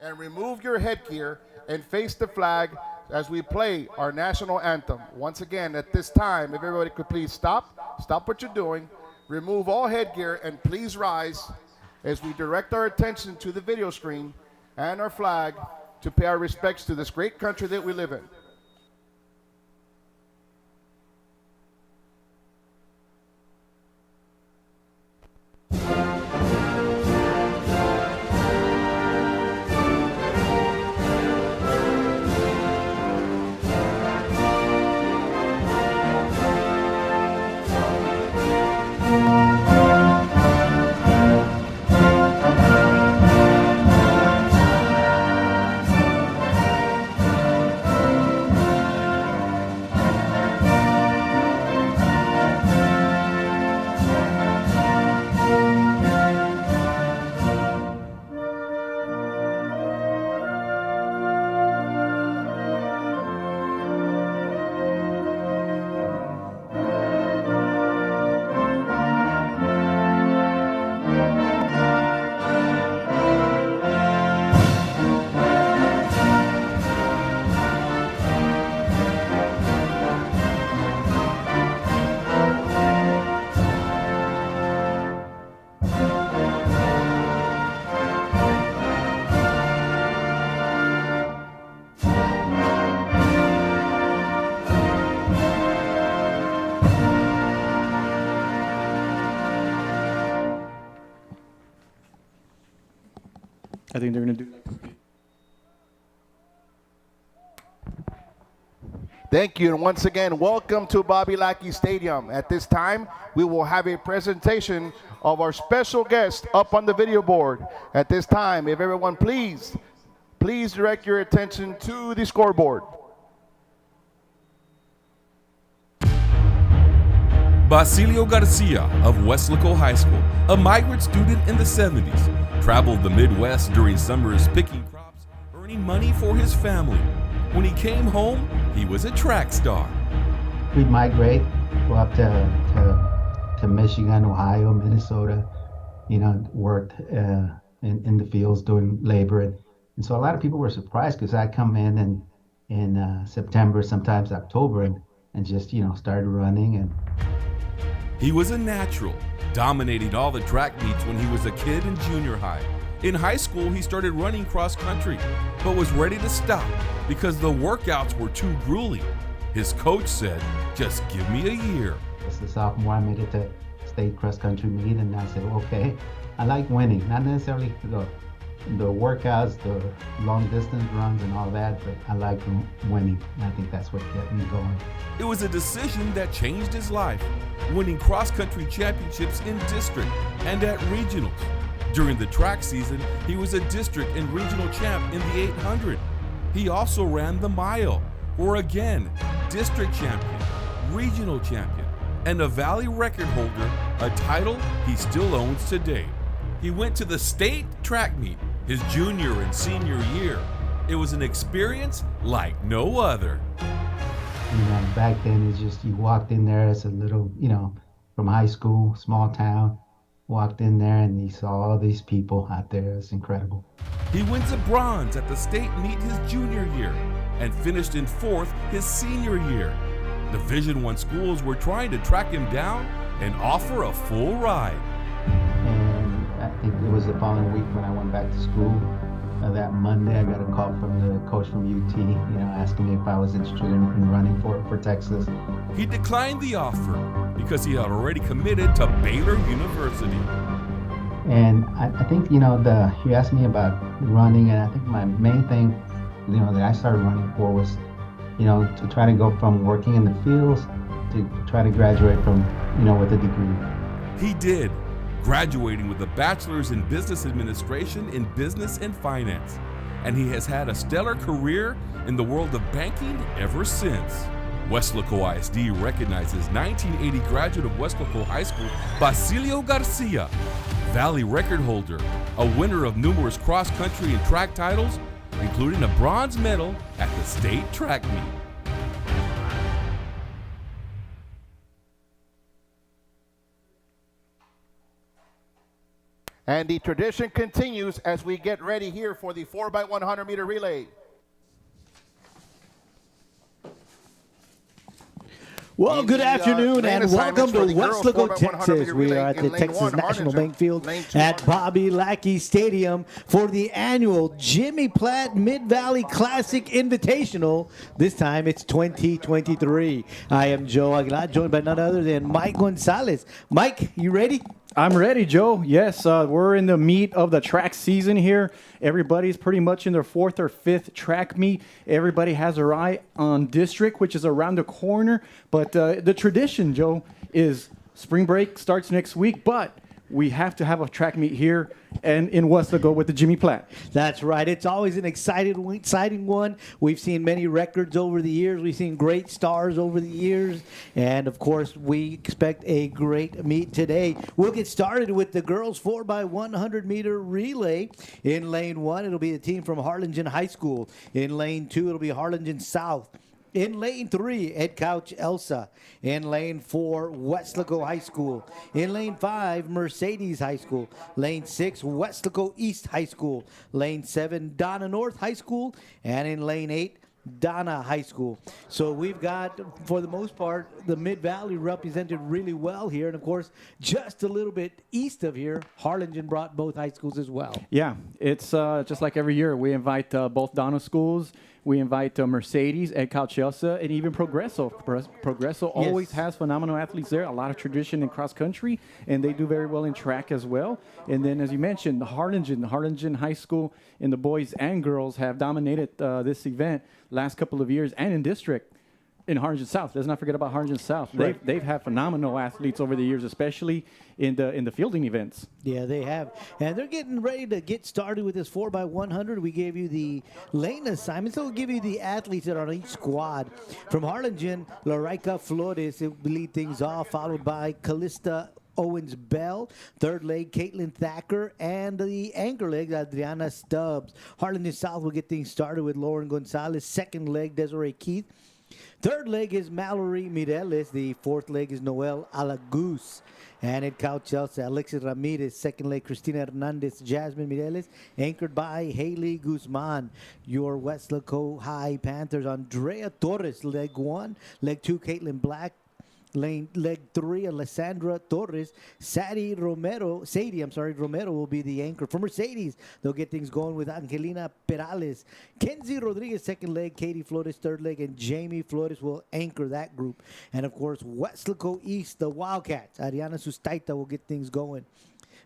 and remove your headgear and face the flag as we play our national anthem. Once again, at this time, if everybody could please stop what you're doing, remove all headgear, and please rise as we direct our attention to the video screen and our flag to pay our respects to this great country that we live in. I think they're going to do. Thank you, and once again, welcome to Bobby Lackey Stadium. At this time, we will have a presentation of our special guest up on the video board. At this time, if everyone please direct your attention to the scoreboard. Basilio Garcia of Weslaco High School, a migrant student in the 70s, traveled the Midwest during summers picking crops, earning money for his family. When he came home, he was a track star. We'd migrate, go up to Michigan, Ohio, Minnesota, worked in the fields doing labor. And so a lot of people were surprised because I'd come in September, sometimes October, and just, started running. And he was a natural, dominating all the track meets when he was a kid in junior high. In high school, he started running cross country, but was ready to stop because the workouts were too grueling. His coach said, "Just give me a year." As a sophomore, I made it to state cross country meet, and I said, okay, I like winning, not necessarily the workouts, the long distance runs and all that, but I like winning. And I think that's what kept me going. It was a decision that changed his life, winning cross-country championships in district and at regionals. During the track season, he was a district and regional champ in the 800. He also ran the mile, where again, district champion, regional champion, and a Valley record holder, a title he still owns today. He went to the state track meet his junior and senior year. It was an experience like no other. Back then it's just, you walked in there as a little, from high school, small town, walked in there and you saw all these people out there. It was incredible. He wins a bronze at the state meet his junior year and finished in 4th his senior year. Division I schools were trying to track him down and offer a full ride. And I think it was the following week when I went back to school. That Monday, I got a call from the coach from UT, asking me if I was interested in running for Texas. He declined the offer because he had already committed to Baylor University. And I think, you asked me about running, and I think my main thing, that I started running for was, to try to go from working in the fields to try to graduate from, with a degree. He did, graduating with a bachelor's in business administration in business and finance. And he has had a stellar career in the world of banking ever since. Weslaco ISD recognizes 1980 graduate of Weslaco High School, Basilio Garcia, Valley record holder, a winner of numerous cross-country and track titles, including a bronze medal at the state track meet. And the tradition continues as we get ready here for the 4x100 meter relay. Well, good afternoon lane and welcome assignments to for the girls Weslaco, 4x100 Texas. meter We relay are at in the lane Texas one, National Harlingen. Bank Field Lane two, at Bobby Lackey Stadium for the annual Jimmy Platt Mid-Valley Classic Invitational. This time it's 2023. I am Joe Aguilar, joined by none other than Mike Gonzalez. Mike, you ready? I'm ready, Joe. Yes, we're in the meat of the track season here. Everybody's pretty much in their fourth or fifth track meet. Everybody has their eye on district, which is around the corner. But the tradition, Joe, is spring break starts next week, but we have to have a track meet here and in Weslaco with the Jimmy Platt. That's right. It's always an exciting one. We've seen many records over the years. We've seen great stars over the years. And, of course, we expect a great meet today. We'll get started with the girls 4x100 meter relay. In lane 1, it'll be a team from Harlingen High School. In lane 2, it'll be Harlingen South. In lane 3, Ed Couch Elsa. In lane 4, Weslaco High School. In lane 5, Mercedes High School. Lane 6, Weslaco East High School. Lane 7, Donna North High School. And in lane 8, Donna High School. So we've got, for the most part, the Mid-Valley represented really well here. And, of course, just a little bit east of here, Harlingen brought both high schools as well. Yeah, it's just like every year. We invite both Donna schools. We invite Mercedes, Ed Calchelsa, and even Progreso. Progreso always has phenomenal athletes there, a lot of tradition in cross country, and they do very well in track as well. And then, as you mentioned, the Harlingen High School and the boys and girls have dominated this event last couple of years, and in district. In Harlingen South, let's not forget about Harlingen South. Right. They've had phenomenal athletes over the years, especially in the fielding events. Yeah, they have. And they're getting ready to get started with this 4x100. We gave you the lane assignments, so we'll give you the athletes that are on each squad. From Harlingen, Larica Flores will lead things off, followed by Callista Owens Bell. Third leg, Caitlin Thacker. And the anchor leg, Adriana Stubbs. Harlingen South will get things started with Lauren Gonzalez. Second leg, Desiree Keith. Third leg is Mallory Mireles. The fourth leg is Noel Alagus. And at Couch Chelsea, Alexis Ramirez. Second leg, Cristina Hernandez, Jasmine Mireles. Anchored by Haley Guzman. Your Weslaco High Panthers, Andrea Torres, leg 1. Leg 2, Caitlin Black. Leg 3, Alessandra Torres. Sadie Romero will be the anchor. For Mercedes, they'll get things going with Angelina Perales. Kenzie Rodriguez, second leg. Katie Flores, third leg. And Jamie Flores will anchor that group. And, of course, Weslaco East, the Wildcats. Ariana Sustaita will get things going.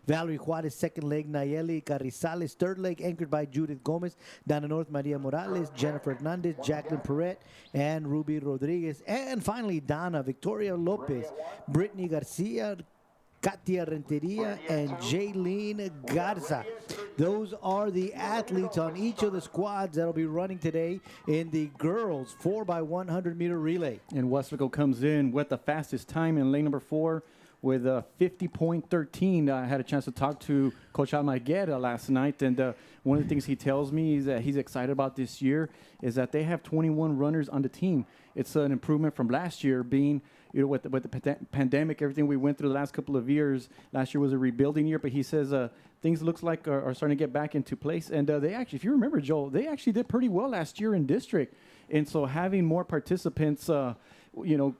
Valerie Juarez, second leg. Nayeli Carrizales, third leg, anchored by Judith Gomez. Donna North, Maria Morales. Jennifer Hernandez, Jacqueline Perret, and Ruby Rodriguez. And finally, Donna, Victoria Lopez, Brittany Garcia, Katia Renteria, and Jaylene Garza. Those are the athletes on each of the squads that will be running today in the girls 4x100 meter relay. And Weslaco comes in with the fastest time in lane number 4. With 50.13. I had a chance to talk to Coach Almaguera last night, and one of the things he tells me is that he's excited about this year is that they have 21 runners on the team. It's an improvement from last year, being with the pandemic, everything we went through the last couple of years. Last year was a rebuilding year, but he says things looks like are starting to get back into place. And they actually, if you remember, Joel, they actually did pretty well last year in district. And so having more participants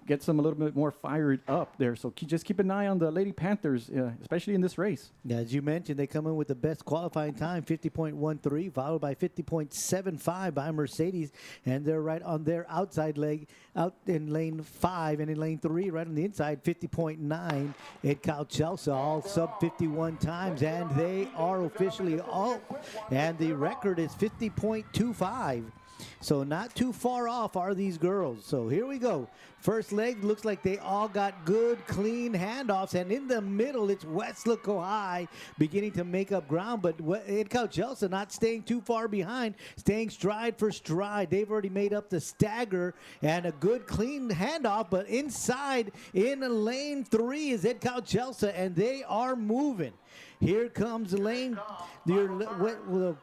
gets them a little bit more fired up there. So just keep an eye on the Lady Panthers, especially in this race. Yeah, as you mentioned, they come in with the best qualifying time, 50.13, followed by 50.75 by Mercedes. And they're right on their outside leg, out in lane 5. And in lane 3, right on the inside, 50.9 at Cal Chelsea, all sub 51 times. And they are officially all. And the record is 50.25. So not too far off are these girls. So here we go. First leg looks like they all got good, clean handoffs. And in the middle, it's Weslaco High beginning to make up ground. But Cal Chelsea not staying too far behind, staying stride for stride. They've already made up the stagger and a good, clean handoff. But inside in lane 3 is Cal Chelsea, and they are moving. Here comes the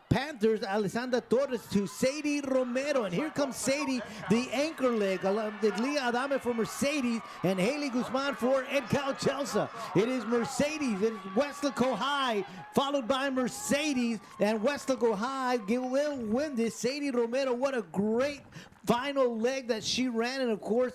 Panthers, Alessandra Torres to Sadie Romero. And here comes Sadie, the anchor leg. Leah Adame for Mercedes and Haley Guzman for Edcal Chelsea. It is Mercedes. It is Weslaco High, followed by Mercedes. And Weslaco High will win this. Sadie Romero, what a great final leg that she ran. And, of course,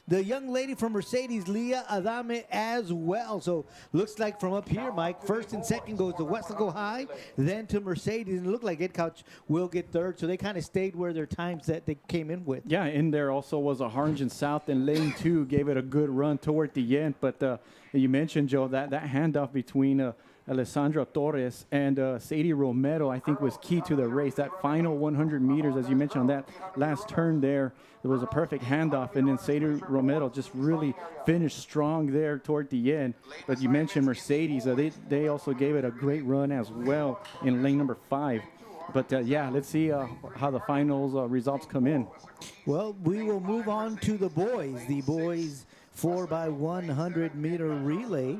the young lady from Mercedes, Leah Adame, as well. So looks like from up here, Mike, first and second goes to Weslaco High, then to Mercedes. And it looked like Ed Couch will get third. So they kind of stayed where their times that they came in with. Yeah, in there also was a Harlingen South in lane 2, gave it a good run toward the end. But you mentioned, Joe, that handoff between Alessandra Torres and Sadie Romero, I think, was key to the race. That final 100 meters, as you mentioned, on that last turn there was a perfect handoff. And then Sadie Romero just really finished strong there toward the end. But you mentioned Mercedes. They also gave it a great run as well in lane number 5. But, yeah, let's see how the finals results come in. Well, we will move on to the boys. The boys 4x100 meter relay.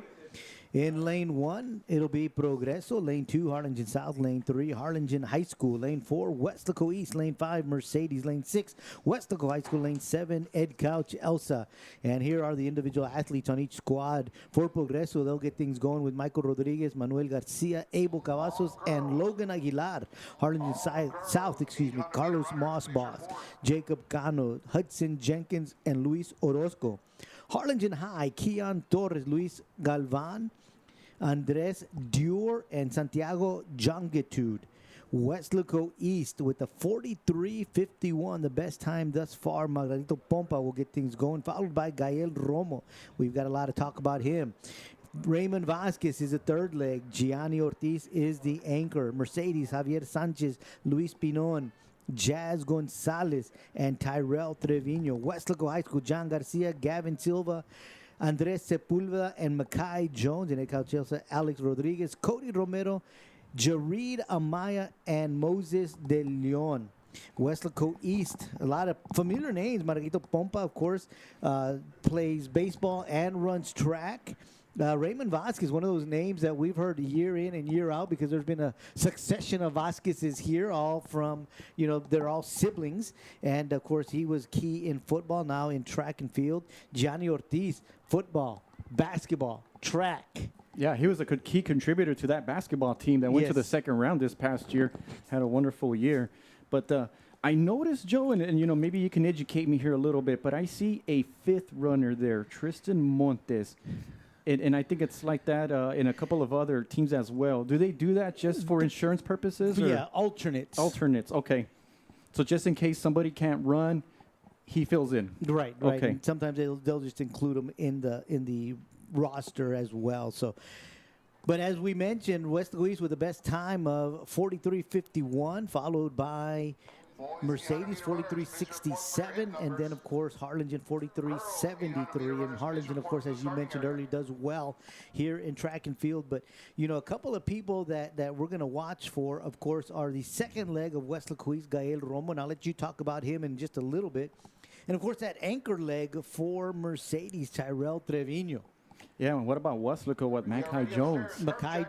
In lane 1, it'll be Progreso. Lane 2, Harlingen South. Lane 3, Harlingen High School. Lane 4, Weslaco East. Lane 5, Mercedes. Lane 6, Weslaco High School. Lane 7, Ed Couch, Elsa. And here are the individual athletes on each squad. For Progreso, they'll get things going with Michael Rodriguez, Manuel Garcia, Abel Cavazos, and Logan Aguilar. Harlingen South, Carlos Mossboss, Jacob Cano, Hudson Jenkins, and Luis Orozco. Harlingen High, Keon Torres, Luis Galvan, Andres Dior, and Santiago Jongitude. Weslaco East with the 43.51, the best time thus far. Margarito Pompa will get things going, followed by Gael Romo. We've got a lot to talk about him. Raymond Vasquez is the third leg. Gianni Ortiz is the anchor. Mercedes, Javier Sanchez, Luis Pinon, Jazz Gonzalez, and Tyrell Trevino. Weslaco High School, John Garcia, Gavin Silva, Andres Sepulveda, and Makai Jones. And Edcal Chelsea, Alex Rodriguez, Cody Romero, Jareed Amaya, and Moses De Leon. Weslaco East, a lot of familiar names. Margarito Pompa, of course, plays baseball and runs track. Raymond Vasquez, one of those names that we've heard year in and year out because there's been a succession of Vasquez's here, all from, they're all siblings. And, of course, he was key in football, now in track and field. Gianni Ortiz, football, basketball, track. Yeah, he was a key contributor to that basketball team that went to the second round this past year, had a wonderful year. But I noticed, Joe, and maybe you can educate me here a little bit, but I see a fifth runner there, Tristan Montes. And I think it's like that in a couple of other teams as well. Do they do that just for insurance purposes? Or? Yeah, alternates. Alternates, okay. So just in case somebody can't run, he fills in. Right. Okay. And sometimes they'll just include him in the roster as well. So, but as we mentioned, Weslaco East with the best time of 43.51, followed by Mercedes 43.67, and then of course Harlingen 43.73. And Harlingen, of course, as you mentioned earlier, does well here in track and field. But a couple of people that we're going to watch for, of course, are the second leg of Weslaco East, Gael Romo, and I'll let you talk about him in just a little bit. And of course, that anchor leg for Mercedes, Tyrell Trevino. Yeah, and what about Weslaco with Makai Jones? Makai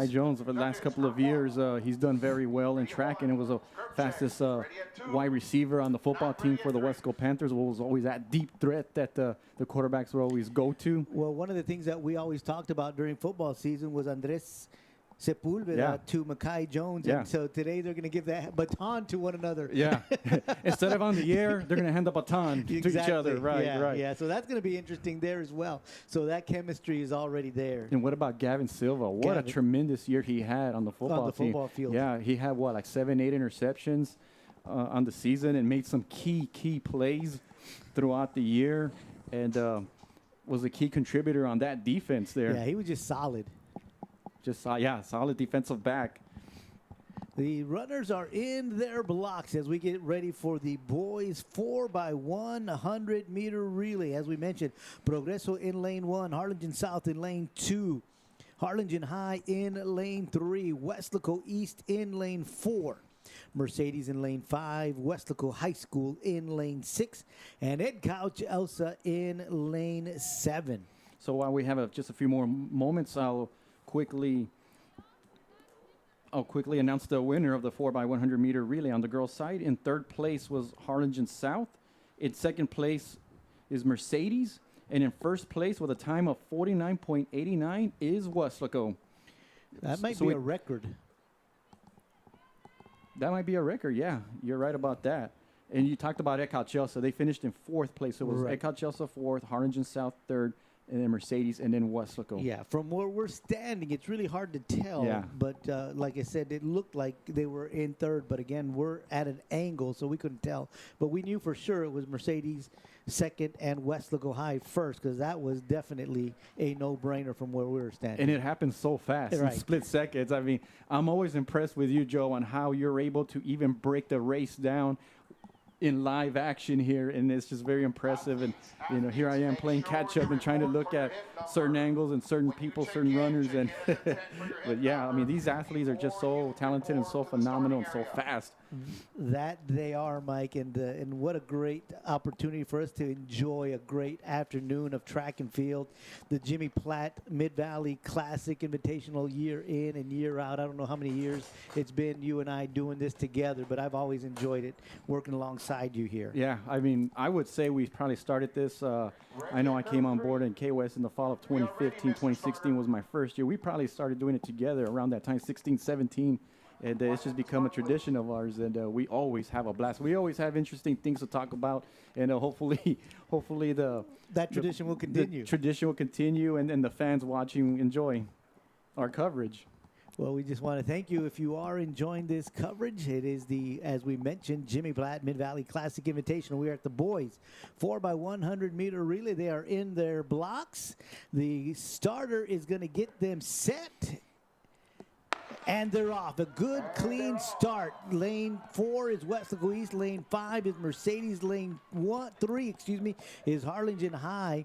Jones, for the last couple of years, he's done very well in track, and it was the fastest wide receiver on the football team for the Weslaco Panthers. It was always that deep threat that the quarterbacks would always go to. Well, one of the things that we always talked about during football season was Andres Sepulveda to Makai Jones. Yeah. And so today they're going to give that baton to one another. Yeah. Instead of on the air, they're going to hand the baton to each other. Right, right. Yeah, so that's going to be interesting there as well. So that chemistry is already there. And what about Gavin Silva? What a tremendous year he had on the football team. Football field. Yeah, he had, 7, 8 interceptions on the season and made some key plays throughout the year and was a key contributor on that defense there. Yeah, he was just solid. Solid defensive back. The runners are in their blocks as we get ready for the boys 4x100 meter relay. As we mentioned, Progreso in lane 1, Harlingen South in lane 2, Harlingen High in lane 3, Weslaco East in lane 4, Mercedes in lane 5, Weslaco High School in lane 6, and Ed Couch Elsa in lane 7. So while we have just a few more moments, I'll quickly I'll quickly announce the winner of the 4x100 meter relay on the girls' side. In third place was Harlingen South. In second place is Mercedes. And in first place with a time of 49.89 is Weslaco. That might So be we- a record. That might be a record, yeah. You're right about that. And you talked about Ecal Chelsea. They finished in fourth place. So it was Right. Ecal Chelsea fourth, Harlingen South third, and then Mercedes, and then Weslaco. Yeah, from where we're standing, it's really hard to tell. Yeah. But like I said, it looked like they were in third. But again, we're at an angle, so we couldn't tell. But we knew for sure it was Mercedes second and Weslaco High first, because that was definitely a no-brainer from where we were standing. And it happened so fast Right. in split seconds. I mean, I'm always impressed with you, Joe, on how you're able to even break the race down in live action here, and it's just very impressive. And you know, here I am playing catch up and trying to look at certain angles and certain people, certain runners, and but yeah, I mean, these athletes are just so talented and so phenomenal and so fast. That they are, Mike, and what a great opportunity for us to enjoy a great afternoon of track and field. The Jimmy Platt Mid-Valley Classic Invitational, year in and year out. I don't know how many years it's been you and I doing this together, but I've always enjoyed it working alongside you here. Yeah, I mean, I would say we probably started this. I know I came on board in KWS in the fall of 2015. 2016 was my first year. We probably started doing it together around that time, 16, 17. And it's just become a tradition of ours, and we always have a blast. We always have interesting things to talk about, and hopefully That tradition will continue. The tradition will continue, and then the fans watching enjoy our coverage. Well, we just want to thank you if you are enjoying this coverage. It is the, as we mentioned, Jimmy Platt Mid-Valley Classic Invitational. We are at the boys 4x100 meter relay. They are in their blocks. The starter is going to get them set. And they're off. A good, clean start. Lane 4 is Weslaco East. Lane 5 is Mercedes. Lane 3 is Harlingen High.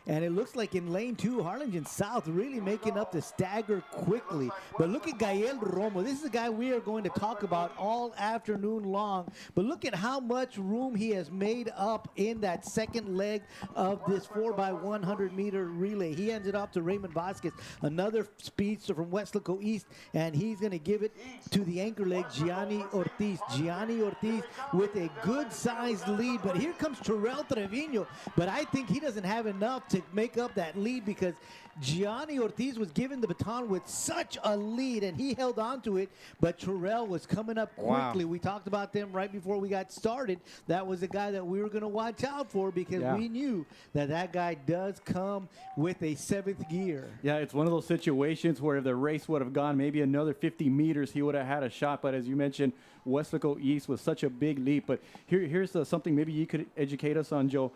And it looks like in lane 2, Harlingen South really making up the stagger quickly. But look at Gael Romo. This is a guy we are going to talk about all afternoon long. But look at how much room he has made up in that second leg of this 4x100 meter relay. He ends it off to Raymond Vasquez, another speedster from Weslaco East, and he's going to give it to the anchor leg, Gianni Ortiz. Gianni Ortiz with a good-sized lead. But here comes Terrell Trevino. But I think he doesn't have enough to make up that lead, because Gianni Ortiz was given the baton with such a lead, and he held on to it, but Terrell was coming up quickly. Wow. We talked about them right before we got started. That was the guy that we were going to watch out for, because we knew that that guy does come with a 7th gear. Yeah, it's one of those situations where if the race would have gone maybe another 50 meters, he would have had a shot. But as you mentioned, Weslaco East was such a big leap. But here's something maybe you could educate us on, Joe.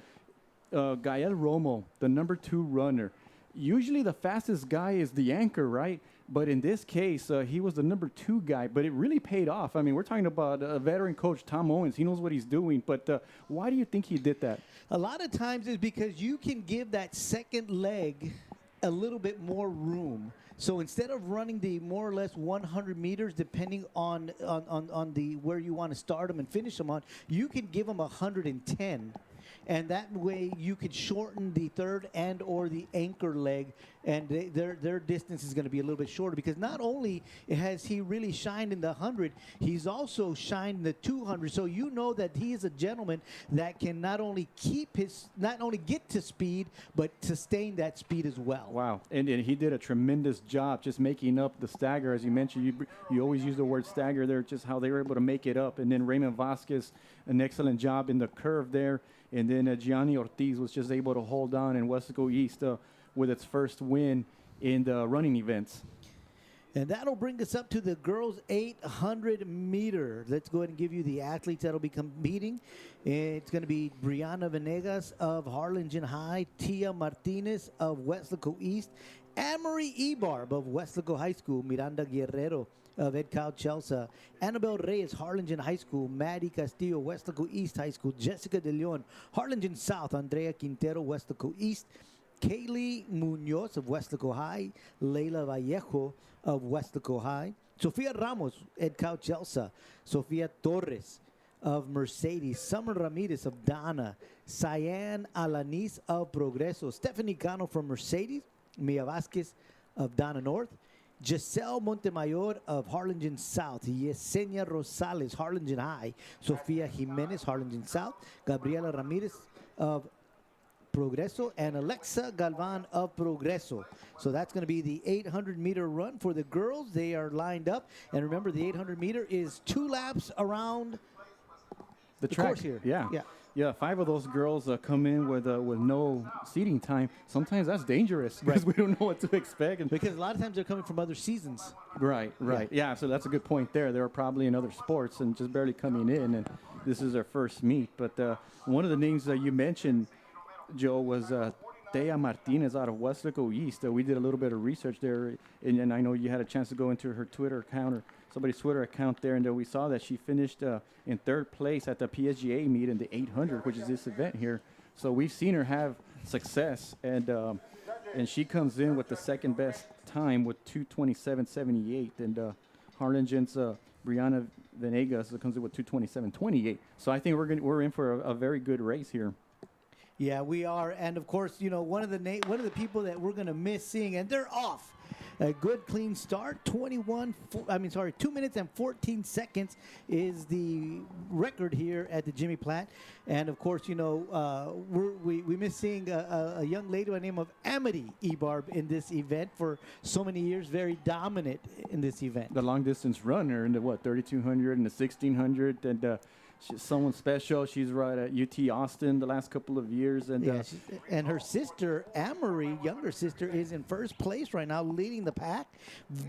Gael Romo, the number 2 runner. Usually the fastest guy is the anchor, right? But in this case, he was the number 2 guy. But it really paid off. I mean, we're talking about a veteran coach, Tom Owens. He knows what he's doing. But why do you think he did that? A lot of times it's because you can give that second leg a little bit more room. So instead of running the more or less 100 meters, depending on the where you want to start them and finish them on, you can give them 110. And that way you could shorten the third and or the anchor leg, and their distance is going to be a little bit shorter, because not only has he really shined in the 100, he's also shined in the 200. So you know that he is a gentleman that can not only get to speed, but sustain that speed as well. Wow, and he did a tremendous job just making up the stagger. As you mentioned, you always use the word stagger there, just how they were able to make it up. And then Raymond Vasquez, an excellent job in the curve there. And then Gianni Ortiz was just able to hold on, and Weslaco East with its first win in the running events. And that'll bring us up to the girls' 800 meter. Let's go ahead and give you the athletes that'll be competing. It's going to be Brianna Venegas of Harlingen High, Tia Martinez of Weslaco East, Anne-Marie Ebarb of Weslaco High School, Miranda Guerrero of Edcal Chelsea, Annabelle Reyes, Harlingen High School, Maddie Castillo, Weslaco East High School, Jessica De Leon, Harlingen South, Andrea Quintero, Weslaco East, Kaylee Munoz of Weslaco High, Leila Vallejo of Weslaco High, Sofia Ramos, Edcal Chelsea, Sofia Torres of Mercedes, Summer Ramirez of Dana, Cyan Alanis of Progreso, Stephanie Cano from Mercedes, Mia Vasquez of Dana North, Giselle Montemayor of Harlingen South, Yesenia Rosales, Harlingen High, Sofia Jimenez, Harlingen South, Gabriela Ramirez of Progreso, and Alexa Galvan of Progreso. So that's going to be the 800-meter run for the girls. They are lined up. And remember, the 800-meter is 2 laps around the track course here. Yeah. Yeah. Yeah, 5 of those girls come in with no seating time. Sometimes that's dangerous because we don't know what to expect. And Because a lot of times they're coming from other seasons. right. Yeah, so that's a good point there. They were probably in other sports and just barely coming in, and this is their first meet. But one of the names that you mentioned, Joe, was Thea Martinez out of Weslaco East. We did a little bit of research there, and I know you had a chance to go into her Twitter account or somebody's Twitter account there, and we saw that she finished in 3rd place at the PSGA meet in the 800, which is this event here. So we've seen her have success, and she comes in with the 2nd best time with 2:27.78, and Harlingen's Brianna Venegas comes in with 2:27.28. So I think we're in for a very good race here. Yeah, we are, and of course, you know, one of the people that we're going to miss seeing, and they're off. A good clean start. 2 minutes and 14 seconds is the record here at the Jimmy Platt. And of course, you know, we miss seeing a young lady by the name of Amity Ebarb in this event for so many years, very dominant in this event. The long distance runner in the 3,200 and the 1,600, and she's someone special. She's right at UT Austin the last couple of years, and and her sister Amory, younger sister, is in 1st place right now, leading the pack.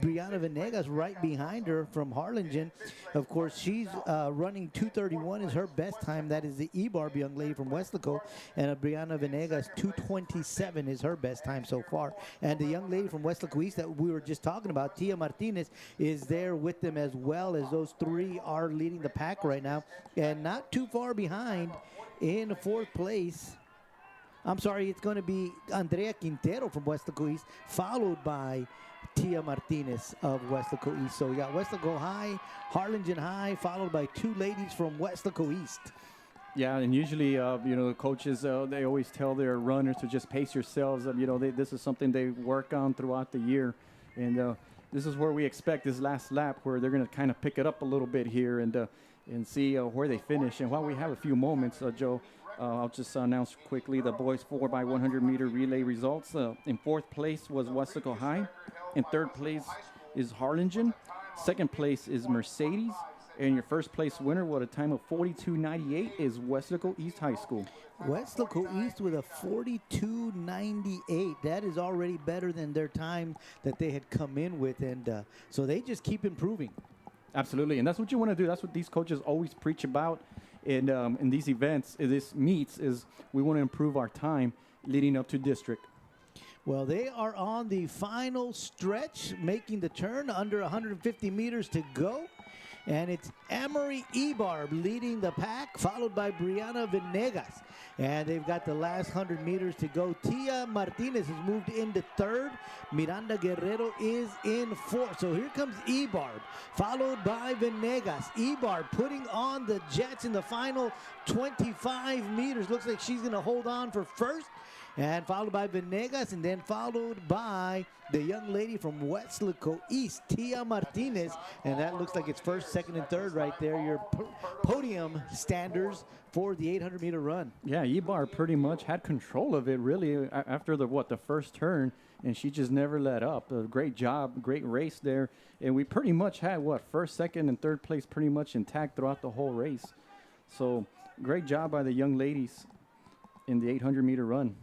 Brianna Venegas right behind her from Harlingen. Of course, she's running 2:31 is her best time. That is the Ebarb young lady from Weslaco, and Brianna Venegas 2:27 is her best time so far. And the young lady from Weslaco East that we were just talking about, Tia Martinez, is there with them as well, as those 3 are leading the pack right now. And not too far behind in 4th place. I'm sorry, it's going to be Andrea Quintero from Weslaco East, followed by Tia Martinez of Weslaco East. So we got Weslaco High, Harlingen High, followed by 2 ladies from Weslaco East. yeah, and usually, you know, the coaches they always tell their runners to just pace yourselves. You know, this is something they work on throughout the year, and this is where we expect this last lap, where they're going to kind of pick it up a little bit here and see where they finish. And while we have a few moments, Joe, I'll just announce quickly the boys 4x100 meter relay results. In 4th place was Weslaco High. In 3rd place is Harlingen. 2nd place is Mercedes. And your 1st place winner with a time of 42.98 is Weslaco East High School. Weslaco East with a 42.98. That is already better than their time that they had come in with. And so they just keep improving. Absolutely, and that's what you want to do. That's what these coaches always preach about in these events, in these meets, is we want to improve our time leading up to district. Well, they are on the final stretch, making the turn, under 150 meters to go. And it's Amory Ebarb leading the pack, followed by Brianna Venegas. And they've got the last 100 meters to go. Tia Martinez has moved into 3rd. Miranda Guerrero is in 4th. So here comes Ebarb, followed by Venegas. Ebarb putting on the jets in the final 25 meters. Looks like she's going to hold on for 1st. And followed by Venegas, and then followed by the young lady from Weslaco East, Tia Martinez. And that looks like it's 1st, 2nd, and 3rd right there, your podium standards for the 800-meter run. Yeah, Ebar pretty much had control of it, really, after the 1st turn, and she just never let up. A great job, great race there. And we pretty much had, 1st, 2nd, and 3rd place pretty much intact throughout the whole race. So great job by the young ladies in the 800-meter run.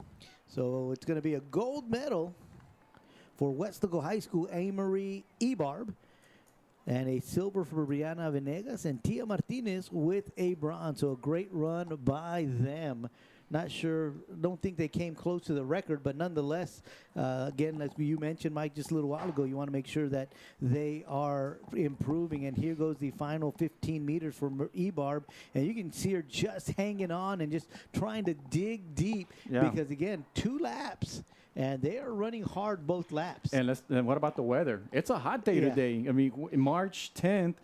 So it's going to be a gold medal for Weslaco High School, Amory Ebarb, and a silver for Brianna Venegas, and Tia Martinez with a bronze. So a great run by them. Not sure, don't think they came close to the record, but nonetheless, again, as you mentioned, Mike, just a little while ago, you want to make sure that they are improving. And here goes the final 15 meters for Ebarb, and you can see her just hanging on and just trying to dig deep because, again, 2 laps. And they are running hard both laps. And what about the weather? It's a hot day today. I mean, March 10th,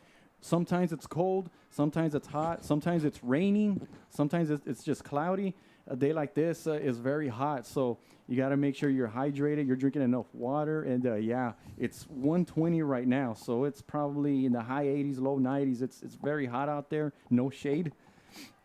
sometimes it's cold, sometimes it's hot, sometimes it's raining, sometimes it's just cloudy. a day like this is very hot, so you got to make sure you're hydrated, you're drinking enough water, and yeah, it's 120 right now, so it's probably in the high 80s, low 90s. It's very hot out there, no shade,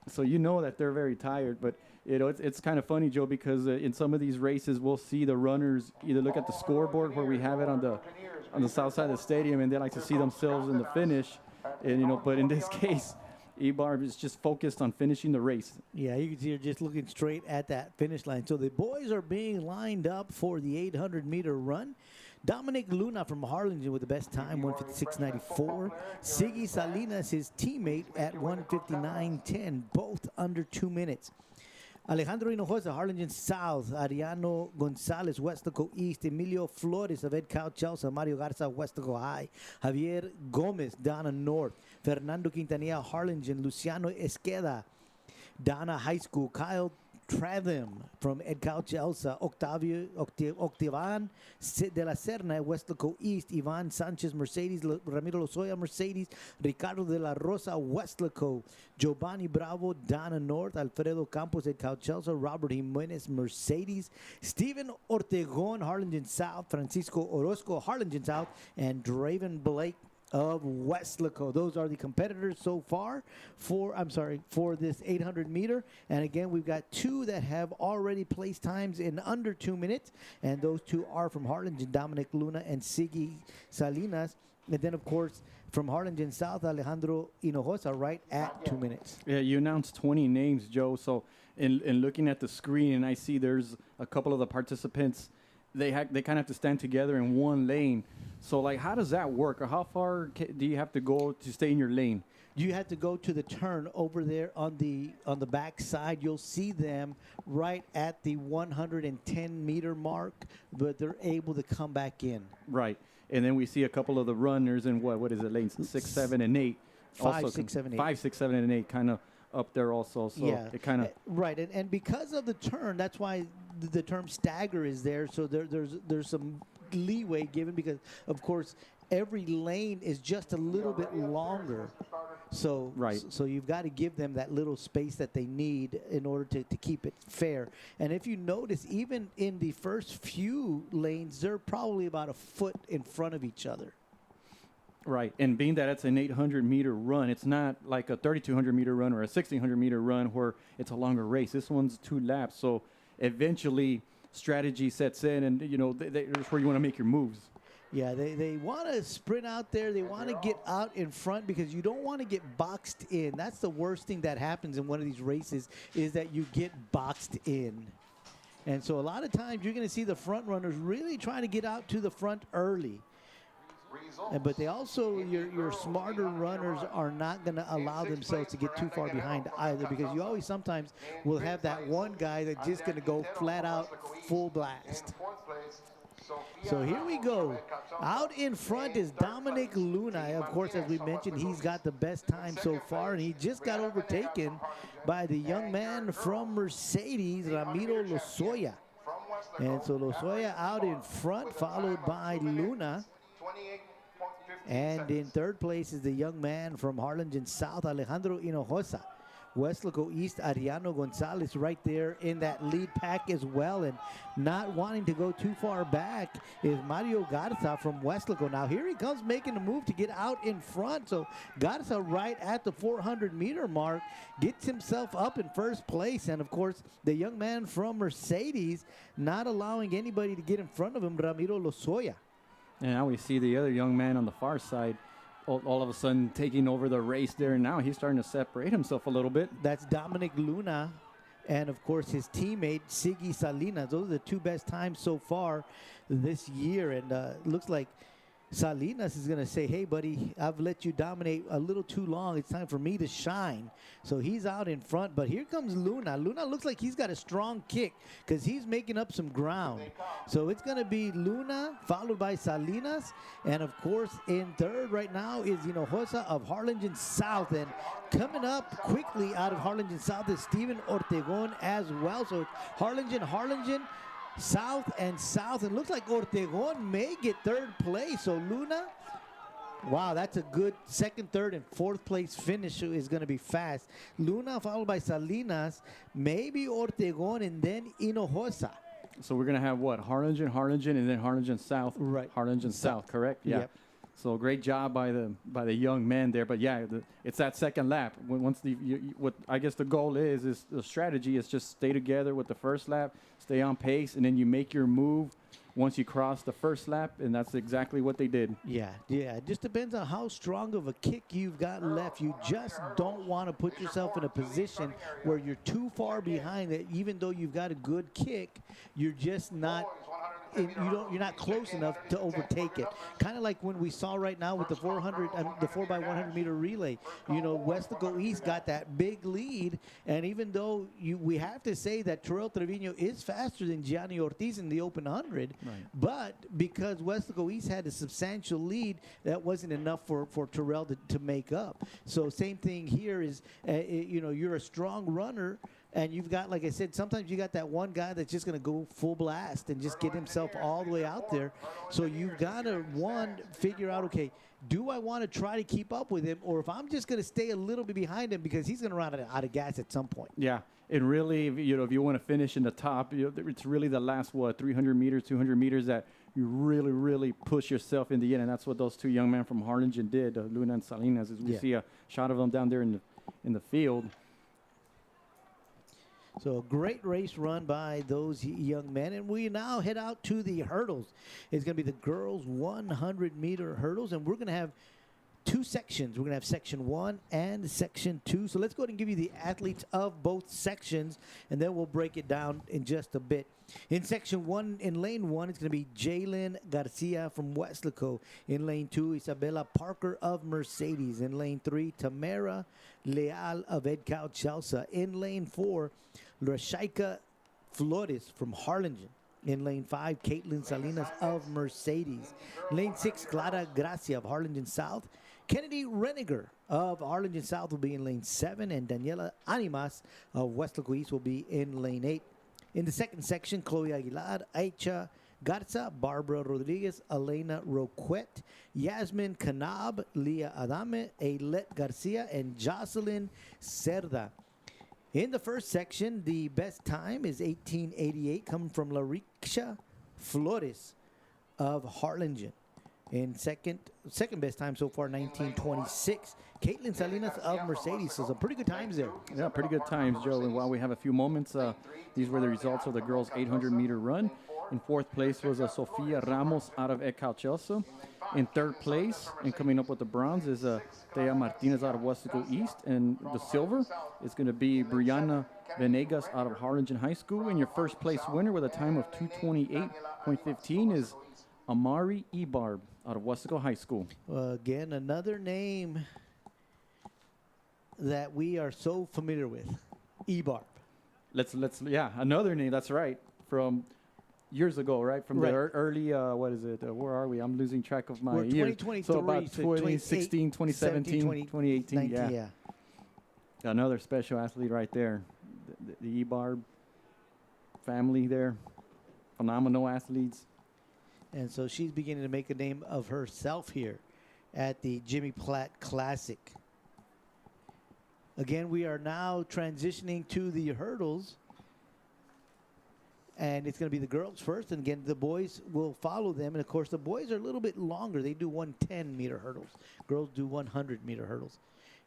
so you know that they're very tired. But it's kind of funny, Joe, because in some of these races, we'll see the runners either look at the scoreboard where we have it on the south side of the stadium, and they like to see themselves in the finish, and but in this case, Ibar is just focused on finishing the race. Yeah, you can see her just looking straight at that finish line. So the boys are being lined up for the 800-meter run. Dominic Luna from Harlingen with the best time, 1:56.94. Siggy Salinas, his teammate, at 1:59.10, both under 2 minutes. Alejandro Hinojosa, Harlingen South. Ariano Gonzalez, Weslaco East. Emilio Flores of Ed Cow Chelsea. Mario Garza, Weslaco High. Javier Gomez, Donna North. Fernando Quintanilla, Harlingen. Luciano Esqueda, Donna High School. Kyle Tratham from Ed Cow Chelsea. Octavan de la Serna, Weslaco East. Ivan Sanchez, Mercedes. Ramiro Lozoya, Mercedes. Ricardo de la Rosa, Weslaco. Giovanni Bravo, Donna North. Alfredo Campos, Ed Cow Chelsea. Robert Jimenez, Mercedes. Stephen Ortegon, Harlingen South. Francisco Orozco, Harlingen South. And Draven Blake of Weslaco. Those are the competitors so far for this 800 meter. And again, we've got two that have already placed times in under 2 minutes, and those two are from Harlingen, Dominic Luna and Siggy Salinas. And then, of course, from Harlingen South, Alejandro Hinojosa, right at 2 minutes. Yeah, you announced 20 names, Joe. So in looking at the screen, and I see there's a couple of the participants, they kind of have to stand together in one lane. So, like, how does that work? Or how far do you have to go to stay in your lane? You have to go to the turn over there on the back side. You'll see them right at the 110-meter mark, but they're able to come back in. Right. And then we see a couple of the runners in what is it, lanes 6, 7, and 8. 5, 6, 7, 8. 5, 6, 7, and 8 kind of up there also. So yeah. it kind of right. And because of the turn, that's why the term stagger is there. So there's some leeway given because, of course, every lane is just a little bit longer. So right. So you've got to give them that little space that they need in order to keep it fair. And if you notice, even in the first few lanes, they're probably about a foot in front of each other. Right. And being that it's an 800-meter run, it's not like a 3,200-meter run or a 1,600-meter run where it's a longer race. This one's 2 laps. So eventually strategy sets in, and, that's where you want to make your moves. Yeah, they want to sprint out there. They want to get out in front because you don't want to get boxed in. That's the worst thing that happens in one of these races is that you get boxed in. And so a lot of times you're going to see the front runners really trying to get out to the front early. But they also, your smarter runners are not going to allow themselves to get too far behind either because you always sometimes will have that one guy that's just going to go flat out full blast. So here we go. Out in front is Dominic Luna. Of course, as we mentioned, he's got the best time so far, and he just got overtaken by the young man from Mercedes, Ramiro Lozoya. And so Lozoya out in front, followed by Luna. And in third place is the young man from Harlingen South, Alejandro Hinojosa. Weslaco East, Ariano Gonzalez right there in that lead pack as well. And not wanting to go too far back is Mario Garza from Weslaco. Now here he comes making a move to get out in front. So Garza right at the 400-meter mark gets himself up in first place. And of course, the young man from Mercedes not allowing anybody to get in front of him, Ramiro Lozoya. And now we see the other young man on the far side all of a sudden taking over the race there. And now he's starting to separate himself a little bit. That's Dominic Luna and, of course, his teammate, Siggy Salinas. Those are the 2 best times so far this year. And looks like Salinas is going to say, hey, buddy, I've let you dominate a little too long. It's time for me to shine. So he's out in front. But here comes Luna. Luna looks like he's got a strong kick because he's making up some ground. So it's going to be Luna followed by Salinas. And, of course, in third right now is Hinojosa of Harlingen South. And coming up quickly out of Harlingen South is Stephen Ortegon as well. So it's Harlingen, South, and looks like Ortegon may get third place. So Luna Wow, that's a good second, third, and fourth place finish is going to be fast. Luna followed by Salinas, maybe Ortegon, and then Hinojosa. So we're gonna have what? Harlingen, and then Harlingen South. Right. Harlingen South, correct? Yeah. Yep. So great job by the young men there. But yeah, it's that second lap. Once what I guess the goal is the strategy is just stay together with the first lap, stay on pace, and then you make your move once you cross the first lap, and that's exactly what they did. Yeah. It just depends on how strong of a kick you've got left. You just don't want to put yourself in a position where you're too far behind that. Even though you've got a good kick, you're just not. You're not close enough to overtake it. Kind of like when we saw right now with the 4x100 meter relay. Weslaco East got that big lead, and even though we have to say that Terrell Trevino is faster than Gianni Ortiz in the open 100, right. But because Weslaco East had a substantial lead, that wasn't enough for Terrell to make up. So same thing here is, you're a strong runner. And you've got, like I said, sometimes you got that one guy that's just going to go full blast and just get himself all the way out there. So you've got to, figure out, okay, do I want to try to keep up with him, or if I'm just going to stay a little bit behind him because he's going to run out of gas at some point. Yeah, and really, if you want to finish in the top, it's really the last, 300 meters, 200 meters that you really, really push yourself in the end, and that's what those two young men from Harlingen did, Luna and Salinas, as we see a shot of them down there in the field. So a great race run by those young men. And we now head out to the hurdles. It's going to be the girls' 100-meter hurdles. And we're going to have two sections. We're going to have section 1 and section 2. So let's go ahead and give you the athletes of both sections, and then we'll break it down in just a bit. In section 1, in lane 1, it's going to be Jalen Garcia from Weslaco. In lane 2, Isabella Parker of Mercedes. In lane 3, Tamara Leal of Edcal Chelsea. In lane 4, Rashaika Flores from Harlingen. In lane 5, Caitlin Salinas of Mercedes. Lane 6, Clara Gracia of Harlingen South. Kennedy Reniger of Harlingen South will be in lane 7, and Daniela Animas of Weslaco East will be in lane 8. In the second section, Chloe Aguilar, Aicha Garza, Barbara Rodriguez, Elena Roquette, Yasmin Kanab, Leah Adame, Ailette Garcia, and Jocelyn Cerda. In the first section, the best time is 18:88, coming from Larixa Flores of Harlingen. In second best time so far, 19:26. Caitlin Salinas of Mercedes. So some pretty good times there. Yeah, pretty good times, Joe. And while we have a few moments, these were the results of the girls' 800-meter run. In fourth place was Sofia Ramos out of Edcal Chelsea. In third place, and coming up with the bronze, is Thea Martinez out of Weslaco East. And the silver is going to be Brianna Venegas out of Harlingen High School. And your first place winner with a time of 2:28.15 is Amari Ebarb out of Weslaco High School. Again, another name that we are so familiar with, Ebarb. Yeah, another name, that's right, from years ago, right? From the early, what is it? Where are we? I'm losing track of my years. 2023. So about 2016, 2017, 2018. Yeah. Another special athlete right there. The Ebarb family there. Phenomenal athletes. And so she's beginning to make a name of herself here at the Jimmy Platt Classic. Again, we are now transitioning to the hurdles. And it's going to be the girls first. And again, the boys will follow them. And, of course, the boys are a little bit longer. They do 110-meter hurdles. Girls do 100-meter hurdles.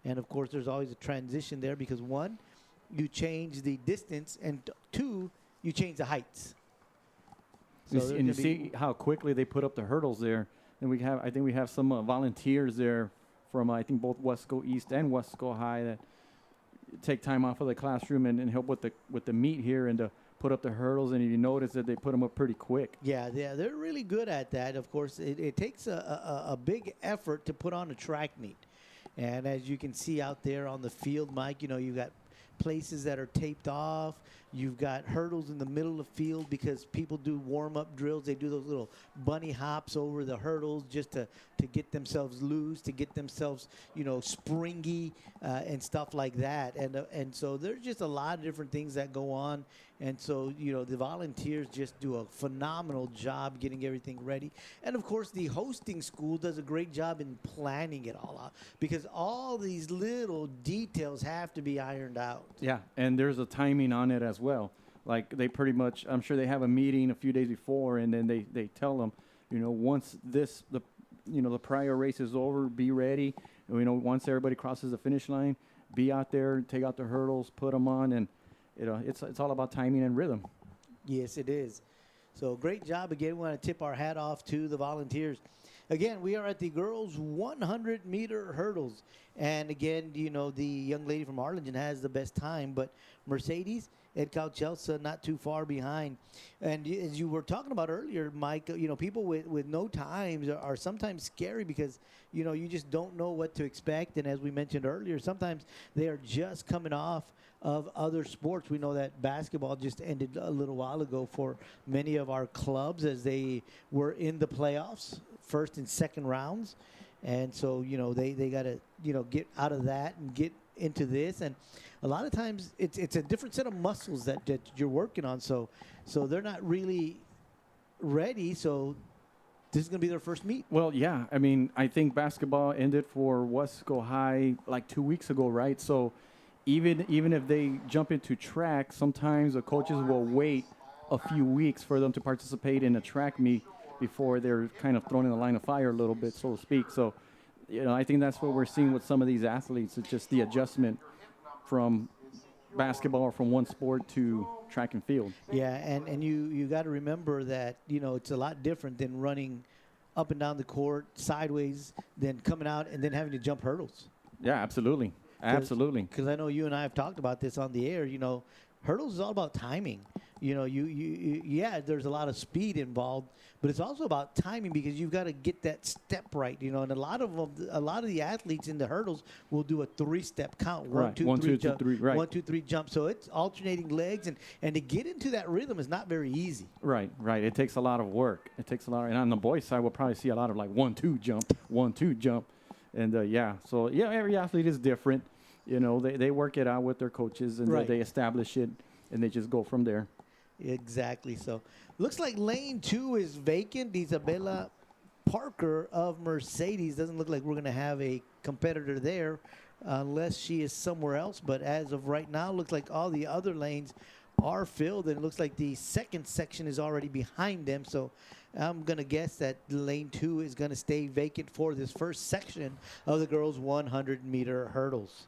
And, of course, there's always a transition there because, 1, you change the distance, and 2, you change the heights. So and you see how quickly they put up the hurdles there. And I think we have some volunteers there from, I think, both Weslaco East and Weslaco High that take time off of the classroom and help with the meet here and to put up the hurdles. And you notice that they put them up pretty quick. Yeah, they're really good at that. Of course, it takes a big effort to put on a track meet. And as you can see out there on the field, Mike, you've got places that are taped off. You've got hurdles in the middle of the field because people do warm-up drills. They do those little bunny hops over the hurdles just to get themselves loose, to get themselves, springy and stuff like that. And so there's just a lot of different things that go on. And so, the volunteers just do a phenomenal job getting everything ready. And, of course, the hosting school does a great job in planning it all out because all these little details have to be ironed out. Yeah, and there's a timing on it as well. Like they pretty much, I'm sure they have a meeting a few days before, and then they tell them, once the prior race is over, be ready. Once everybody crosses the finish line, be out there, take out the hurdles, put them on, and it's all about timing and rhythm. Yes, it is. So great job again. We want to tip our hat off to the volunteers. Again, we are at the girls' 100-meter hurdles. And again, the young lady from Harlingen has the best time, but Mercedes at Chelsea not too far behind. And as you were talking about earlier, Mike, people with no times are sometimes scary because, you just don't know what to expect. And as we mentioned earlier, sometimes they are just coming off of other sports. We know that basketball just ended a little while ago for many of our clubs as they were in the playoffs, first and second rounds. And so, they got to, get out of that and get into this. And a lot of times it's a different set of muscles that you're working on. So they're not really ready. So this is going to be their first meet. Well, yeah. I mean, I think basketball ended for Weslaco High like 2 weeks ago, right? So even if they jump into track, sometimes the coaches will wait a few weeks for them to participate in a track meet before they're kind of thrown in the line of fire a little bit, so to speak. So, I think that's what we're seeing with some of these athletes. It's just the adjustment from basketball or from one sport to track and field. Yeah, and you got to remember that, it's a lot different than running up and down the court sideways than coming out and then having to jump hurdles. Yeah, absolutely. Absolutely. Because I know you and I have talked about this on the air. Hurdles is all about timing. Yeah, there's a lot of speed involved, but it's also about timing because you've got to get that step right. And a lot of the athletes in the hurdles will do a 3-step count. Right. 1, 2, 3, jump. 3, right. 1, 2, 3, jump. So it's alternating legs, and to get into that rhythm is not very easy. Right. It takes a lot of work. And on the boys' side, we'll probably see a lot of like 1, 2 jump, 1, 2 jump. And every athlete is different. They work it out with their coaches and right. They establish it and they just go from there. Exactly. So looks like lane 2 is vacant. Isabella Parker of Mercedes. Doesn't look like we're going to have a competitor there unless she is somewhere else. But as of right now, looks like all the other lanes are filled. And it looks like the second section is already behind them. So I'm going to guess that lane 2 is going to stay vacant for this first section of the girls' 100-meter hurdles.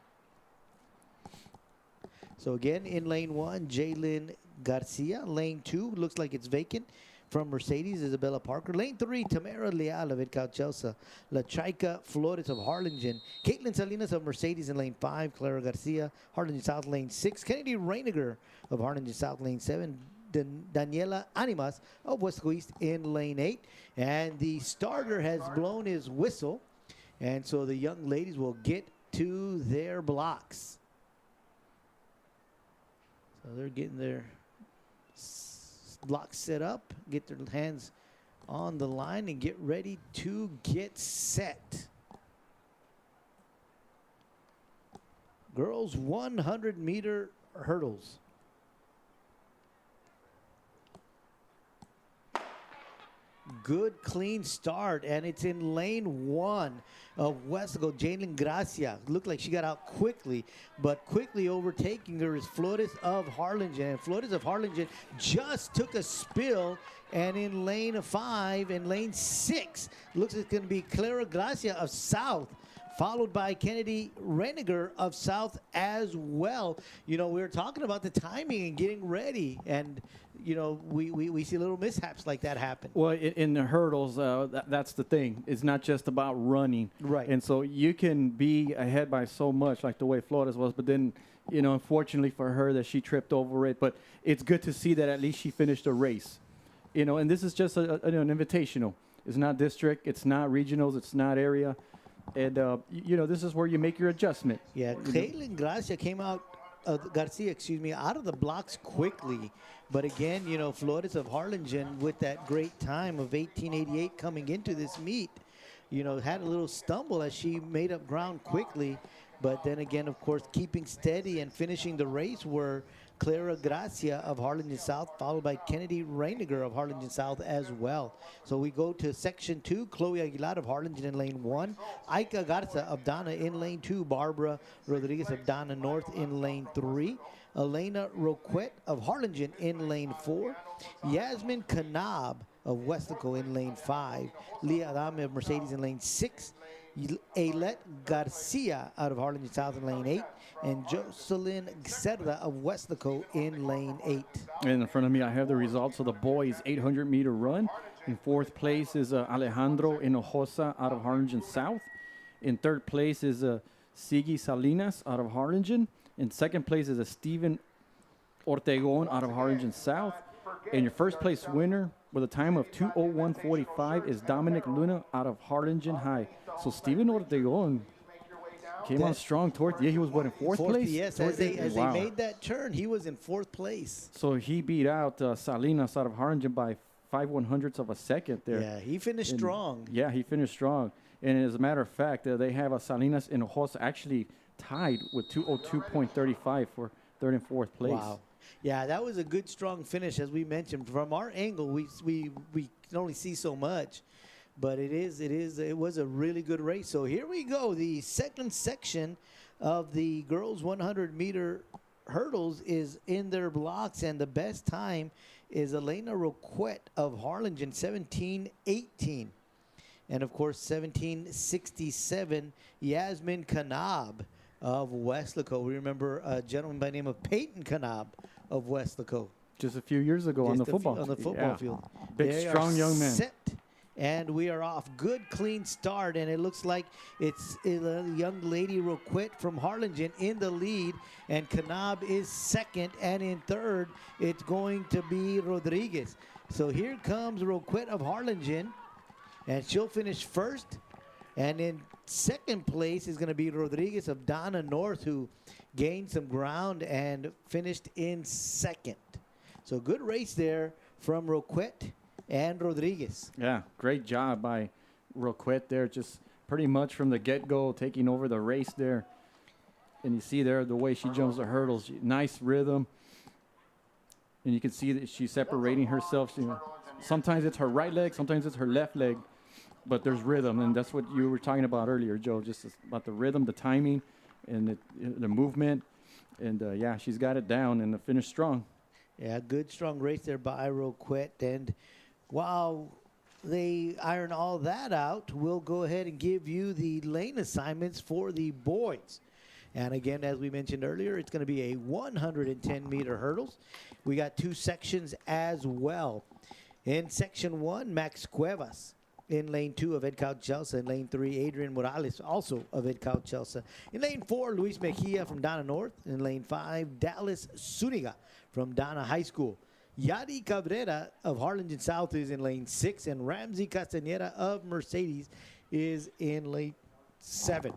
So again, in lane 1, Jalen Garcia. Lane 2 looks like it's vacant from Mercedes, Isabella Parker. Lane 3, Tamara Leal of Edcal Chelsea. La Chica Flores of Harlingen. Caitlin Salinas of Mercedes in lane 5. Clara Garcia, Harlingen South, lane 6. Kennedy Reiniger of Harlingen South, lane 7. Daniela Animas of Weslaco East in lane 8. And the starter has blown his whistle. And so the young ladies will get to their blocks. So they're getting their blocks set up, get their hands on the line, and get ready to get set. Girls 100-meter hurdles. Good, clean start, and it's in lane 1 of Weslaco. Jalen Gracia looked like she got out quickly, but quickly overtaking her is Flores of Harlingen. And Flores of Harlingen just took a spill, and in lane 5 and lane 6, looks like it's going to be Clara Gracia of South, followed by Kennedy Reiniger of South as well. We were talking about the timing and getting ready, and we see little mishaps like that happen. Well, in the hurdles, that's the thing. It's not just about running. Right. And so you can be ahead by so much, like the way Flores was, but then, unfortunately for her that she tripped over it. But it's good to see that at least she finished a race. And this is just an invitational. It's not district. It's not regionals. It's not area. And, this is where you make your adjustment. Yeah, Caitlin Gracia came out, Garcia, out of the blocks quickly. But again, Flores of Harlingen with that great time of 1888 coming into this meet, had a little stumble as she made up ground quickly. But then again, of course, keeping steady and finishing the race were Clara Gracia of Harlingen South, followed by Kennedy Reiniger of Harlingen South as well. So we go to section 2, Chloe Aguilar of Harlingen in lane 1, Aika Garza of Donna in lane 2, Barbara Rodriguez of Donna North in lane 3, Elena Roquette of Harlingen in lane 4, Yasmin Kanab of Weslaco in lane 5, Leah Adame of Mercedes in lane 6, Ailette Garcia out of Harlingen South in lane 8, and Jocelyn Cerda of Weslaco in lane 8. And in front of me, I have the results of the boys' 800-meter run. In fourth place is Alejandro Hinojosa out of Harlingen South. In third place is Sigi Salinas out of Harlingen. In second place is Steven Ortegon out of Harlingen South. And your first place winner with a time of 2:01:45 is Dominic Luna out of Harlingen High. So Steven Ortegon came on strong toward he was what in fourth place? Yes, as they made that turn, he was in fourth place. So he beat out Salinas out of Harlingen by 5/100ths of a second there. Yeah, he finished strong. Yeah, he finished strong. And as a matter of fact, they have Salinas and Hinojosa actually tied with 2:02.35 for third and fourth place. Wow. Yeah, that was a good, strong finish. As we mentioned, from our angle, we can only see so much. But it was a really good race. So here we go. The second section of the girls 100-meter hurdles is in their blocks, and the best time is Elena Roquette of Harlingen, 17:18. And of course, 17:67, Yasmin Kanab of Weslaco. We remember a gentleman by the name of Peyton Kanab of Weslaco. Just a few years ago on the football field. Big, strong young man. Set. And we are off. Good, clean start. And it looks like it's a young lady Roquette from Harlingen in the lead. And Kanab is second. And in third, it's going to be Rodriguez. So here comes Roquette of Harlingen. And she'll finish first. And in second place is going to be Rodriguez of Donna North, who gained some ground and finished in second. So good race there from Roquette and Rodriguez. Yeah, great job by Roquette there, just pretty much from the get-go taking over the race there. And you see there the way she jumps the hurdles, nice rhythm. And you can see that she's separating herself. Sometimes it's her right leg, sometimes it's her left leg, but there's rhythm, and that's what you were talking about earlier, Joe, just about the rhythm, the timing, and the movement. And, yeah, she's got it down and the finish strong. Yeah, good, strong race there by Roquette. And while they iron all that out, we'll go ahead and give you the lane assignments for the boys. And again, as we mentioned earlier, it's going to be a 110-meter hurdles. We got two sections as well. In section 1, Max Cuevas. In lane 2 of Edcal Chelsea. In lane 3, Adrian Morales, also of Edcal Chelsea. In lane 4, Luis Mejia from Donna North. In lane 5, Dallas Zuniga from Donna High School. Yadi Cabrera of Harlingen South is in lane 6, and Ramsey Castaneda of Mercedes is in lane 7.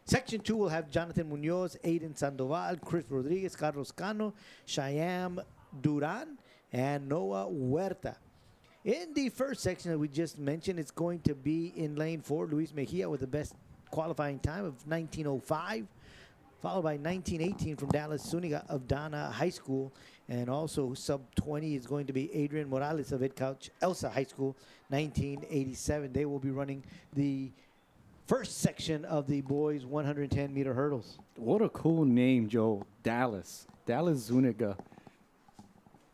Section 2 will have Jonathan Munoz, Aiden Sandoval, Chris Rodriguez, Carlos Cano, Cheyenne Duran, and Noah Huerta. In the first section that we just mentioned, it's going to be in lane 4, Luis Mejia with the best qualifying time of 19:05, followed by 19:18 from Dallas Zuniga of Donna High School. And also sub-20 is going to be Adrian Morales of Edcouch Elsa High School, 19:87. They will be running the first section of the boys' 110-meter hurdles. What a cool name, Joe. Dallas Zuniga.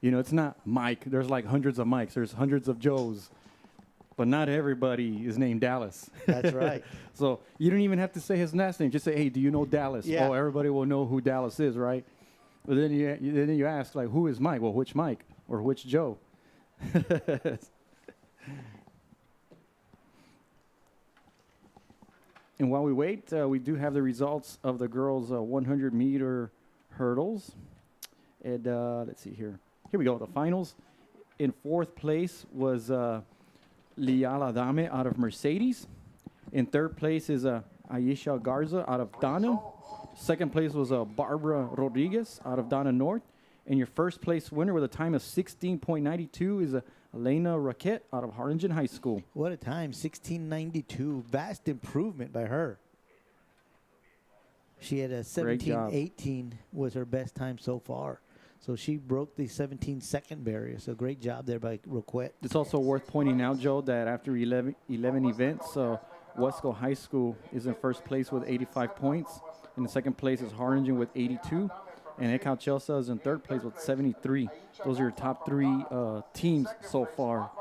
You know, it's not Mike. There's like hundreds of Mikes. There's hundreds of Joes. But not everybody is named Dallas. That's right. So you don't even have to say his last name. Just say, hey, do you know Dallas? Yeah. Oh, everybody will know who Dallas is, right? But then you ask, like, who is Mike? Well, which Mike? Or which Joe? And while we wait, we do have the results of the girls' 100-meter hurdles. And let's see here. Here we go, the finals. In fourth place was Liala Dame out of Mercedes. In third place is Aisha Garza out of Donna. Second place was Barbara Rodriguez out of Donna North. And your first place winner with a time of 16.92 is Elena Roquette out of Harlingen High School. What a time, 16:92. Vast improvement by her. She had a Great job. 17:18 was her best time so far. So she broke the 17-second barrier. So great job there by Roquette. It's also worth pointing out, Joe, that after 11 events, Weslaco High School is in first place with 85 points. In the second place is Harlingen with 82. And Ecal Chelsea is in third place with 73. Those are your top three teams so far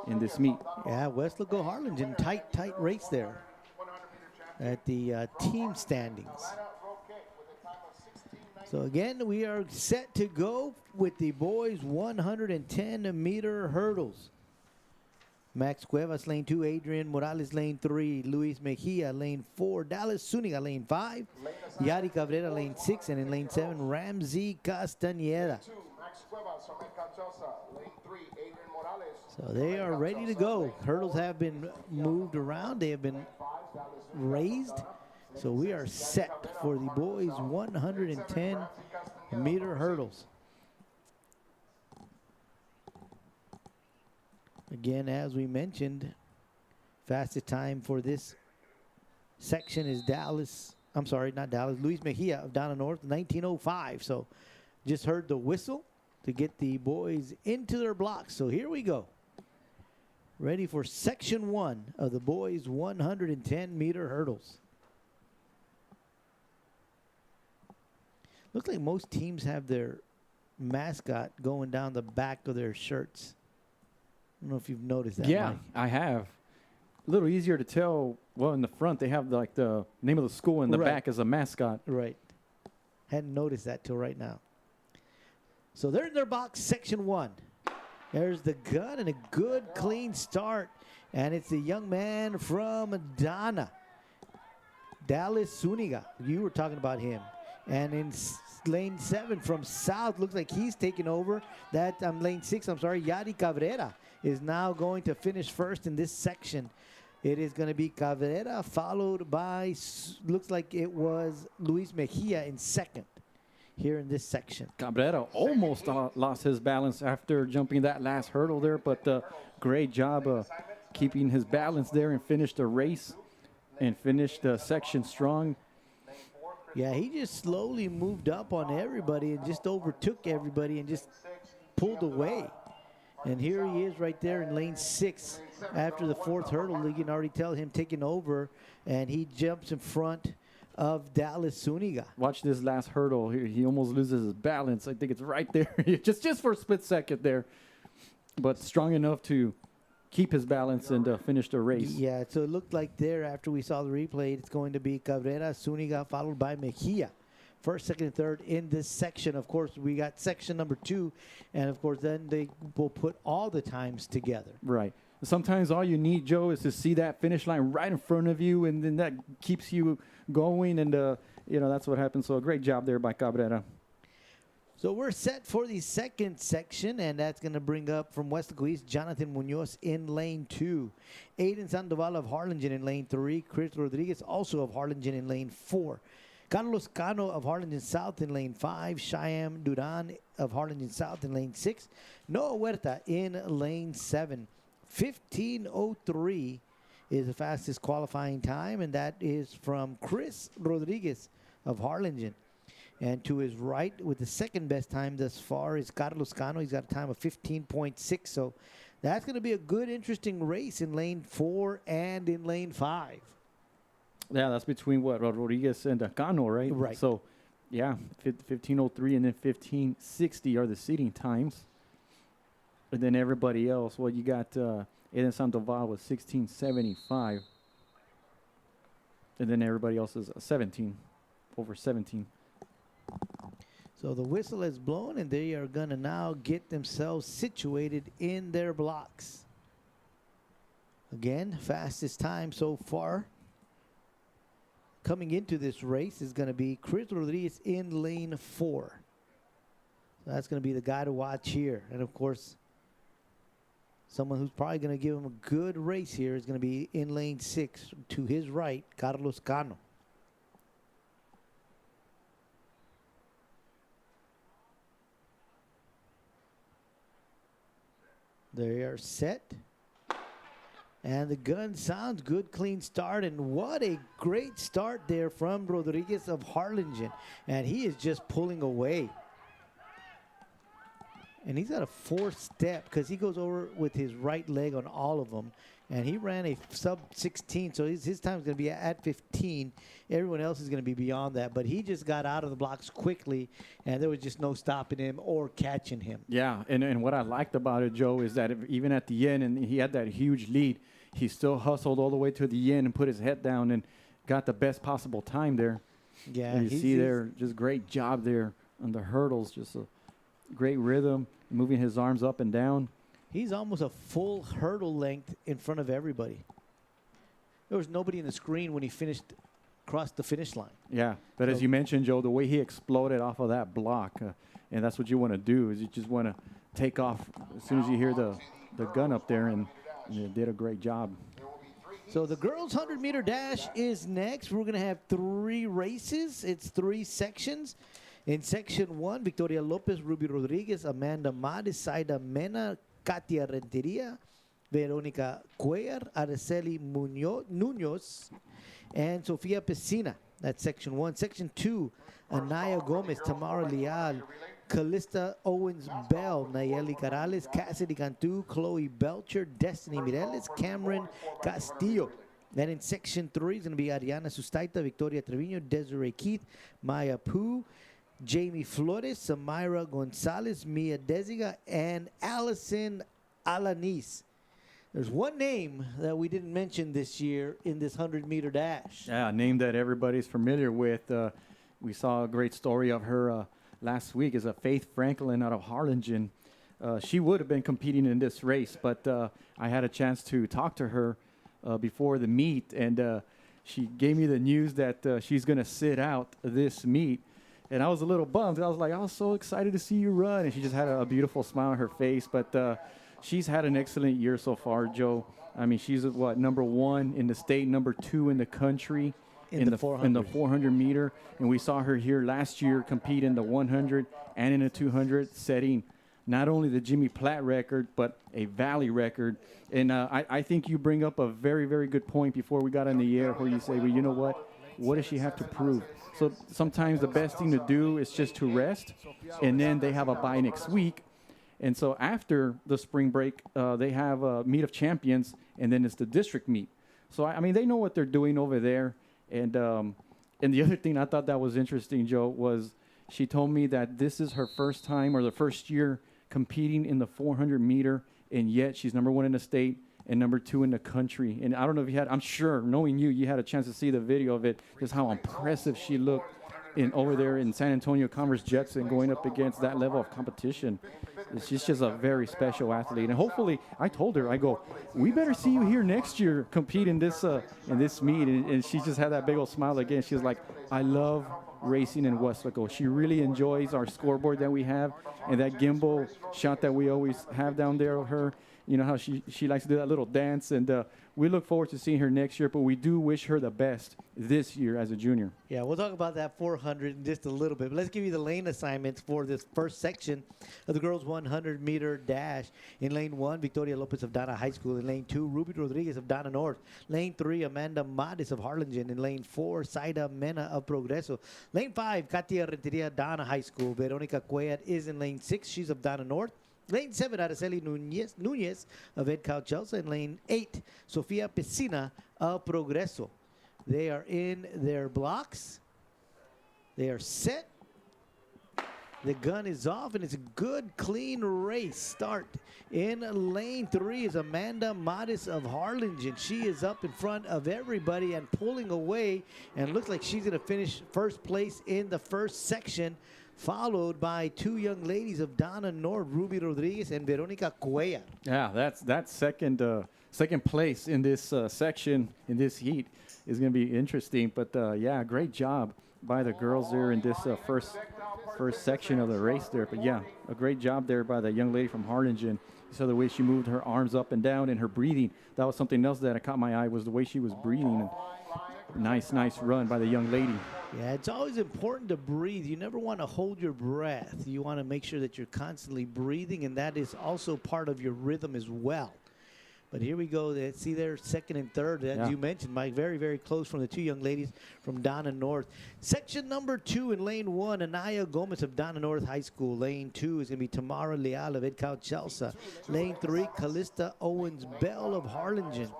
in this meet. Yeah, Weslaco Harlingen, tight race there at the team standings. So again, we are set to go with the boys 110-meter hurdles. Max Cuevas, lane 2. Adrian Morales, lane 3. Luis Mejia, lane 4. Dallas Zuniga, lane 5. Yari Cabrera, lane 6. And in lane 7, Ramsey Castañeda. So they are ready to go. Hurdles have been moved around. They have been raised. So we are set for the boys 110-meter hurdles. Again, as we mentioned, fastest time for this section is Luis Mejia of Donna North, 19:05. So just heard the whistle to get the boys into their blocks. So here we go. Ready for section 1 of the boys 110-meter hurdles. Looks like most teams have their mascot going down the back of their shirts. I don't know if you've noticed that. Yeah, Mike. I have. A little easier to tell. Well, in the front, they have like the name of the school, and the back is a mascot. Right. Hadn't noticed that till right now. So they're in their box, section 1. There's the gun and a good, clean start. And it's the young man from Donna, Dallas Zuniga. You were talking about him. And in lane 7 from South, looks like he's taking over. That lane 6, Yari Cabrera is now going to finish first in this section. It is going to be Cabrera, followed by, looks like it was Luis Mejia in second here in this section. Cabrera almost lost his balance after jumping that last hurdle there, but great job keeping his balance there and finished the race and finished the section strong. Yeah, he just slowly moved up on everybody and just overtook everybody and just pulled away. And here he is right there in lane 6 after the 4th hurdle. You can already tell him taking over, and he jumps in front of Dallas Zuniga. Watch this last hurdle here. He almost loses his balance. I think it's right there, just for a split second there, but strong enough to keep his balance and finish the race. Yeah, so it looked like there after we saw the replay, it's going to be Cabrera, Zuniga, followed by Mejia. First, second, and third in this section. Of course, we got section number 2, and of course, then they will put all the times together. Right. Sometimes all you need, Joe, is to see that finish line right in front of you, and then that keeps you going, and that's what happens. So a great job there by Cabrera. So we're set for the second section, and that's going to bring up from Weslaco East, Jonathan Munoz in lane 2. Aiden Sandoval of Harlingen in lane 3. Chris Rodriguez also of Harlingen in lane 4. Carlos Cano of Harlingen South in lane 5. Cheyenne Duran of Harlingen South in lane 6. Noah Huerta in lane 7. 15:03 is the fastest qualifying time, and that is from Chris Rodriguez of Harlingen. And to his right, with the second best time thus far, is Carlos Cano. He's got a time of 15.6. So that's going to be a good, interesting race in lane 4 and in lane 5. Yeah, that's between Rodriguez and Cano, right? Right. So, yeah, 15:03 and then 15:60 are the seating times. And then everybody else, well, you got Eden Sandoval with 16:75. And then everybody else is 17, over 17. So the whistle is blown, and they are going to now get themselves situated in their blocks. Again, fastest time so far coming into this race is going to be Chris Rodriguez in lane 4. So that's going to be the guy to watch here. And, of course, someone who's probably going to give him a good race here is going to be in lane 6 to his right, Carlos Cano. They are set. And the gun sounds good, clean start. And what a great start there from Rodriguez of Harlingen. And he is just pulling away. And he's got a 4-step because he goes over with his right leg on all of them. And he ran a sub 16, so his time is going to be at 15. Everyone else is going to be beyond that. But he just got out of the blocks quickly, and there was just no stopping him or catching him. Yeah, and what I liked about it, Joe, is that even at the end, and he had that huge lead, he still hustled all the way to the end and put his head down and got the best possible time there. Yeah, and you see there, just great job there on the hurdles, just a great rhythm, moving his arms up and down. He's almost a full hurdle length in front of everybody. There was nobody in the screen when he crossed the finish line. Yeah, but as you mentioned, Joe, the way he exploded off of that block, and that's what you want to do, is you just want to take off as soon as you hear the gun up there, and you did a great job. So the girls' 100-meter dash is next. We're going to have 3 races. It's 3 sections. In section 1, Victoria Lopez, Ruby Rodriguez, Amanda Maris, Saida Mena, Katia Renteria, Veronica Cuellar, Araceli Munoz, and Sofia Pesina. That's section 1. Section 2, Anaya Gomez, Tamara Leal, Callista Owens-Bell, Nayeli Carales, Cassidy Cantu, Chloe Belcher, Destiny Mireles, Cameron Castillo. Then in section 3 is going to be Ariana Sustaita, Victoria Trevino, Desiree Keith, Maya Poo, Jamie Flores, Samira Gonzalez, Mia Desiga, and Allison Alanis. There's one name that we didn't mention this year in this 100-meter dash. Yeah, a name that everybody's familiar with. We saw a great story of her last week, is a Faith Franklin out of Harlingen. She would have been competing in this race, but I had a chance to talk to her before the meet, and she gave me the news that she's going to sit out this meet. And I was a little bummed. I was like, I was so excited to see you run. And she just had a beautiful smile on her face. But she's had an excellent year so far, Joe. I mean, she's what, #1 in the state, #2 in the country in the 400 meter. And we saw her here last year compete in the 100 and in the 200, setting not only the Jimmy Platt record, but a Valley record. And I think you bring up a very, very good point before we got in the air where you say, well, you know what? What does she have to prove? So sometimes the best thing to do is just to rest, and then they have a bye next week. And so after the spring break, they have a meet of champions, and then it's the district meet. So, I mean, they know what they're doing over there. And the other thing I thought that was interesting, Joe, was she told me that this is her first time or the first year competing in the 400 meter, and yet she's #1 in the state and #2 in the country. And I don't know if you had, I'm sure, knowing you had a chance to see the video of it, just how impressive she looked over there in San Antonio Commerce Jetson going up against that level of competition. She's just a very special athlete. And hopefully, I told her, I go, we better see you here next year compete in this meet. And she just had that big old smile again. She was like, I love racing in Weslaco. She really enjoys our scoreboard that we have and that gimbal shot that we always have down there of her. You know how she likes to do that little dance, and we look forward to seeing her next year, but we do wish her the best this year as a junior. Yeah, we'll talk about that 400 in just a little bit, but let's give you the lane assignments for this first section of the girls' 100-meter dash. In lane 1, Victoria Lopez of Dana High School. In lane 2, Ruby Rodriguez of Dana North. Lane 3, Amanda Maris of Harlingen. In lane 4, Saida Mena of Progreso. Lane 5, Katia Renteria, Dana High School. Veronica Cuellar is in lane 6. She's of Dana North. Lane 7, Araceli Nunez of Edcal Chelsea. And lane 8, Sofia Pesina of Progreso. They are in their blocks. They are set. The gun is off, and it's a good, clean race start. In lane 3 is Amanda Maris of Harlingen. She is up in front of everybody and pulling away, and looks like she's going to finish first place in the first section, followed by 2 young ladies of Dana North, Ruby Rodriguez and Veronica Cuellar. Yeah, that's second place in this section, in this heat, is going to be interesting. But, yeah, great job by the girls there in this first section of the race there. But, yeah, a great job there by the young lady from Harlingen. You saw the way she moved her arms up and down and her breathing. That was something else that caught my eye, was the way she was breathing. And nice run by the young lady. Yeah, it's always important to breathe. You never want to hold your breath. You want to make sure that you're constantly breathing, and that is also part of your rhythm as well. But here we go. See their second and third, as you mentioned, Mike. Very, very close from the two young ladies from Donna North. Section number 2 in lane 1, Anaya Gomez of Donna North High School. Lane 2 is going to be Tamara Leal of Edcal Chelsea. Lane 3, Callista Owens Bell of Harlingen.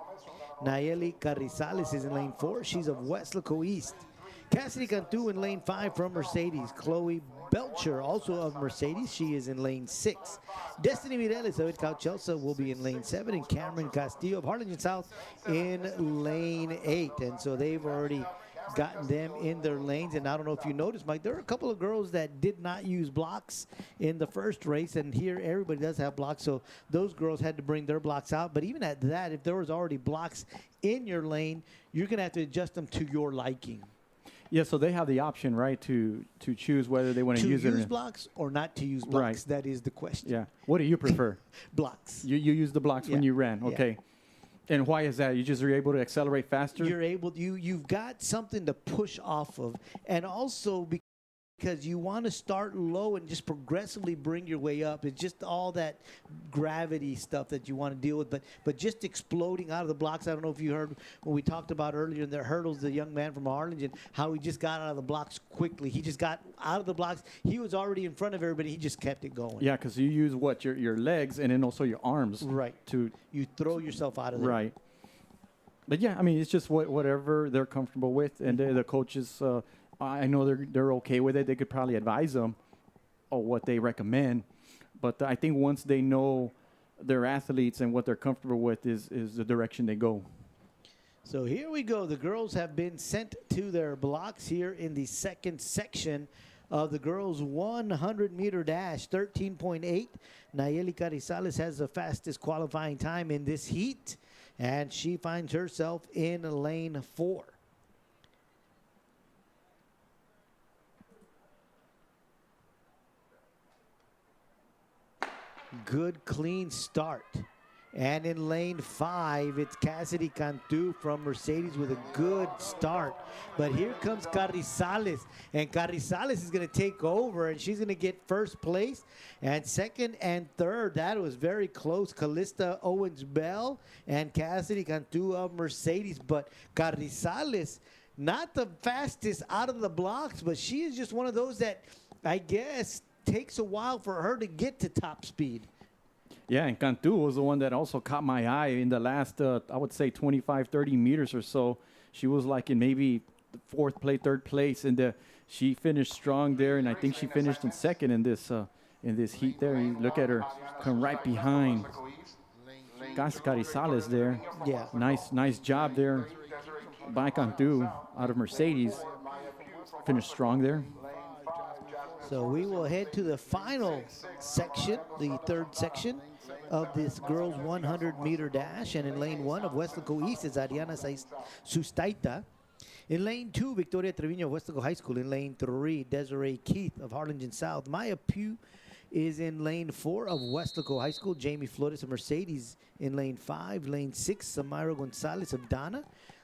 Nayeli Carrizales is in lane 4. She's of Weslaco East. Cassidy Cantu in lane 5 from Mercedes. Chloe Belcher, also of Mercedes. She is in lane 6. Destiny Mireles of Edcal Chelsea will be in lane 7. And Cameron Castillo of Harlingen South in lane 8. And so they've already gotten them in their lanes. And I don't know if you noticed, Mike, there are a couple of girls that did not use blocks in the first race. And here everybody does have blocks. So those girls had to bring their blocks out. But even at that, if there was already blocks in your lane, you're going to have to adjust them to your liking. Yeah, so they have the option, right, to choose whether they want to use it. To use blocks or not to use blocks. Right. That is the question. Yeah. What do you prefer? Blocks. You use the blocks when you ran. Okay. And why is that? You just are able to accelerate faster? You're able to, you've got something to push off of. And also because you want to start low and just progressively bring your way up. It's just all that gravity stuff that you want to deal with. But just exploding out of the blocks. I don't know if you heard when we talked about earlier in the hurdles, the young man from Harlingen, how he just got out of the blocks quickly. He just got out of the blocks. He was already in front of everybody. He just kept it going. Yeah, because you use what? Your legs and then also your arms. Right. You throw yourself out of there. Right. But, yeah, I mean, it's just whatever they're comfortable with. And the coaches I know they're okay with it. They could probably advise them on what they recommend. But I think once they know their athletes and what they're comfortable with is the direction they go. So here we go. The girls have been sent to their blocks here in the second section of the girls' 100-meter dash, 13.8. Nayeli Carrizales has the fastest qualifying time in this heat, and she finds herself in lane 4. Good, clean start. And in lane 5, it's Cassidy Cantu from Mercedes with a good start. But here comes Carrizales. And Carrizales is going to take over, and she's going to get first place. And second and third, that was very close. Callista Owens-Bell and Cassidy Cantu of Mercedes. But Carrizales, not the fastest out of the blocks, but she is just one of those that, I guess, takes a while for her to get to top speed. Yeah, and Cantu was the one that also caught my eye in the last, I would say, 25, 30 meters or so. She was like in maybe fourth place, third place, and she finished strong there, and I think she finished in second in this heat there. You look at her come right behind Carrizales there. Yeah. Nice job there by Cantu out of Mercedes. Finished strong there. So we will head to the final section, the third section of this girls' 100-meter dash. And in lane 1 of Weslaco East is Ariana Sustaita. In lane 2, Victoria Trevino of Weslaco High School. In lane 3, Desiree Keith of Harlingen South. Maya Pugh is in lane 4 of Weslaco High School. Jamie Flores of Mercedes in lane 5. Lane 6, Samira Gonzalez of Donna.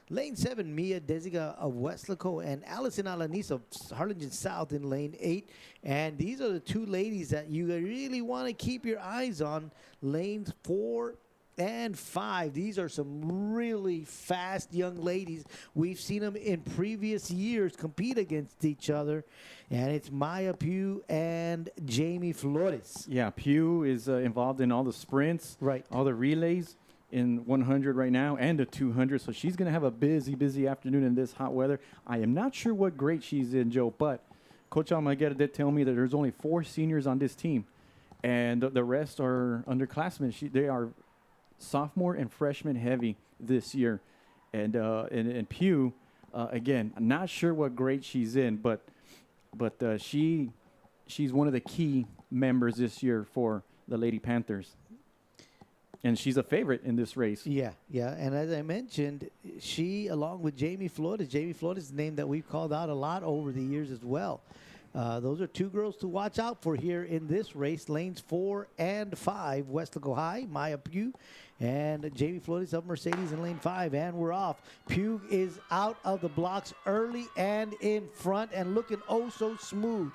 Lane 7, Mia Desiga of Weslaco, and Allison Alanis of Harlingen South in lane 8. And these are the two ladies that you really want to keep your eyes on, lanes 4 and 5. These are some really fast young ladies. We've seen them in previous years compete against each other. And it's Maya Pugh and Jamie Flores. Yeah, Pugh is involved in all the sprints, right? All the relays in 100 right now and the 200. So she's going to have a busy afternoon in this hot weather. I am not sure what grade she's in, Joe, but Coach Almaguer did tell me that there's only 4 seniors on this team, and the rest are underclassmen. They are sophomore and freshman heavy this year. And Pugh, again, I'm not sure what grade she's in, but she's one of the key members this year for the Lady Panthers. And she's a favorite in this race. Yeah. And as I mentioned, she, along with Jamie Flores is a name that we've called out a lot over the years as well. Those are 2 girls to watch out for here in this race. Lanes 4 and 5, Weslaco High, Maya Pugh, and Jamie Flores of Mercedes in lane 5. And we're off. Pugh is out of the blocks early and in front and looking oh so smooth.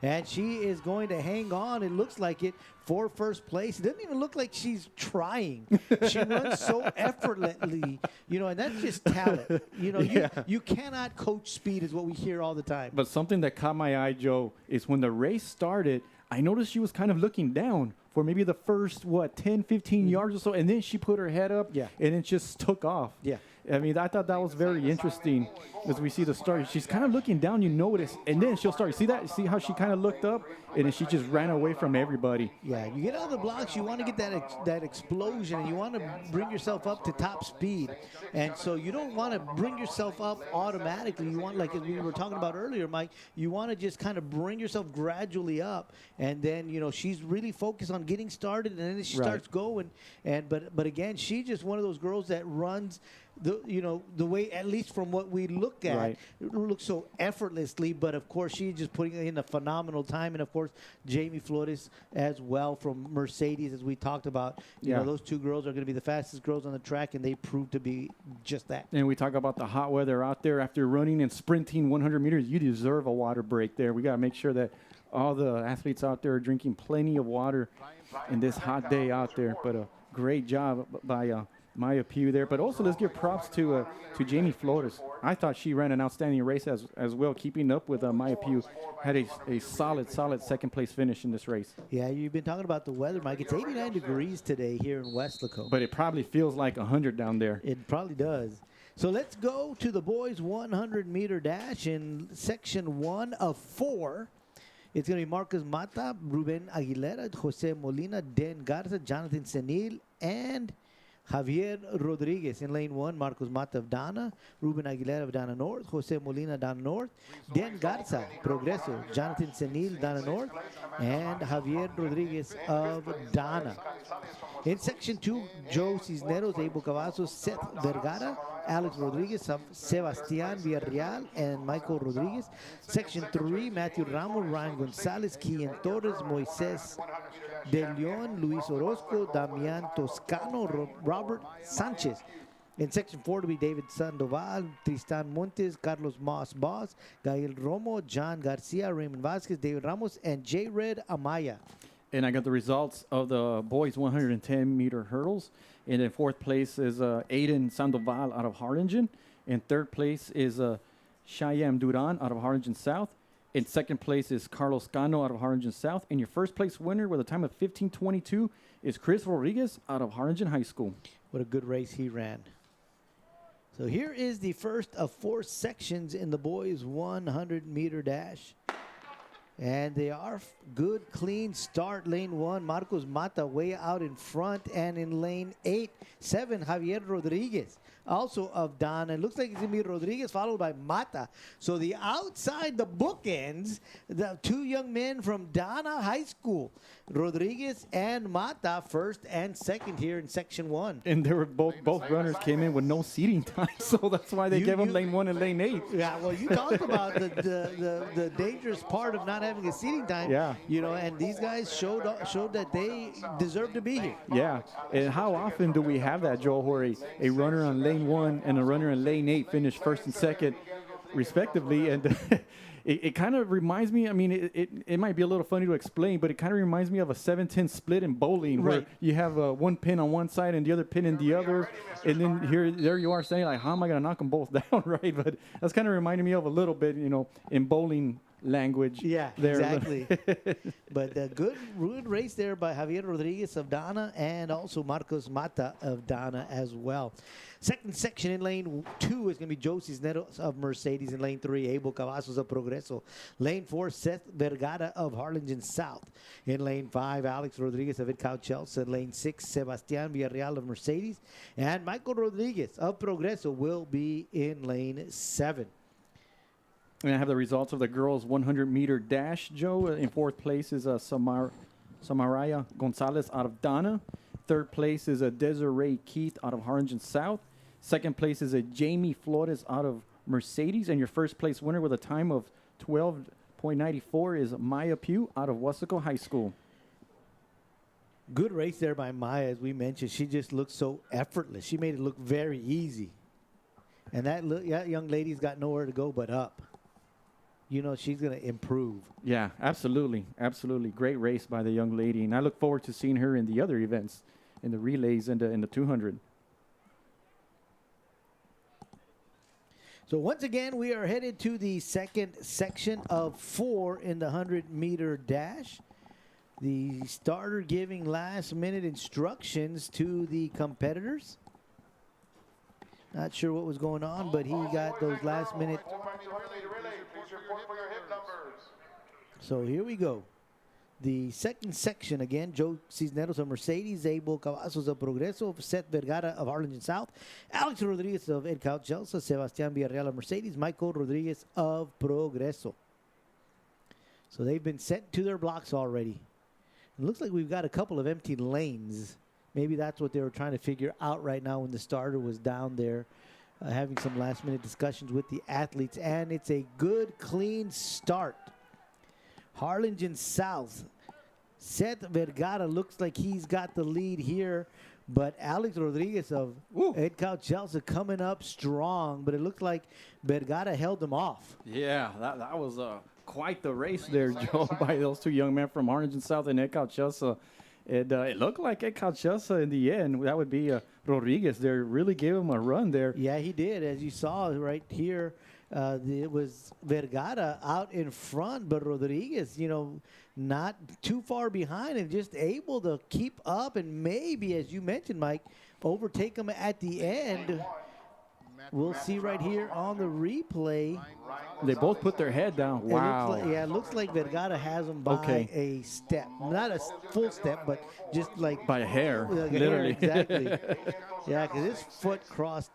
And she is going to hang on, it looks like it, for first place. It doesn't even look like she's trying. She runs so effortlessly, and that's just talent. You cannot coach speed is what we hear all the time. But something that caught my eye, Joe, is when the race started, I noticed she was kind of looking down for maybe the first, 10, 15 yards or so, and then she put her head up, and it just took off. Yeah. I mean, I thought that was very interesting as we see the start. She's kind of looking down, you notice, and then she'll start. You see that? See how she kind of looked up, and then she just ran away from everybody. Yeah, you get out of the blocks, you want to get that explosion, and you want to bring yourself up to top speed. And so you don't want to bring yourself up automatically. You want, like we were talking about earlier, Mike, you want to just kind of bring yourself gradually up. And then, she's really focused on getting started, and then she starts going. But again, she's just one of those girls that runs the way, at least from what we look at, it looks so effortlessly. But of course, she's just putting in a phenomenal time. And of course, Jamie Flores as well from Mercedes, as we talked about. You know, those two girls are going to be the fastest girls on the track, and they proved to be just that. And we talk about the hot weather out there. After running and sprinting 100 meters, you deserve a water break there. We got to make sure that all the athletes out there are drinking plenty of water in this hot day out there. But a great job by Maya Pugh there. But also, let's give props to Jamie Flores. I thought she ran an outstanding race as well, keeping up with Maya Pugh. Had a solid second-place finish in this race. Yeah, you've been talking about the weather, Mike. It's 89 degrees today here in Weslaco. But it probably feels like 100 down there. It probably does. So let's go to the boys' 100-meter dash in section 1 of 4. It's going to be Marcos Mata, Ruben Aguilera, Jose Molina, Dan Garza, Jonathan Senil, and Javier Rodriguez. In lane 1, Marcos Mata of Dana, Ruben Aguilera of Dana North, Jose Molina, Dana North, Dan Garza, Progreso, Jonathan Senil, Dana North, and Javier Rodriguez of Dana. In section 2, Joe Cisneros, Abel Cavazos, Seth Vergara, Alex Rodriguez, Sebastian Villarreal, and Michael Rodriguez. Section 3, Matthew Ramos, Ryan Gonzalez, Kian Torres, Moises De Leon, Luis Orozco, Damian Toscano, Robert Sanchez. In section 4 to be David Sandoval, Tristan Montes, Carlos Moss Boss, Gael Romo, John Garcia, Raymond Vasquez, David Ramos, and J. Red Amaya. And I got the results of the boys 110-meter hurdles. And in fourth place is Aiden Sandoval out of Harlingen. In third place is Cheyenne Duran out of Harlingen South. In second place is Carlos Cano out of Harlingen South. And your first place winner with a time of 15:22 is Chris Rodriguez out of Harlingen High School. What a good race he ran. So here is the first of 4 sections in the boys 100-meter dash. And they are good, clean start. Lane 1, Marcos Mata way out in front. And in lane 7, Javier Rodriguez, also of Dana. It looks like it's going to be Rodriguez followed by Mata. So the outside, the bookends, the 2 young men from Dana High School, Rodriguez and Mata, first and second here in section 1. And they were both runners came in with no seating time, so that's why they gave them lane 1 and lane 8. Yeah, well, you talked about the dangerous part of not having a seating time. Yeah. And these guys showed that they deserve to be here. Yeah, and how often do we have that, Joel, where a runner on lane 1 and a runner in lane 8 finish first and second, respectively? And it kind of reminds me, I mean, it might be a little funny to explain, but it kind of reminds me of a 7-10 split in bowling, where you have one pin on one side and the other pin in the other, and then there you are saying, like, how am I going to knock them both down, right? But that's kind of reminding me of a little bit, in bowling language. Yeah, there. exactly. But a good race there by Javier Rodriguez of Dana and also Marcos Mata of Dana as well. Second section in lane 2 is going to be Joe Cisneros of Mercedes. In lane 3, Abel Cavazos of Progreso. Lane 4, Seth Vergara of Harlingen South. In lane 5, Alex Rodriguez of Itcao Chelsea. Lane 6, Sebastian Villarreal of Mercedes. And Michael Rodriguez of Progreso will be in lane 7. And I have the results of the girls' 100-meter dash, Joe. In fourth place is Samaraya Gonzalez out of Dana. Third place is Desiree Keith out of Harlingen South. Second place is Jamie Flores out of Mercedes. And your first place winner with a time of 12.94 is Maya Pugh out of Weslaco High School. Good race there by Maya, as we mentioned. She just looked so effortless. She made it look very easy. And that young lady's got nowhere to go but up. she's going to improve. Yeah, absolutely. Absolutely. Great race by the young lady. And I look forward to seeing her in the other events, in the relays and in the 200. So once again, we are headed to the second section of 4 in the 100-meter dash. The starter giving last-minute instructions to the competitors. Not sure what was going on, but he got those last-minute. So here we go. The second section again, Joe Cisneros of Mercedes, Abel Cavazos of Progreso, Seth Vergara of Harlingen South, Alex Rodriguez of Edcal Chelsea, Sebastián Villarreal of Mercedes, Michael Rodriguez of Progreso. So they've been sent to their blocks already. It looks like we've got a couple of empty lanes. Maybe that's what they were trying to figure out right now when the starter was down there, having some last-minute discussions with the athletes. And it's a good, clean start. Harlingen South. Seth Vergara looks like he's got the lead here, but Alex Rodriguez of Edcal Chelsea coming up strong, but it looks like Vergara held him off. Yeah, that was quite the race there, Joe, by those two young men from Harlingen South and Edcal Chelsea. It looked like Edcal Chelsea in the end. That would be Rodriguez there. Really gave him a run there. Yeah, he did. As you saw right here, it was Vergara out in front, but Rodriguez, not too far behind and just able to keep up and maybe, as you mentioned, Mike, overtake him at the end. We'll see right here on the replay. They both put their head down. Wow. It looks like Vergara has him by a step. Not a full step, but just like by a hair, like literally. A hair, exactly. Yeah, because his foot crossed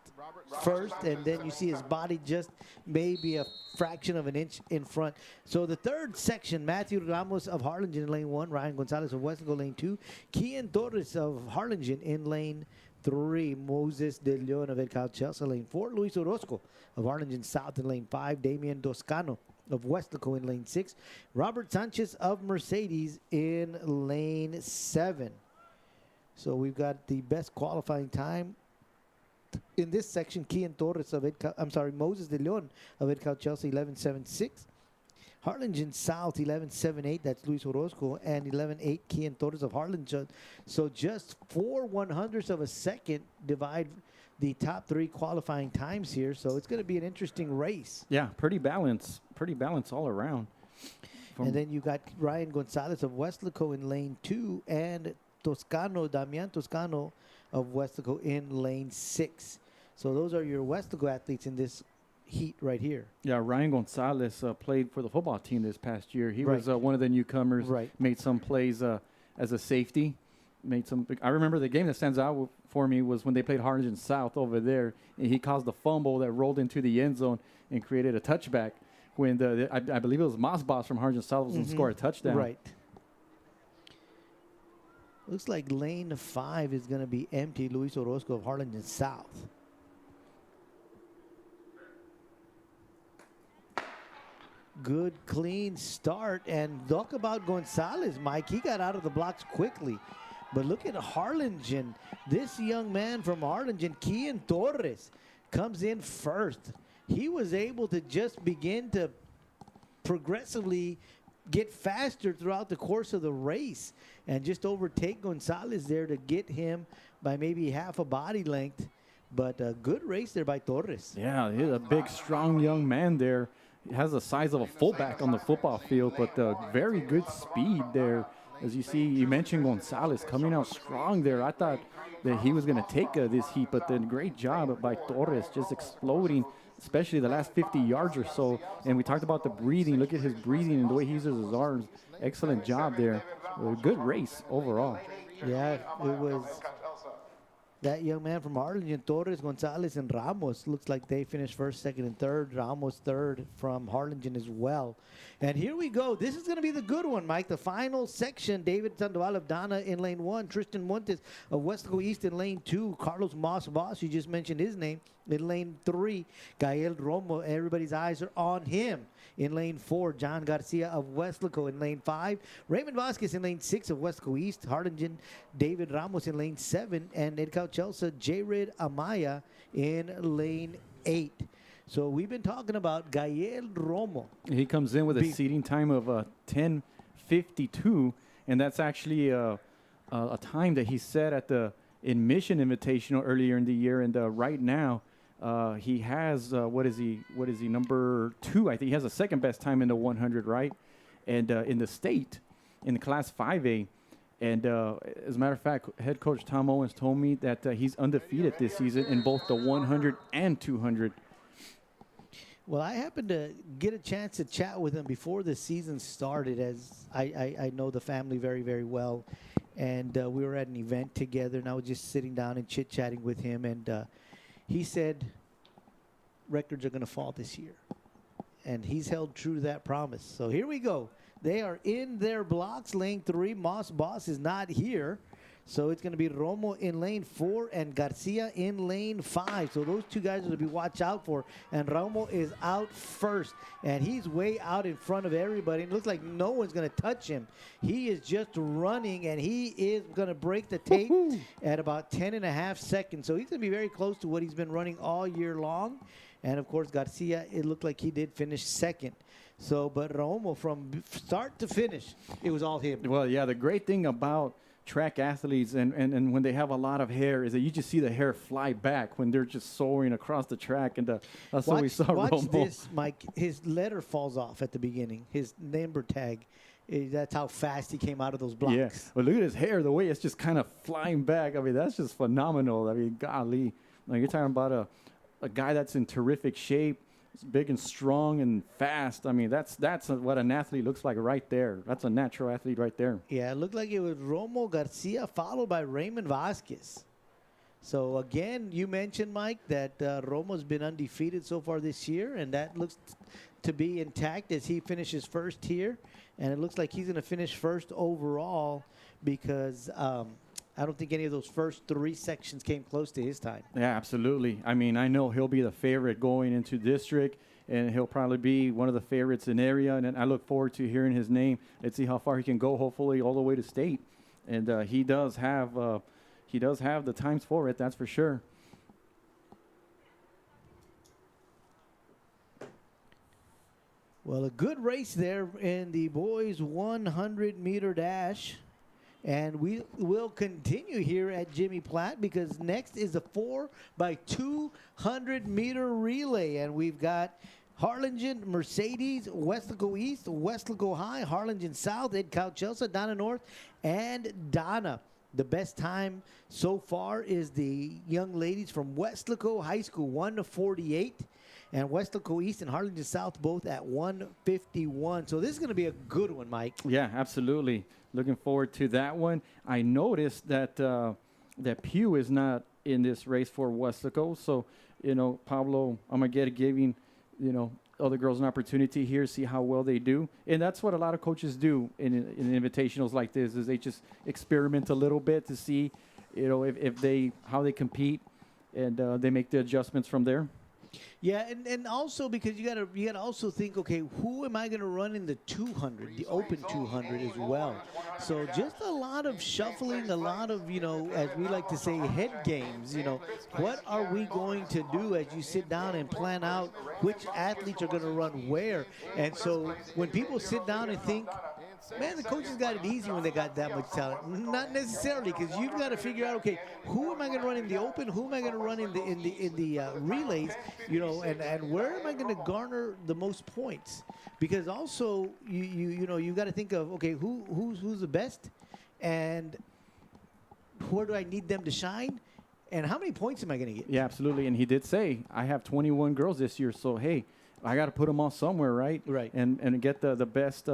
first, and then you see his body just maybe a fraction of an inch in front. So the third section, Matthew Ramos of Harlingen in lane 1, Ryan Gonzalez of Weslaco lane 2, Kian Torres of Harlingen in lane 3, Moses De Leon of Edcal Chelsea lane 4, Luis Orozco of Harlingen South in lane 5, Damian Toscano of Weslaco in lane 6, Robert Sanchez of Mercedes in lane 7. So we've got the best qualifying time in this section. Kian Torres of Moses De Leon of Edcal Chelsea 11.76. Harlingen South 11.78. That's Luis Orozco, and 11.8 Kian Torres of Harlingen. So just 4/100ths of a second divide the top 3 qualifying times here. So it's going to be an interesting race. Yeah, pretty balanced all around. And then you got Ryan Gonzalez of Weslaco in lane 2 and Damian Toscano of Weslaco in lane 6. So those are your Weslaco athletes in this heat right here. Yeah, Ryan Gonzalez played for the football team this past year. He was one of the newcomers. Right. Made some plays as a safety. I remember the game that stands out for me was when they played Harlingen South over there, and he caused a fumble that rolled into the end zone and created a touchback. When I believe it was Mossboss from Harlingen South was going to score a touchdown. Right. Looks like lane 5 is going to be empty. Luis Orozco of Harlingen South. Good, clean start. And talk about Gonzalez, Mike. He got out of the blocks quickly. But look at Harlingen. This young man from Harlingen, Kian Torres, comes in first. He was able to just begin to progressively get faster throughout the course of the race and just overtake Gonzalez there to get him by maybe half a body length. But a good race there by Torres. Yeah, he's a big, strong young man there. He has the size of a fullback on the football field, but very good speed there. As you see, you mentioned Gonzalez coming out strong there. I thought that he was going to take this heat, but then great job by Torres, just exploding, especially the last 50 yards or so. And we talked about the breathing. Look at his breathing and the way he uses his arms. Excellent job there. A good race overall. Yeah, it was that young man from Harlingen, Torres, Gonzalez, and Ramos. Looks like they finished first, second, and third. Ramos third from Harlingen as well. And here we go. This is going to be the good one, Mike. The final section. David Sandoval of Dana in lane 1. Tristan Montes of Weslaco East in lane 2. Carlos Moss, you just mentioned his name, in lane 3. Gael Romo, everybody's eyes are on him. In lane 4, John Garcia of Weslaco in lane 5. Raymond Vasquez in lane 6 of Weslaco East. Harlingen, David Ramos in lane 7. And Edcal Chelsea, Jared Amaya in lane 8. So we've been talking about Gael Romo. He comes in with a seating time of 10:52, and that's actually a time that he set at the Admission Invitational earlier in the year. And right now, he has what is he number 2? I think he has the second best time in the 100, right? And in the state, in the Class 5A. And as a matter of fact, head coach Tom Owens told me that he's undefeated this season in both the 100 and 200. Well, I happened to get a chance to chat with him before the season started, as I know the family very, very well. And we were at an event together, and I was just sitting down and chit-chatting with him. And he said records are going to fall this year. And he's held true to that promise. So here we go. They are in their blocks. Lane 3, Moss Boss is not here. So it's going to be Romo in lane 4 and Garcia in lane 5. So those two guys are to be watched out for. And Romo is out first. And he's way out in front of everybody. It looks like no one's going to touch him. He is just running, and he is going to break the tape at about 10.5 seconds. So he's going to be very close to what he's been running all year long. And, of course, Garcia, it looked like he did finish second. So, but Romo, from start to finish, it was all him. Well, yeah, the great thing about track athletes and when they have a lot of hair is that you just see the hair fly back when they're just soaring across the track. And that's what we saw watch Romo. This, Mike. His letter falls off at the beginning. His number tag. That's how fast he came out of those blocks. Yeah, but look at his hair, the way it's just kind of flying back. I mean, that's just phenomenal. I mean, golly. Like, you're talking about a guy that's in terrific shape, big and strong and fast. I mean, that's what an athlete looks like right there. That's a natural athlete right there. Yeah, it looked like it was Romo Garcia followed by Raymond Vasquez. So, again, you mentioned, Mike, that Romo's been undefeated so far this year, and that looks to be intact as he finishes first here. And it looks like he's going to finish first overall because I don't think any of those first 3 sections came close to his time. Yeah, absolutely. I mean, I know he'll be the favorite going into district, and he'll probably be one of the favorites in area. And I look forward to hearing his name. Let's see how far he can go, hopefully all the way to state. And he does have the times for it, that's for sure. Well, a good race there in the boys' 100-meter dash. And we will continue here at Jimmy Platt because next is a 4x200-meter relay. And we've got Harlingen, Mercedes, Weslaco East, Weslaco High, Harlingen South, Ed Chelsea, Donna North, and Donna. The best time so far is the young ladies from Weslaco High School, 1:48. And Weslaco East and Harlingen South both at 1:51. So this is going to be a good one, Mike. Yeah, absolutely. Looking forward to that one. I noticed that that Pew is not in this race for Weslaco. So, Pablo, I'm going to giving, other girls an opportunity here, see how well they do. And that's what a lot of coaches do in invitationals like this, is they just experiment a little bit to see, how they compete, and they make the adjustments from there. Yeah, and also because you gotta also think, okay, who am I gonna run in the 200, the open 200 as well? So just a lot of shuffling, a lot of as we like to say, head games. What are we going to do as you sit down and plan out which athletes are gonna run where? And so when people sit down and think, man, the coaches got it easy when they got that much talent. Not necessarily, because you've got to figure out, okay, who am I going to run in the open? Who am I going to run in the relays? And where am I going to garner the most points? Because also you got to think of, okay, who's the best, and where do I need them to shine, and how many points am I going to get? Yeah, absolutely. And he did say, I have 21 girls this year, so hey, I got to put them all somewhere, right? Right. And get the best.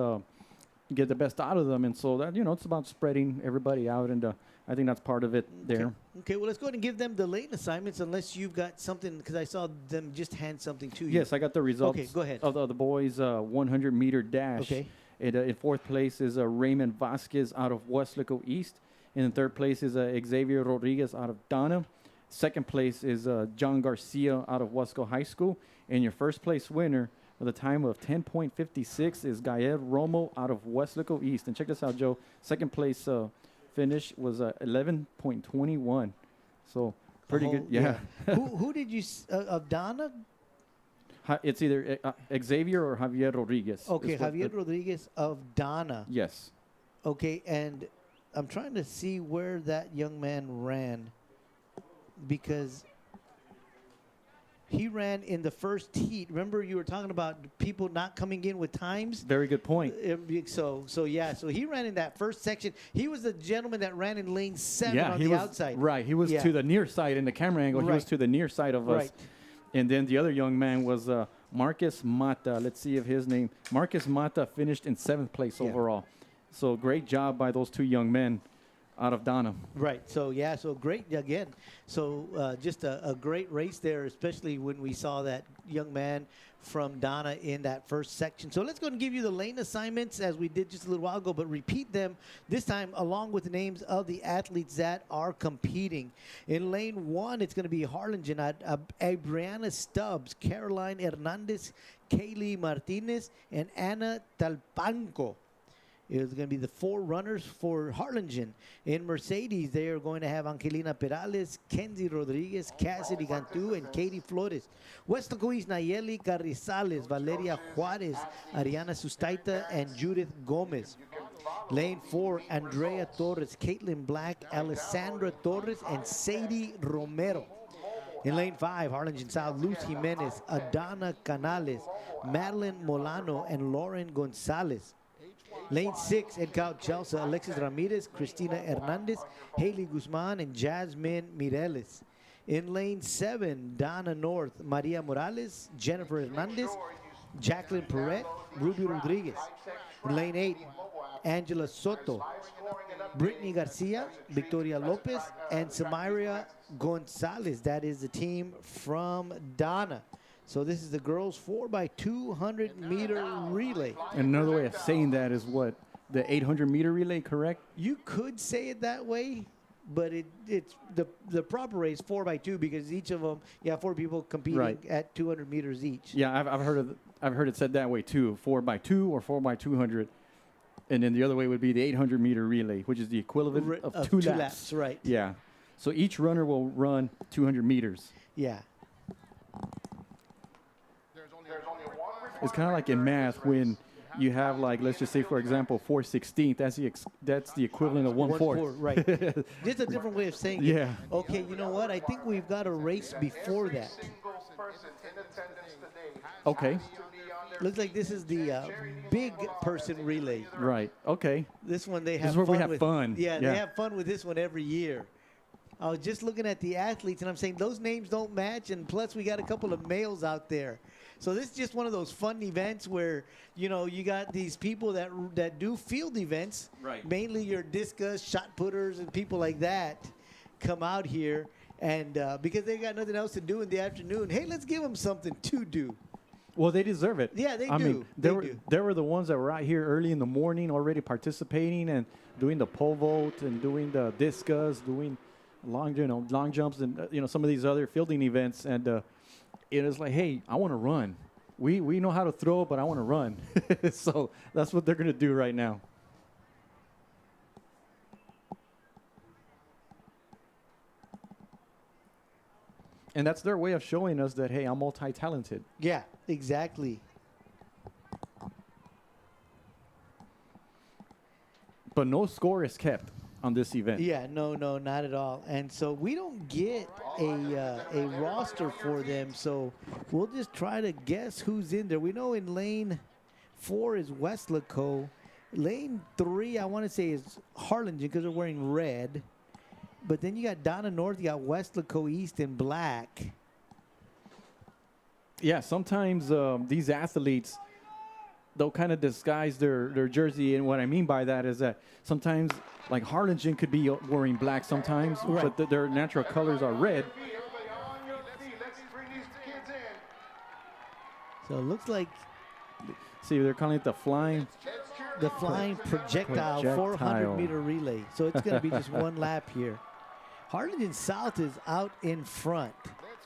Get the best out of them, and so that it's about spreading everybody out, and I think that's part of it there. Okay, well, let's go ahead and give them the lane assignments, unless you've got something, because I saw them just hand something to you. Yes, I got the results. Okay, go ahead. Of the boys' 100-meter dash. Okay. In fourth place is Raymond Vasquez out of Weslaco East. In third place is Xavier Rodriguez out of Donna. Second place is John Garcia out of Weslaco High School. And your first place winner with a time of 10.56 is Gael Romo out of Weslaco East. And check this out, Joe. Second place finish was 11.21. So pretty good. Yeah. Who did you of Donna? It's either Xavier or Javier Rodriguez. Okay, is what Javier Rodriguez of Donna. Yes. Okay, and I'm trying to see where that young man ran because he ran in the first heat. Remember, you were talking about people not coming in with times? Very good point. So he ran in that first section. He was the gentleman that ran in lane 7 on he the was, outside. Right, he was to the near side in the camera angle. He was to the near side of us. And then the other young man was Marcus Mata. Let's see if his name. Marcus Mata finished in 7th place overall. So great job by those 2 young men out of Donna. Right. So, so great again. So just a great race there, especially when we saw that young man from Donna in that first section. So let's go and give you the lane assignments as we did just a little while ago, but repeat them this time along with the names of the athletes that are competing. In lane 1, it's going to be Harlingen, Brianna Stubbs, Caroline Hernandez, Kaylee Martinez, and Anna Talpanco. It's going to be the 4 runners for Harlingen. In Mercedes, they are going to have Angelina Perales, Kenzie Rodriguez, Cassidy Cantu, and Katie Flores. Weslaco ISD, Nayeli Carrizales, Valeria Juarez, Ariana Sustaita, and Judith Gomez. Lane 4, Andrea Torres, Caitlin Black, Alessandra Torres, and Sadie Romero. In lane 5, Harlingen South, Luz Jimenez, Adana Canales, Madeline Molano, and Lauren Gonzalez. Lane 6, Edcal Chelsea, Alexis Ramirez, Cristina Hernandez, Haley Guzman, and Jasmine Mireles. In lane 7, Donna North, Maria Morales, Jennifer Hernandez, Jacqueline Perret, Ruby Rodriguez. In lane 8, Angela Soto, Brittany Garcia, Victoria Lopez, and Samaria Gonzalez. That is the team from Donna. So this is the girls 4x200 meter relay. And another way of saying that is what? The 800 meter relay, correct? You could say it that way, but it's the proper race 4x2 because each of them, 4 people competing at 200 meters each. Yeah, I've heard it said that way too, 4x2 or 4x200. And then the other way would be the 800 meter relay, which is the equivalent of 2 laps. Right. Yeah. So each runner will run 200 meters. Yeah. It's kind of like in math when you have, like, let's just say, for example, 4/16. That's the equivalent of 1/4. Right. Just a different way of saying it. Yeah. Okay, you know what? I think we've got a race before that. Okay. Looks like this is the big person relay. Right. Okay. This one they have This is where fun we have with. fun. Yeah, Yeah. they have fun with this one every year. I was just looking at the athletes, and I'm saying those names don't match, and plus we got a couple of males out there. So this is just one of those fun events where, you know, you got these people that do field events, mainly your discus, shot putters, and people like that come out here, and because they got nothing else to do in the afternoon, hey, let's give them something to do. Well, they deserve it. Yeah, they I do. mean, they were the ones that were out here early in the morning already participating and doing the pole vault and doing the discus, doing long jumps and some of these other fielding events, and it is like, hey, I want to run. We know how to throw, but I want to run. So that's what they're going to do right now. And that's their way of showing us that, hey, I'm multi-talented. Yeah, exactly. But no score is kept on this event. Yeah, no, not at all. And so we don't get a roster for them, so we'll just try to guess who's in there. We know in lane 4 is Weslaco. Lane 3, I want to say, is Harlingen because they're wearing red. But then you got Donna North, you got Weslaco East in black. Yeah, sometimes these athletes, they'll kind of disguise their jersey. And what I mean by that is that sometimes, like Harlingen could be wearing black sometimes, but their natural colors are red. So it looks like... See, they're calling it the flying projectile 400-meter relay. So it's going to be just one lap here. Harlingen South is out in front.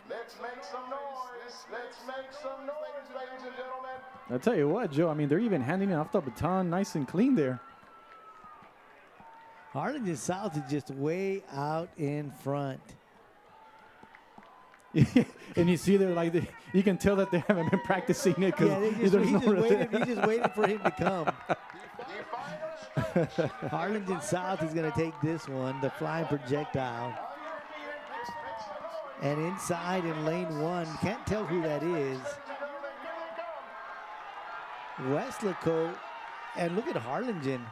Let's make some noise. Let's make some noise, ladies and gentlemen. I'll tell you what, Joe, I mean, they're even handing off the baton nice and clean there. Harlingen South is just way out in front. And you see they're like, you can tell that they haven't been practicing it because Yeah, he just waited for him to come. Harlingen South is going to take this one, the flying projectile. And inside in lane 1, can't tell who that is. Weslaco, and look at Harlingen.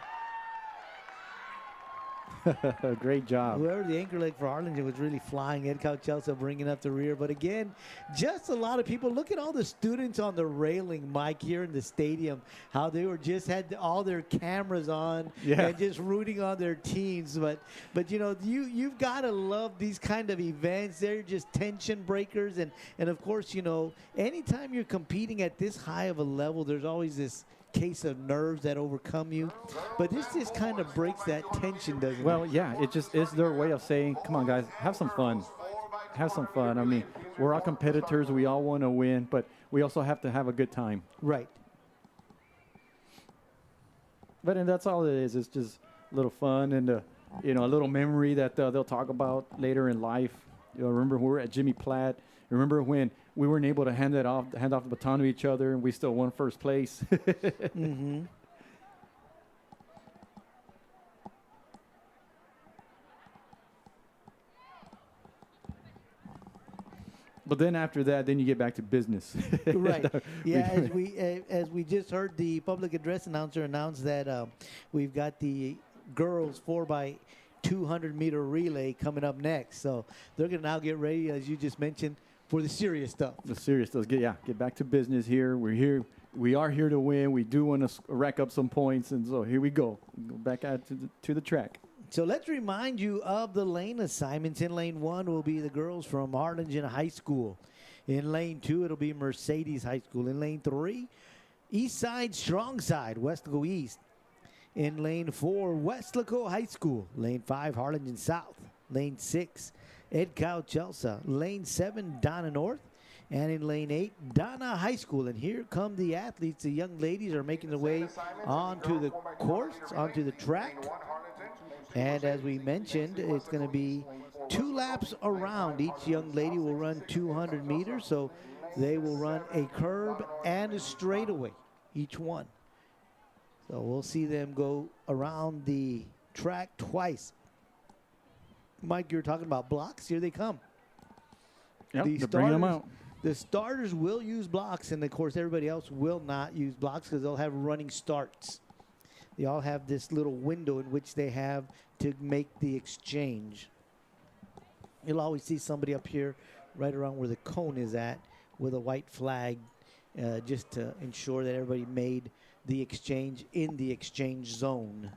Great job. Whoever the anchor leg for Harlingen was really flying. Ed Chelsea bringing up the rear. But again, just a lot of people. Look at all the students on the railing, Mike, here in the stadium. How they were just had all their cameras on and just rooting on their teams. But you know, you've got to love these kind of events. They're just tension breakers. And of course, you know, anytime you're competing at this high of a level, there's always this case of nerves that overcome you, but this just kind of breaks that tension, doesn't it? Well, yeah, it just is their way of saying, come on, guys, have some fun. Have some fun. I mean, we're all competitors. We all want to win, but we also have to have a good time. Right. But and that's all it is. It's just a little fun and, you know, a little memory that they'll talk about later in life. You know, remember when we were at Jimmy Platt? Remember when we weren't able to hand off the baton to each other and we still won first place? Mm-hmm. But then after that, then you get back to business. Right. Yeah, as we just heard the public address announcer announce that we've got the girls 4x200 meter relay coming up next. So they're going to now get ready, as you just mentioned, for the serious stuff. The serious stuff. Get back to business here. We're here. We are here to win. We do want to rack up some points, and so here we go. Go back out to the track. So let's remind you of the lane assignments. In lane 1 will be the girls from Harlingen High School. In lane 2, it'll be Mercedes High School. In lane 3, East Side, Strong Side, Weslaco East. In lane 4, Weslaco High School. Lane 5, Harlingen South. Lane 6, Ed Chelsea. Lane 7, Donna North. And in lane 8, Donna High School. And here come the athletes. The young ladies are making their way onto the course, onto the track. And as we mentioned, it's going to be 2 laps around. Each young lady will run 200 meters. So they will run a curve and a straightaway, each one. So we'll see them go around the track twice. Mike, you're talking about blocks. Here they come. Yep, they're bringing them out. The starters will use blocks, and of course everybody else will not use blocks because they'll have running starts. They all have this little window in which they have to make the exchange. You'll always see somebody up here right around where the cone is at with a white flag just to ensure that everybody made the exchange in the exchange zone.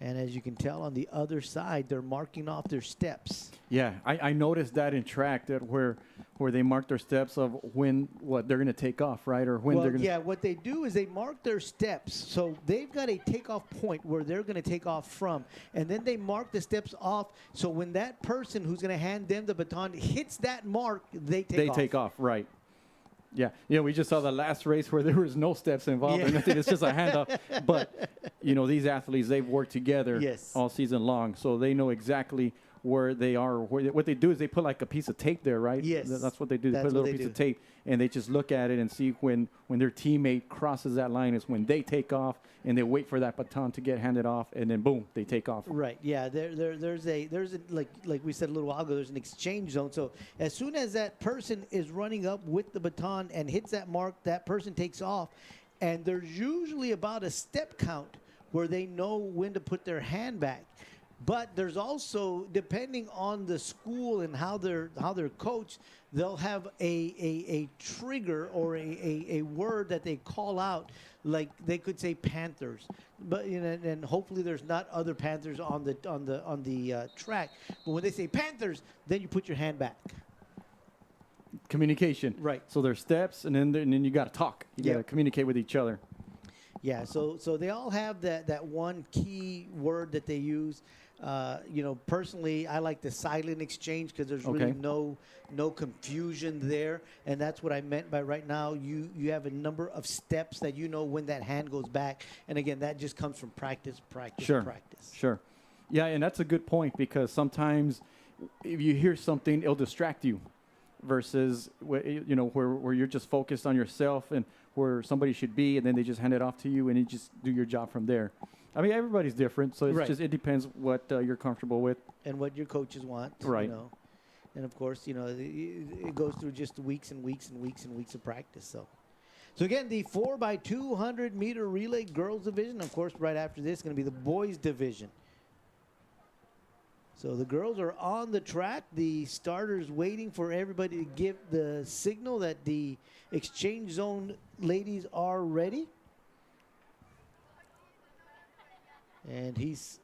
And as you can tell on the other side, they're marking off their steps. Yeah, I noticed that in track that where they mark their steps of when they're going to take off, right? Or when they're going to. Yeah, what they do is they mark their steps. So they've got a takeoff point where they're going to take off from. And then they mark the steps off. So when that person who's going to hand them the baton hits that mark, they take off. Right. Yeah, we just saw the last race where there was no steps involved or nothing. It's just a handoff. But, you know, these athletes, they've worked together all season long, so they know exactly where they are. What they do is they put like a piece of tape there, right? Yes. That's what they do. They put a little piece of tape, and they just look at it and see when their teammate crosses that line is when they take off, and they wait for that baton to get handed off, and then boom, they take off. Right. Yeah. There's a like we said a little while ago. There's an exchange zone. So as soon as that person is running up with the baton and hits that mark, that person takes off, and there's usually about a step count where they know when to put their hand back. But there's also, depending on the school and how they're coached, they'll have a trigger or a word that they call out, like they could say Panthers, but and hopefully there's not other Panthers on the track. But when they say Panthers, then you put your hand back. Communication. Right. So there's steps, and then you got to talk. You got to communicate with each other. Yeah. So they all have that one key word that they use. Personally, I like the silent exchange because there's really no confusion there, and that's what I meant by right now. You have a number of steps that you know when that hand goes back, and again, that just comes from practice. Sure. Yeah, and that's a good point because sometimes if you hear something, it'll distract you versus where you're just focused on yourself and where somebody should be, and then they just hand it off to you and you just do your job from there. I mean, everybody's different, so it depends what you're comfortable with and what your coaches want. Right. And of course, it goes through just weeks and weeks and weeks and weeks of practice. So again, the 4x200 meter relay girls division. Of course, right after this is going to be the boys division. So the girls are on the track. The starters waiting for everybody to give the signal that the exchange zone ladies are ready. And he's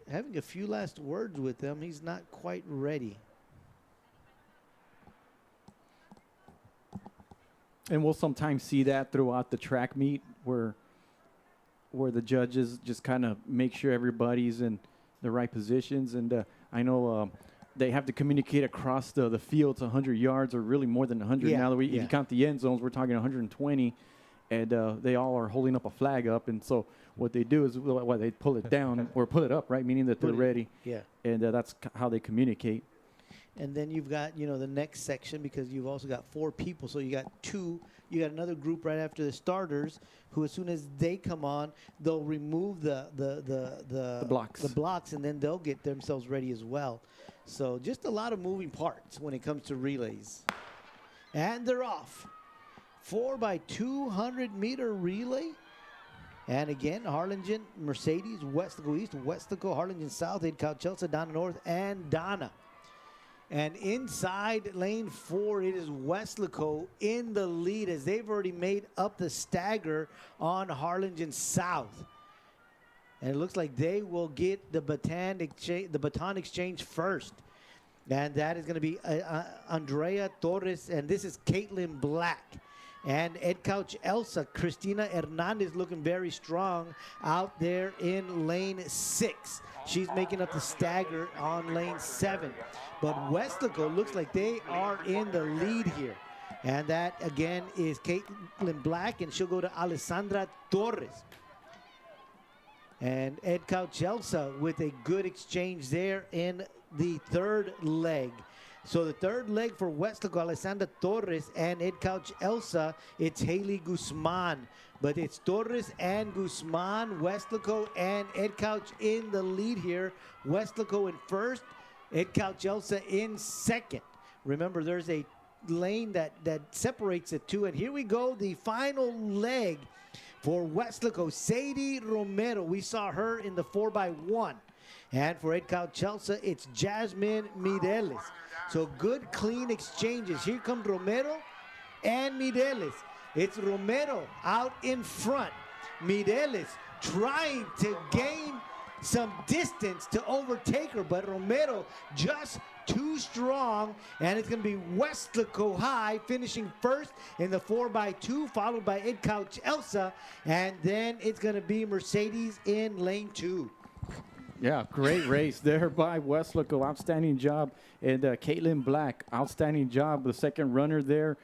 having a few last words with them. He's not quite ready. And we'll sometimes see that throughout the track meet where the judges just kind of make sure everybody's in the right positions. And I know they have to communicate across the fields 100 yards or really more than 100 now. If you count the end zones, we're talking 120. And they all are holding up a flag up. And so what they do is they pull it down or pull it up, right, meaning that they're ready. Yeah. And that's how they communicate. And then you've got, the next section because you've also got 4 people. So you got another group right after the starters who, as soon as they come on, they'll remove the blocks, and then they'll get themselves ready as well. So just a lot of moving parts when it comes to relays. And they're off. 4x200 meter relay. And again, Harlingen, Mercedes, Weslaco East, Weslaco, Harlingen South, Edcouch, Chelsea, Donna North, and Donna. And inside lane 4, it is Weslaco in the lead as they've already made up the stagger on Harlingen South. And it looks like they will get the baton exchange first. And that is going to be Andrea Torres, and this is Caitlin Black. And Edcouch Elsa, Cristina Hernandez looking very strong out there in lane 6. She's making up the stagger on lane 7. But Weslaco looks like they are in the lead here. And that, again, is Caitlin Black, and she'll go to Alessandra Torres. And Edcouch Elsa with a good exchange there in the third leg. So the third leg for Weslaco, Alessandra Torres, and Edcouch Elsa, it's Haley Guzman. But it's Torres and Guzman, Weslaco and Edcouch in the lead here. Weslaco in first, Edcouch Elsa in second. Remember, there's a lane that separates the two. And here we go, the final leg for Weslaco, Sadie Romero. We saw her in the 4x1. And for Edcouch Elsa, it's Jasmine Mireles. So good, clean exchanges. Here come Romero and Mireles. It's Romero out in front. Mireles trying to gain some distance to overtake her, but Romero just too strong, and it's going to be Weslaco High finishing first in the 4x2, followed by Edcouch Elsa, and then it's going to be Mercedes in lane 2. Yeah, great race there by Weslaco. Outstanding job. And Caitlin Black, outstanding job. The second runner there,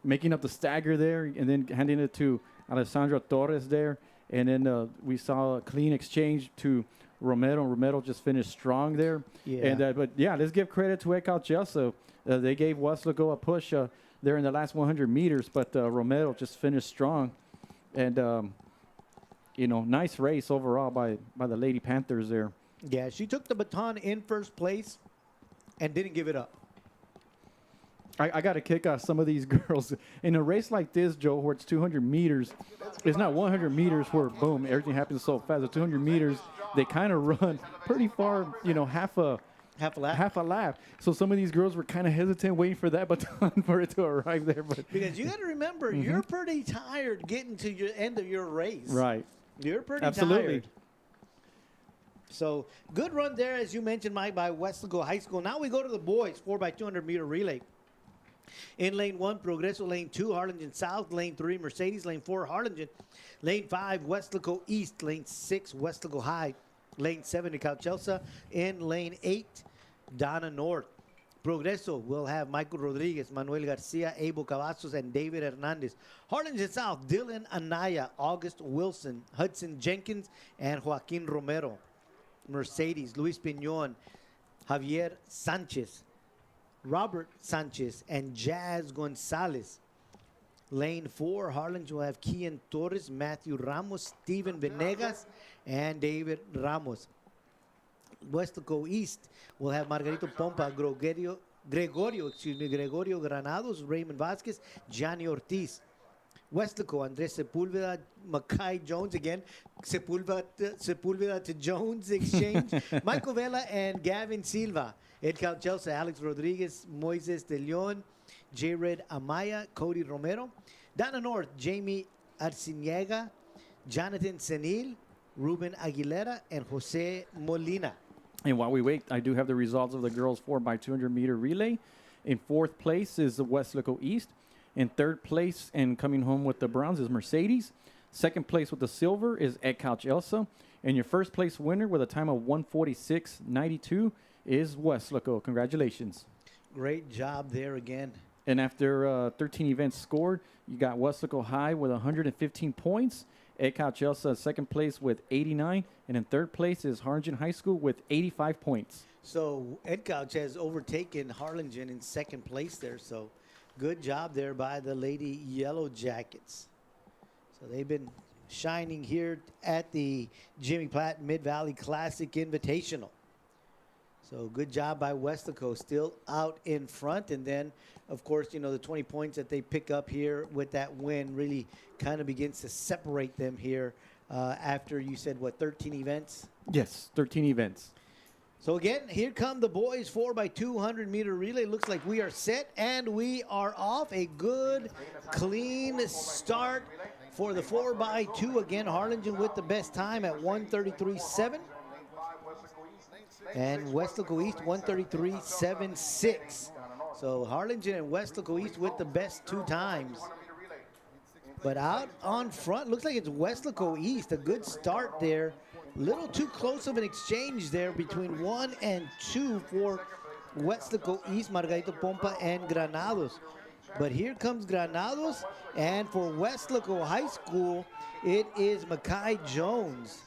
making up the stagger there, and then handing it to Alessandra Torres there. And then we saw a clean exchange to Romero. Romero just finished strong there. Yeah. And but yeah, let's give credit to Edcouch Elsa. They gave Weslaco a push there in the last 100 meters, but Romero just finished strong. And nice race overall by the Lady Panthers there. Yeah, she took the baton in first place and didn't give it up. I got to kick off some of these girls. In a race like this, Joe, where it's 200 meters, it's not 100 meters where, boom, everything happens so fast. The 200 meters, they kind of run pretty far, half a lap. So some of these girls were kind of hesitant waiting for that baton for it to arrive there. But because you got to remember, you're pretty tired getting to your end of your race. Right. You're pretty Absolutely. tired. So good run there, as you mentioned, Mike, by Weslaco High School. Now we go to the boys 4x200 meter relay. In lane 1, Progreso. Lane 2, Harlingen South. Lane 3, Mercedes. Lane 4, Harlingen. Lane 5, Weslaco East. Lane 6, Weslaco High. Lane 7, Edcouch Elsa. In lane 8, Donna North. Progreso will have Michael Rodriguez, Manuel Garcia, Abel Cavazos, and David Hernandez. Harlingen South, Dylan Anaya, August Wilson, Hudson Jenkins, and Joaquin Romero. Mercedes, Luis Piñon, Javier Sanchez, Robert Sanchez, and Jazz Gonzalez. Lane 4, Harlingen will have Kian Torres, Matthew Ramos, Steven Venegas, and David Ramos. Weslaco East will have Margarito Pompa, Gregorio Granados, Raymond Vasquez, Gianni Ortiz. Weslaco, Andres Sepulveda, Mackay Jones again. Sepulveda to Jones exchange. Michael Vela and Gavin Silva. Edcal Chelsea, Alex Rodriguez, Moises De Leon, J-Red Amaya, Cody Romero. Dana North, Jamie Arciniega, Jonathan Senil, Ruben Aguilera, and Jose Molina. And while we wait, I do have the results of the girls 4x200 meter relay. In fourth place is the Weslaco East. In third place and coming home with the bronze is Mercedes. Second place with the silver is Ed Couch Elsa. And your first place winner with a time of 1:46.92 is Weslaco. Congratulations. Great job there again. And after 13 events scored, you got Weslaco High with 115 points. Ed Couch Elsa second place with 89. And in third place is Harlingen High School with 85 points. So Ed Couch has overtaken Harlingen in second place there. So good job there by the Lady Yellow Jackets. So they've been shining here at the Jimmy Platt Mid-Valley Classic Invitational. So good job by Weslaco, still out in front. And then, of course, you know, the 20 points that they pick up here with that win really kind of begins to separate them here after you said, what, 13 events? Yes, 13 events. So again, here come the boys 4x200 meter relay. Looks like we are set and we are off. A good, clean start for the 4x2. Again, Harlingen with the best time at 1:33.7. And Weslaco East 1:33.76. So Harlingen and Weslaco East with the best two times. But out on front, looks like it's Weslaco East. A good start there. Little too close of an exchange there between 1 and 2 for Weslaco East, Margarito Pompa and Granados. But here comes Granados, and for Weslaco High School, it is Mackay Jones.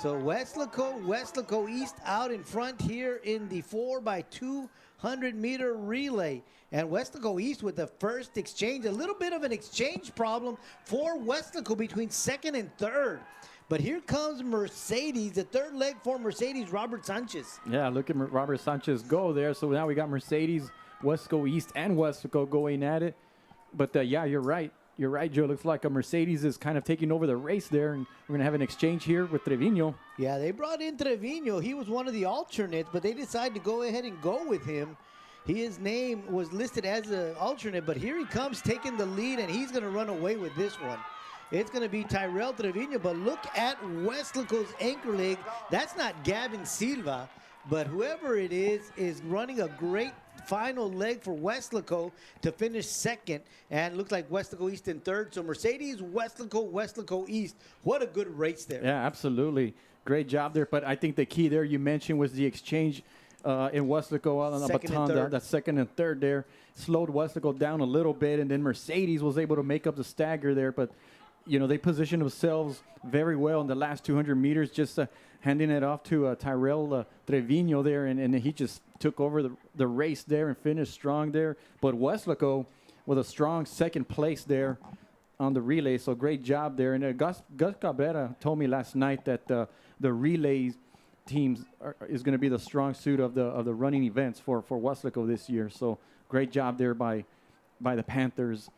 So Weslaco East out in front here in the 4x200 meter relay. And Weslaco East with the first exchange. A little bit of an exchange problem for Weslaco between second and third. But here comes Mercedes, the third leg for Mercedes, Robert Sanchez. Yeah, look at Robert Sanchez go there. So now we got Mercedes, Weslaco East, and Weslaco going at it. But yeah, you're right. You're right, Joe. Looks like a Mercedes is kind of taking over the race there. And we're going to have an exchange here with Trevino. Yeah, they brought in Trevino. He was one of the alternates, but they decided to go ahead and go with him. His name was listed as an alternate, but here he comes taking the lead, and he's going to run away with this one. It's going to be Tyrell Trevino, but look at Weslaco's anchor leg. That's not Gavin Silva, but whoever it is running a great final leg for Weslaco to finish second, and looks like Weslaco East in third. So Mercedes, Weslaco East. What a good race there. Yeah, absolutely. Great job there. But I think the key there you mentioned was the exchange in Weslaco on the baton, that second and third there. Slowed Weslaco down a little bit, and then Mercedes was able to make up the stagger there. But you know, they positioned themselves very well in the last 200 meters, just handing it off to Tyrell Trevino there, and he just took over the race there and finished strong there. But Weslaco with a strong second place there on the relay, so great job there. And Gus Cabrera told me last night that the relay teams is going to be the strong suit of the running events for Weslaco this year. So great job there by the Panthers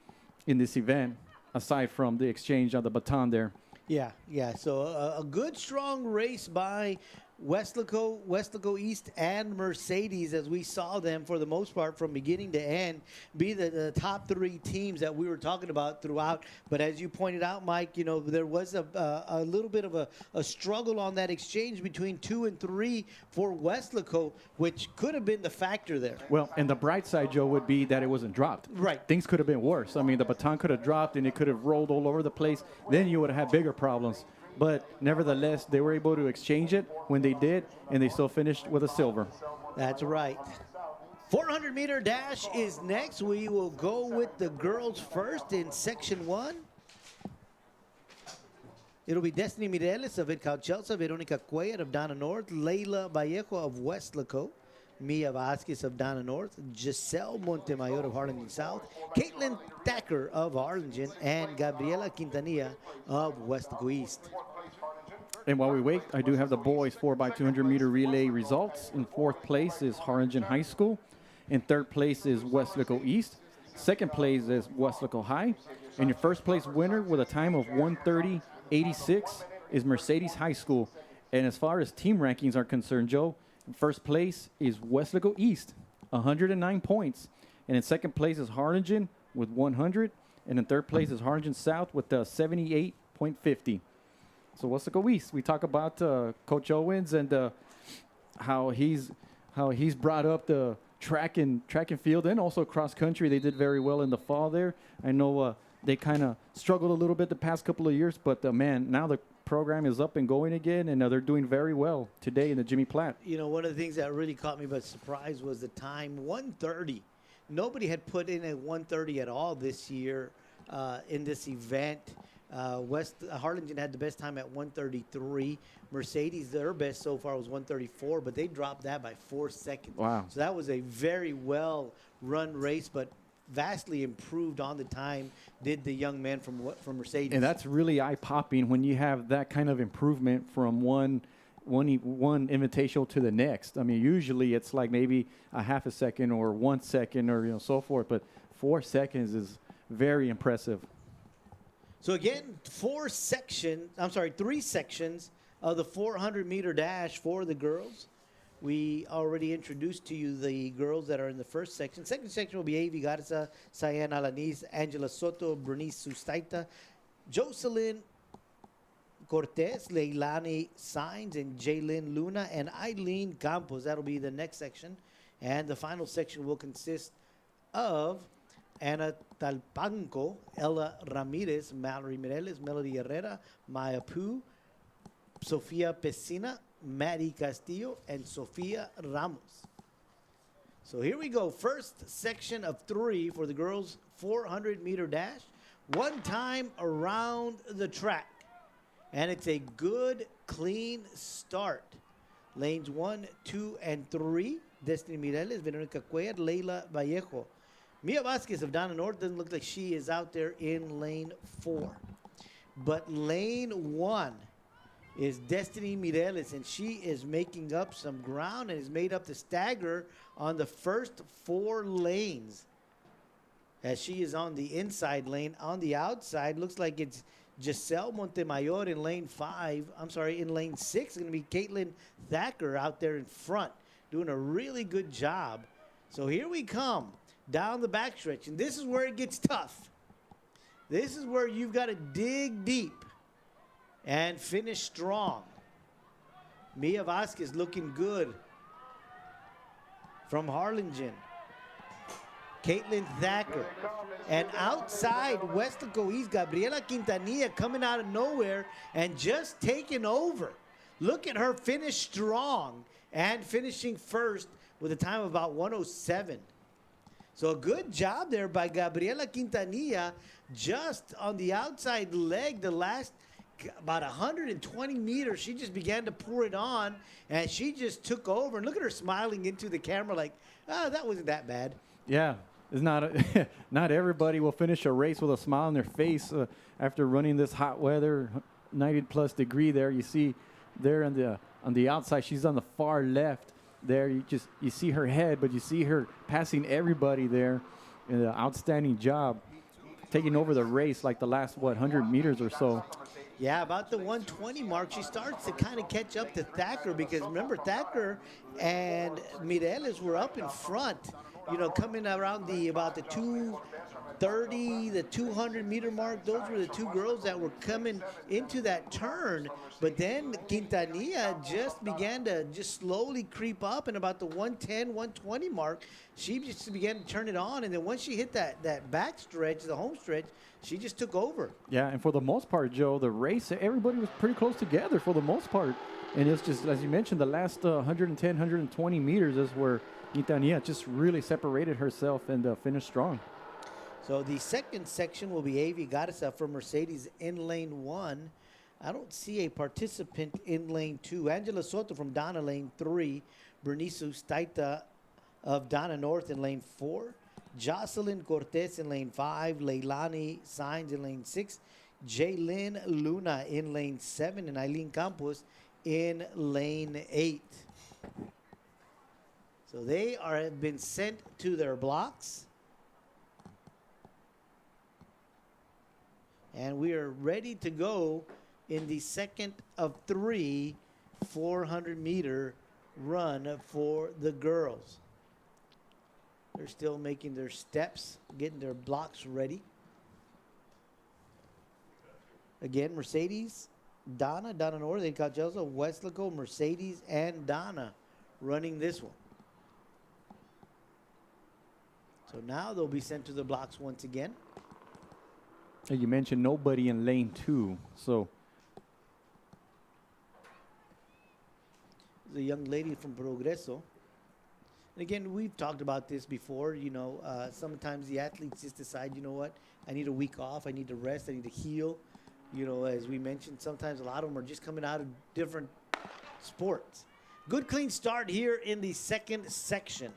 in this event, aside from the exchange of the baton there. Yeah. So a good, strong race by Weslaco East and Mercedes, as we saw them for the most part from beginning to end be the top three teams that we were talking about throughout. But as you pointed out, Mike, you know, there was a little bit of a struggle on that exchange between 2 and 3 for Weslaco, which could have been the factor there. Well, and the bright side, Joe, would be that it wasn't dropped. Right. Things could have been worse. I mean, the baton could have dropped and it could have rolled all over the place. Then you would have had bigger problems. But nevertheless, they were able to exchange it when they did, and they still finished with a silver. That's right. 400-meter dash is next. We will go with the girls first in Section 1. It'll be Destiny Mireles of Cauchelsa, Veronica Cuellar of Donna North, Layla Vallejo of Weslaco, Mia Vasquez of Donna North, Giselle Montemayor of Harlingen South, Caitlin Thacker of Harlingen, and Gabriela Quintanilla of Weslaco East. And while we wait, I do have the boys 4x200 meter relay results. In fourth place is Harlingen High School. In third place is Weslaco East. Second place is Weslaco High. And your first place winner with a time of 1:30.86 is Mercedes High School. And as far as team rankings are concerned, Joe, in first place is Weslaco East, 109 points. And in second place is Harlingen with 100. And in third place is Harlingen South with 78.50. So Weslaco East, we talk about Coach Owens and how he's brought up the track and field and also cross country. They did very well in the fall there. I know they kind of struggled a little bit the past couple of years, but man, now the program is up and going again, and they're doing very well today in the Jimmy Platt. You know, one of the things that really caught me by surprise was the time 1:30. Nobody had put in a 1:30 at all this year in this event. Harlingen had the best time at 1:33. Mercedes, their best so far was 1:34, but they dropped that by 4 seconds. Wow. So that was a very well run race, but vastly improved on the time did the young man from Mercedes. And that's really eye-popping when you have that kind of improvement from one invitational to the next. I mean, usually it's like maybe a half a second or 1 second or so forth, but 4 seconds is very impressive. So again, 3 sections of the 400-meter dash for the girls. We already introduced to you the girls that are in the first section. Second section will be Avi Garza, Cyan Alanis, Angela Soto, Bernice Sustaita, Jocelyn Cortez, Leilani Sainz, and Jaylin Luna, and Eileen Campos. That'll be the next section. And the final section will consist of Ana Talpanco, Ella Ramirez, Mallory Mireles, Melody Herrera, Maya Poo, Sofia Pesina, Maddie Castillo, and Sofia Ramos. So here we go. First section of 3 for the girls' 400-meter dash. One time around the track. And it's a good, clean start. Lanes 1, 2, and 3. Destiny Mireles, Veronica Cuellar, Leila Vallejo. Mia Vasquez of Donna North doesn't look like she is out there in lane 4. But lane 1 is Destiny Mireles, and she is making up some ground and has made up the stagger on the first 4 lanes. As she is on the inside lane. On the outside, looks like it's Giselle Montemayor in lane 5. I'm sorry, in lane 6. It's going to be Caitlin Thacker out there in front, doing a really good job. So here we come. Down the backstretch, and this is where it gets tough. This is where you've got to dig deep and finish strong. Mia Vasquez looking good from Harlingen. Caitlin Thacker. And outside Weslaco East, Gabriela Quintanilla coming out of nowhere and just taking over. Look at her finish strong and finishing first with a time of about 1:07. So a good job there by Gabriela Quintanilla just on the outside leg, the last about 120 meters. She just began to pour it on, and she just took over. And look at her smiling into the camera like, oh, that wasn't that bad. Yeah, it's not not everybody will finish a race with a smile on their face after running this hot weather, 90-plus degree there. You see there on the outside, she's on the far left. There, you see her head, but you see her passing everybody there. An outstanding job, taking over the race like the last 100 meters or so. Yeah, about the 120 mark, she starts to kind of catch up to Thacker because remember Thacker and Mireles were up in front. You know, coming around about the 230, the 200-meter mark. Those were the 2 girls that were coming into that turn. But then Quintanilla just began to slowly creep up, and about the 110, 120 mark, she just began to turn it on. And then once she hit that back stretch, the home stretch, she just took over. Yeah, and for the most part, Joe, the race, everybody was pretty close together for the most part. And it's just, as you mentioned, the last 110, 120 meters is where Quintanilla just really separated herself and finished strong. So the second section will be Avi Garza from Mercedes in lane 1. I don't see a participant in lane 2. Angela Soto from Donna, lane 3. Bernice Ustaita of Donna North in lane 4. Jocelyn Cortez in lane 5. Leilani Sainz in lane 6. Jaylin Luna in lane 7. And Eileen Campos in lane 8. So they have been sent to their blocks. And we are ready to go in the second of 3 400-meter run for the girls. They're still making their steps, getting their blocks ready. Again, Mercedes, Donna North, and Calcelso, Weslaco, Mercedes, and Donna running this one. So now they'll be sent to the blocks once again. You mentioned nobody in lane 2, so The young lady from Progreso. And again, we've talked about this before. You know, sometimes the athletes just decide, you know what, I need a week off, I need to rest, I need to heal. You know, as we mentioned, sometimes a lot of them are just coming out of different sports. Good clean start here in the second section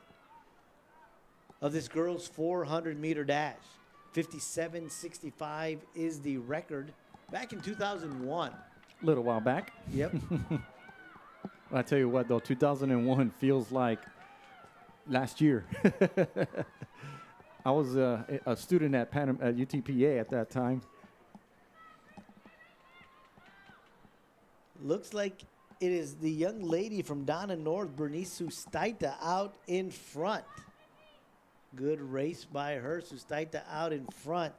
of this girls' 400-meter dash. 57.65 is the record back in 2001. a little while back. Yep. I tell you what, though, 2001 feels like last year. I was a student at UTPA at that time. Looks like it is the young lady from Donna North, Bernice Sustaita, out in front. Good race by her. Sustaita out in front.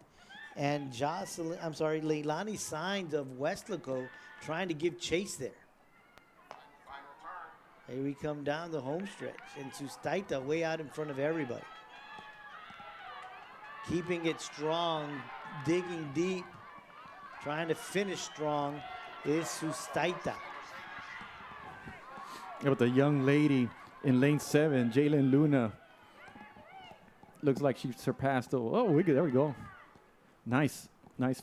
And Leilani Sainz of Weslaco trying to give chase there. Here we come down the home stretch. And Sustaita way out in front of everybody. Keeping it strong, digging deep, trying to finish strong is Sustaita. Yeah, with the young lady in lane 7, Jaylin Luna. Looks like she surpassed the, there we go. Nice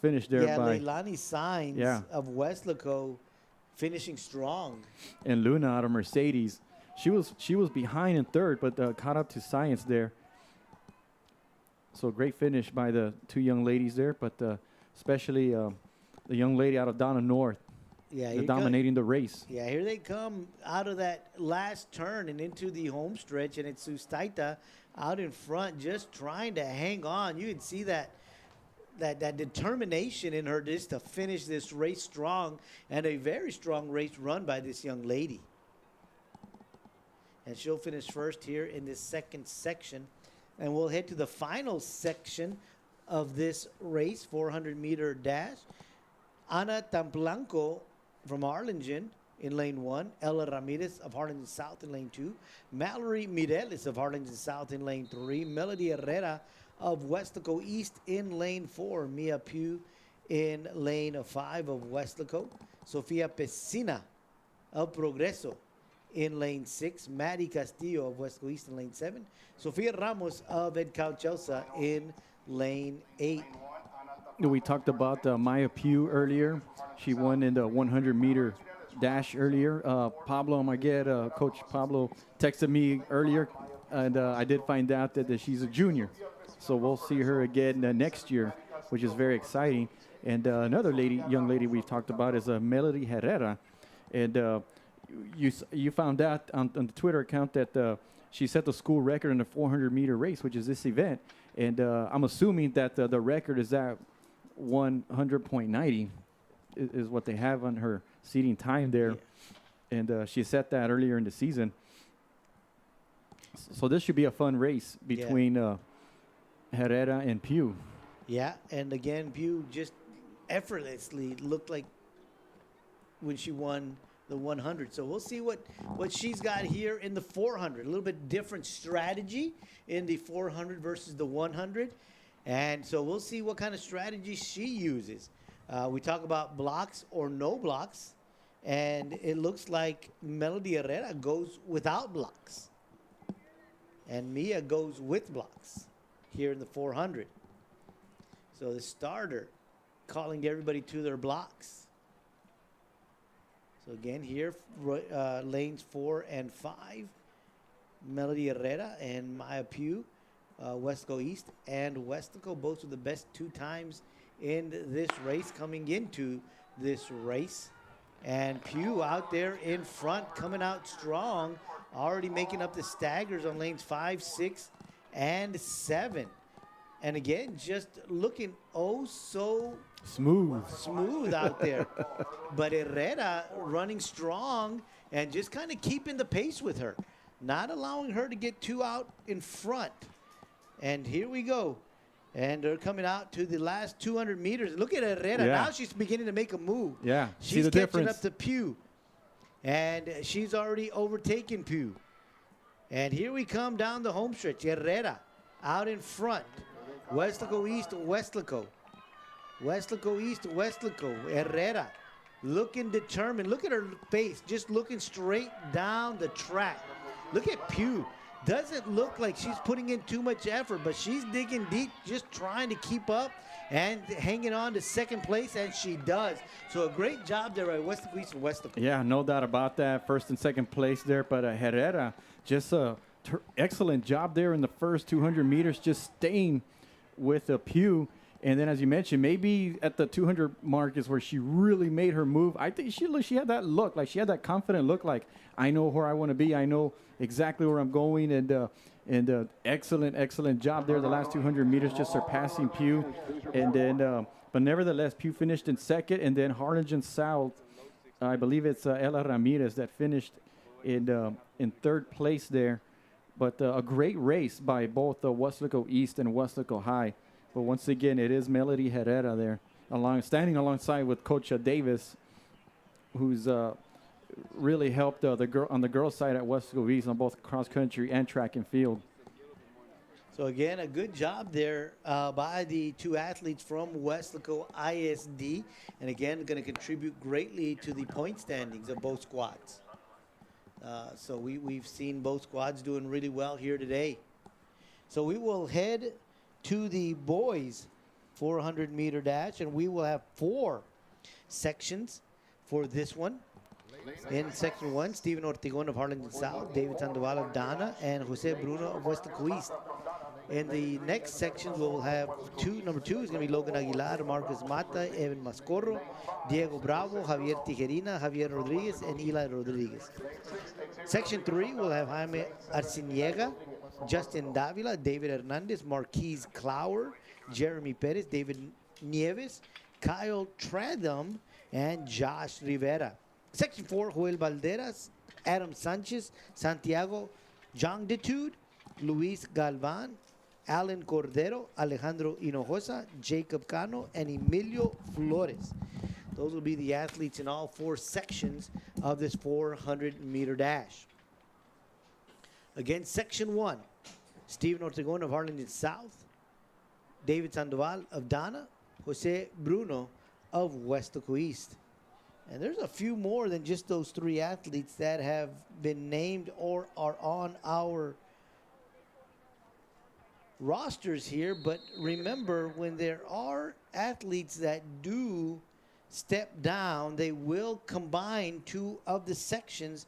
finish there by Leilani Sainz of Weslaco finishing strong. And Luna out of Mercedes. She was behind in third, but caught up to Sainz there. So great finish by the two young ladies there, but especially the young lady out of Donna North. Yeah, dominating the race. Yeah, here they come out of that last turn and into the home stretch, and it's Sustaita out in front just trying to hang on. You can see that determination in her just to finish this race strong, and a very strong race run by this young lady. And she'll finish first here in this second section. And we'll head to the final section of this race, 400-meter dash. Ana Tamplanco from Harlingen in lane 1. Ella Ramirez of Harlingen South in lane 2. Mallory Mireles of Harlingen South in lane 3. Melody Herrera of Weslaco East in lane 4. Mia Pugh in lane 5 of Weslaco. Sofia Pesina of Progreso in lane 6. Maddie Castillo of Weslaco East in lane 7. Sofia Ramos of Calcelso in lane 8. We talked about Maya Pugh earlier. She won in the 100-meter dash earlier. Pablo Magued, Coach Pablo, texted me earlier, and I did find out that she's a junior. So we'll see her again next year, which is very exciting. And another young lady we've talked about is Melody Herrera. And you found out on the Twitter account that she set the school record in the 400-meter race, which is this event. And I'm assuming that the record is at 100.90 is what they have on her seating time there. Yeah. And she set that earlier in the season. So this should be a fun race between Herrera and Pugh. Yeah, and again, Pugh just effortlessly looked like when she won the 100. So we'll see what she's got here in the 400. A little bit different strategy in the 400 versus the 100. And so we'll see what kind of strategy she uses. We talk about blocks or no blocks. And it looks like Melody Herrera goes without blocks. And Mia goes with blocks here in the 400. So the starter calling everybody to their blocks. So again here, lanes 4 and 5, Melody Herrera and Maya Pugh, Weslaco East and Weslaco, both of the best 2 times in this race coming into this race. And Pugh out there in front, coming out strong, already making up the staggers on lanes 5, 6, and 7. And again, just looking oh so smooth out there. But Herrera running strong and just kind of keeping the pace with her, not allowing her to get too out in front. And here we go. And they're coming out to the last 200 meters. Look at Herrera. Yeah. Now she's beginning to make a move. Yeah, see She's the catching difference. up to Pugh. And she's already overtaken Pugh. And here we come down the home stretch. Herrera out in front. Weslaco East, Weslaco. Weslaco East, Weslaco. Herrera looking determined. Look at her face, just looking straight down the track. Look at Pugh. Doesn't look like she's putting in too much effort, but she's digging deep, just trying to keep up and hanging on to second place, and she does. So a great job there by Weslaco East and Weslaco. Yeah, no doubt about that. First and second place there, but Herrera, just a excellent job there in the first 200 meters, just staying with a Pugh. And then, as you mentioned, maybe at the 200 mark is where she really made her move. I think she had that look, like she had that confident look, like I know where I want to be. I know exactly where I'm going. And excellent job there. The last 200 meters, just surpassing Pugh. And then, but nevertheless, Pugh finished in second. And then Harlingen South, I believe it's Ella Ramirez that finished in third place there. But a great race by both Weslaco East and Weslaco High. But once again, it is Melody Herrera there, standing alongside with Coach Davis, who's really helped the girl on the girls' side at Weslaco East on both cross country and track and field. So again, a good job there by the 2 athletes from Weslaco ISD, and again, going to contribute greatly to the point standings of both squads. So we've seen both squads doing really well here today. So we will head to the boys 400-meter dash, and we will have 4 sections for this one. In section 1, Steven Ortegon of Harlingen South, David Sandoval of Dana, and Jose Bruno of Weslaco East. In the next section, we'll have number 2 is going to be Logan Aguilar, Marcus Mata, Evan Mascorro, Diego Bravo, Javier Tijerina, Javier Rodriguez, and Eli Rodriguez. Section 3, we'll have Jaime Arciniega, Justin Davila, David Hernandez, Marquise Clower, Jeremy Perez, David Nieves, Kyle Tradham, and Josh Rivera. Section 4, Joel Valderas, Adam Sanchez, Santiago Jongditude, Luis Galvan, Alan Cordero, Alejandro Hinojosa, Jacob Cano, and Emilio Flores. Those will be the athletes in all 4 sections of this 400-meter dash. Again, section 1, Steven Ortegon of Harlingen South, David Sandoval of Dana, Jose Bruno of Weslaco East. And there's a few more than just those 3 athletes that have been named or are on our rosters here. But remember, when there are athletes that do step down, they will combine 2 of the sections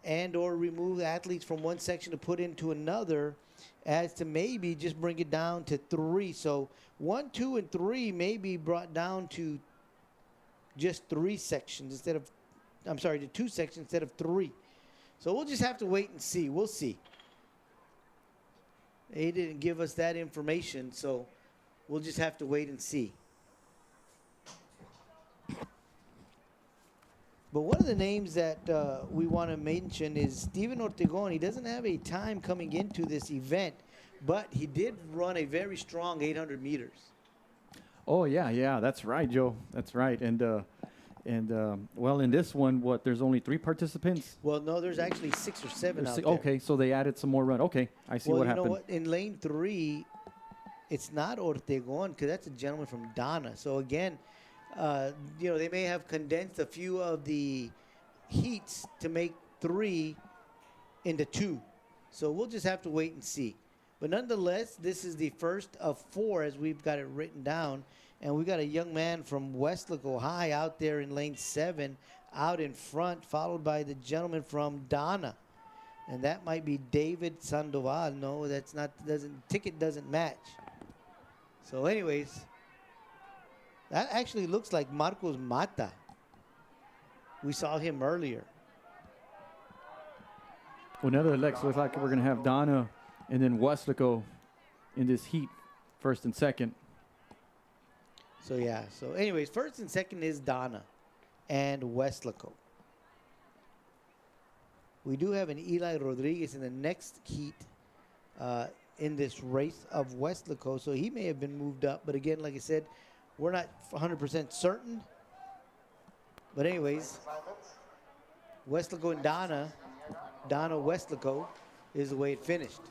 and or remove athletes from one section to put into another, as to maybe just bring it down to 3. So 1, 2, and 3 may be brought down to just 3 sections instead of, I'm sorry, to 2 sections instead of 3. So we'll just have to wait and see. We'll see. They didn't give us that information, so we'll just have to wait and see. But one of the names that we want to mention is Steven Ortegon. He doesn't have a time coming into this event, but he did run a very strong 800 meters. Oh, yeah, that's right, Joe. That's right. And well, in this one, there's only 3 participants? Well, no, there's actually 6 or 7 out there. Okay, so they added some more run. Okay, I see what happened. Well, you know what? In lane 3, it's not Ortegon, because that's a gentleman from Dana. So, again, they may have condensed a few of the heats to make 3 into 2. So we'll just have to wait and see. But nonetheless, this is the first of 4 as we've got it written down. And we've got a young man from Weslaco High out there in lane 7, out in front, followed by the gentleman from Donna. And that might be David Sandoval. No, that's not, ticket doesn't match. So anyways, that actually looks like Marcos Mata. We saw him earlier. Well, nevertheless, looks like we're going to have Donna and then Weslaco in this heat, first and second. So yeah, so anyways, first and second is Donna and Weslaco. We do have an Eli Rodriguez in the next heat in this race of Weslaco, so he may have been moved up. But again, like I said, we're not 100% certain. But anyways, Weslaco and Donna Weslaco is the way it finished.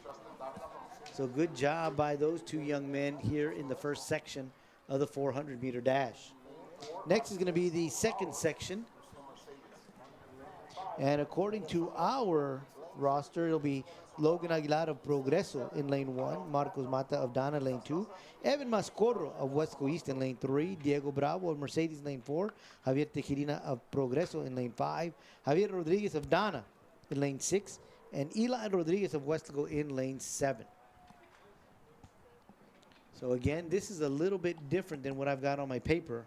So good job by those two young men here in the first section of the 400-meter dash. Next is going to be the second section. And according to our roster, it'll be Logan Aguilar of Progreso in lane 1, Marcos Mata of Dana lane 2, Evan Mascorro of Weslaco East in lane 3, Diego Bravo of Mercedes lane 4, Javier Tejirina of Progreso in lane 5, Javier Rodriguez of Dana in lane 6, and Eli Rodriguez of Weslaco in lane 7. So again, this is a little bit different than what I've got on my paper,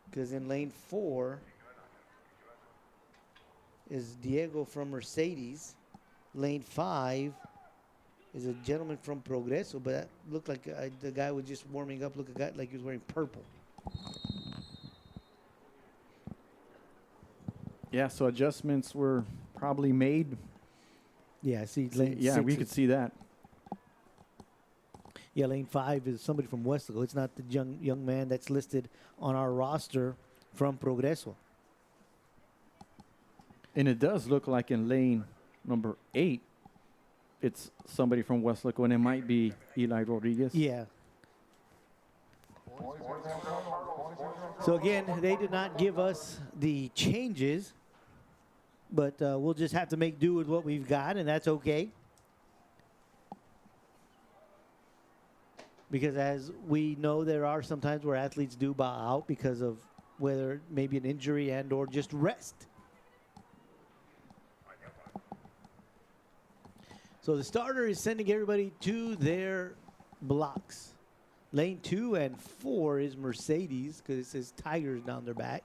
because in lane 4 is Diego from Mercedes. Lane 5 is a gentleman from Progreso, but that looked like the guy was just warming up, looked like he was wearing purple. Yeah, so adjustments were probably made. Yeah, I see. Lane Yeah, 6 we could see that. Yeah, lane 5 is somebody from Weslaco. It's not the young man that's listed on our roster from Progreso. And it does look like in lane number 8, it's somebody from Weslaco, and it might be Eli Rodriguez. Yeah. So again, they did not give us the changes, but we'll just have to make do with what we've got, and that's okay. Because as we know, there are some times where athletes do bow out because of whether maybe an injury and or just rest. So the starter is sending everybody to their blocks. Lane 2 and 4 is Mercedes because it says Tigers down their back.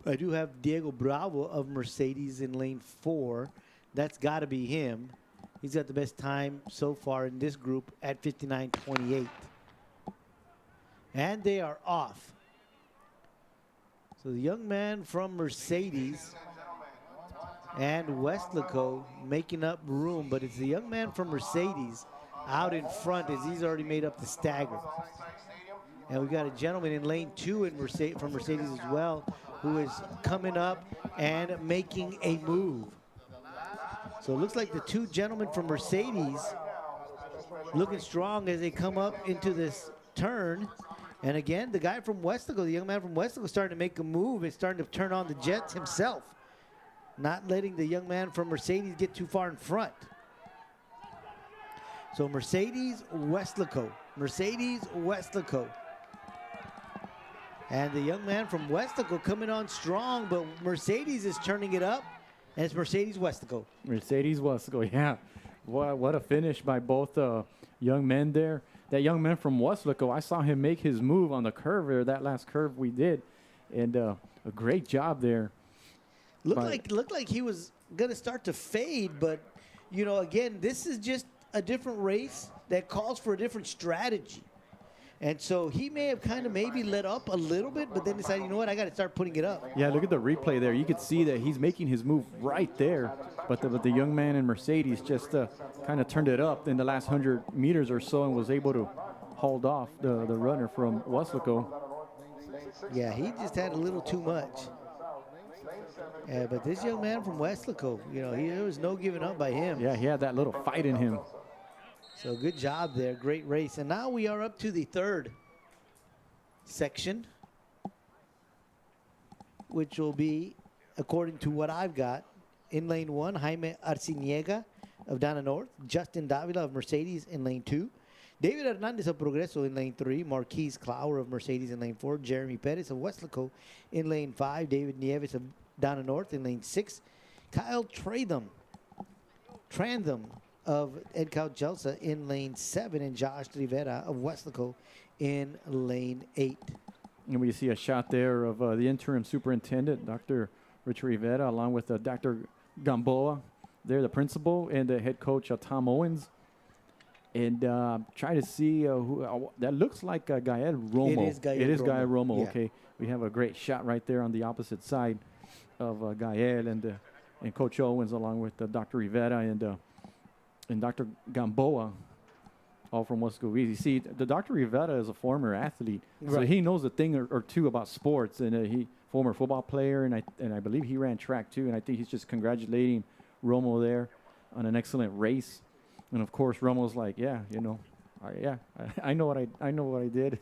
I do have Diego Bravo of Mercedes in lane 4. That's got to be him. He's got the best time so far in this group at 59.28. And they are off. So the young man from Mercedes and Weslaco making up room, but it's the young man from Mercedes out in front as he's already made up the stagger. And we got a gentleman in lane 2 from Mercedes as well who is coming up and making a move. So it looks like the two gentlemen from Mercedes looking strong as they come up into this turn. And again, the guy from Weslaco, the young man from Weslaco, starting to make a move and starting to turn on the jets himself, not letting the young man from Mercedes get too far in front. So Mercedes, Weslaco. Mercedes, Weslaco. And the young man from Weslaco coming on strong, but Mercedes is turning it up, and it's Mercedes, Weslaco. Mercedes Weslaco, yeah. What a finish by both young men there. That young man from Weslaco, I saw him make his move on the curve there, that last curve we did, and a great job there. Looked like he was going to start to fade, but, you know, again, this is just a different race that calls for a different strategy. And so he may have kind of maybe let up a little bit, but then decided, you know what, I got to start putting it up. Yeah, look at the replay there. You could see that he's making his move right there, but the young man in Mercedes just kind of turned it up in the last 100 meters or so and was able to hold off the runner from Weslaco. Yeah, he just had a little too much. Yeah, but this young man from Weslaco, you know, there was no giving up by him. Yeah, he had that little fight in him. So good job there, great race. And now we are up to the third section, which will be, according to what I've got, in lane 1, Jaime Arciniega of Dana North, Justin Davila of Mercedes in lane 2, David Hernandez of Progreso in lane 3. Marquise Clower of Mercedes in lane 4. Jeremy Perez of Weslaco in lane 5. David Nieves of Donna North in lane 6. Kyle Trantham of Edcal Jelsa in lane 7. And Josh Rivera of Weslaco in lane 8. And we see a shot there of the interim superintendent, Dr. Rich Rivera, along with Dr. Gamboa. They're the principal and the head coach, Tom Owens. And try to see who that looks like Gael Romo. It is Gael Romo. Yeah. Okay, we have a great shot right there on the opposite side of Gael and Coach Owens, along with Dr. Rivera and Dr. Gamboa, all from Weslaco ISD. See, the Dr. Rivera is a former athlete, so Right. he knows a thing or two about sports, and he former football player, and I believe he ran track too, and I think he's just congratulating Romo there on an excellent race. And of course, Romo's like, yeah, I know what I did.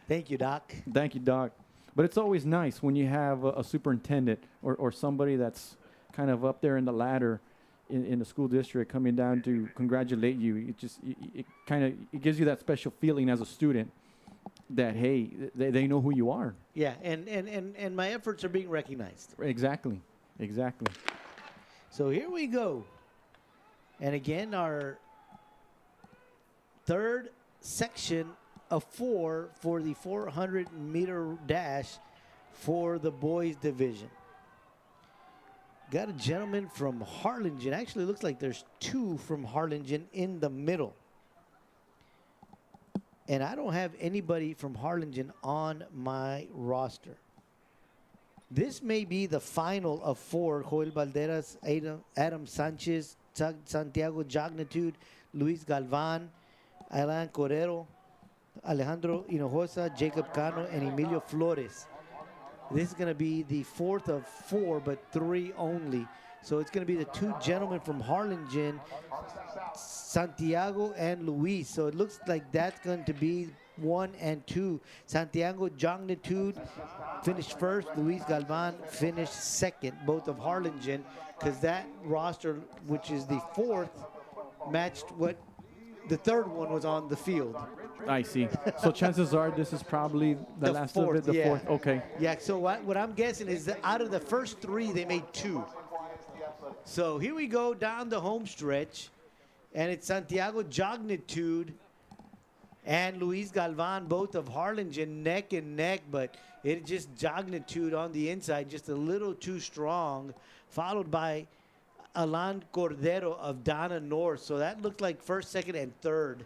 Thank you, Doc. Thank you, Doc. But it's always nice when you have a superintendent or somebody that's kind of up there in the ladder in the school district coming down to congratulate you. It gives you that special feeling as a student that, hey, they know who you are. Yeah, and my efforts are being recognized. Exactly. So here we go. And again, our third section of 4 for the 400-meter dash for the boys division. Got a gentleman from Harlingen. Actually, looks like there's 2 from Harlingen in the middle. And I don't have anybody from Harlingen on my roster. This may be the final of 4. Joel Valderas, Adam Sanchez, Santiago Jognitude, Luis Galvan, Alan Correro, Alejandro Hinojosa, Jacob Cano, and Emilio Flores. This is going to be the 4th of 4, but 3 only. So it's going to be the 2 gentlemen from Harlingen, Santiago and Luis. So it looks like that's going to be 1 and 2. Santiago Jognitude finished first. Luis Galvan finished second, both of Harlingen, because that roster, which is the 4th, matched what the 3rd one was on the field. I see. So chances are this is probably the last 4th, of it, the yeah. 4th. Okay. Yeah, so what I'm guessing is that out of the first 3, they made 2. So here we go down the home stretch, and it's Santiago Jognitude and Luis Galvan, both of Harlingen, neck and neck, but it just Jognitude on the inside, just a little too strong, followed by Alan Cordero of Donna North. So that looked like 1st, 2nd, and 3rd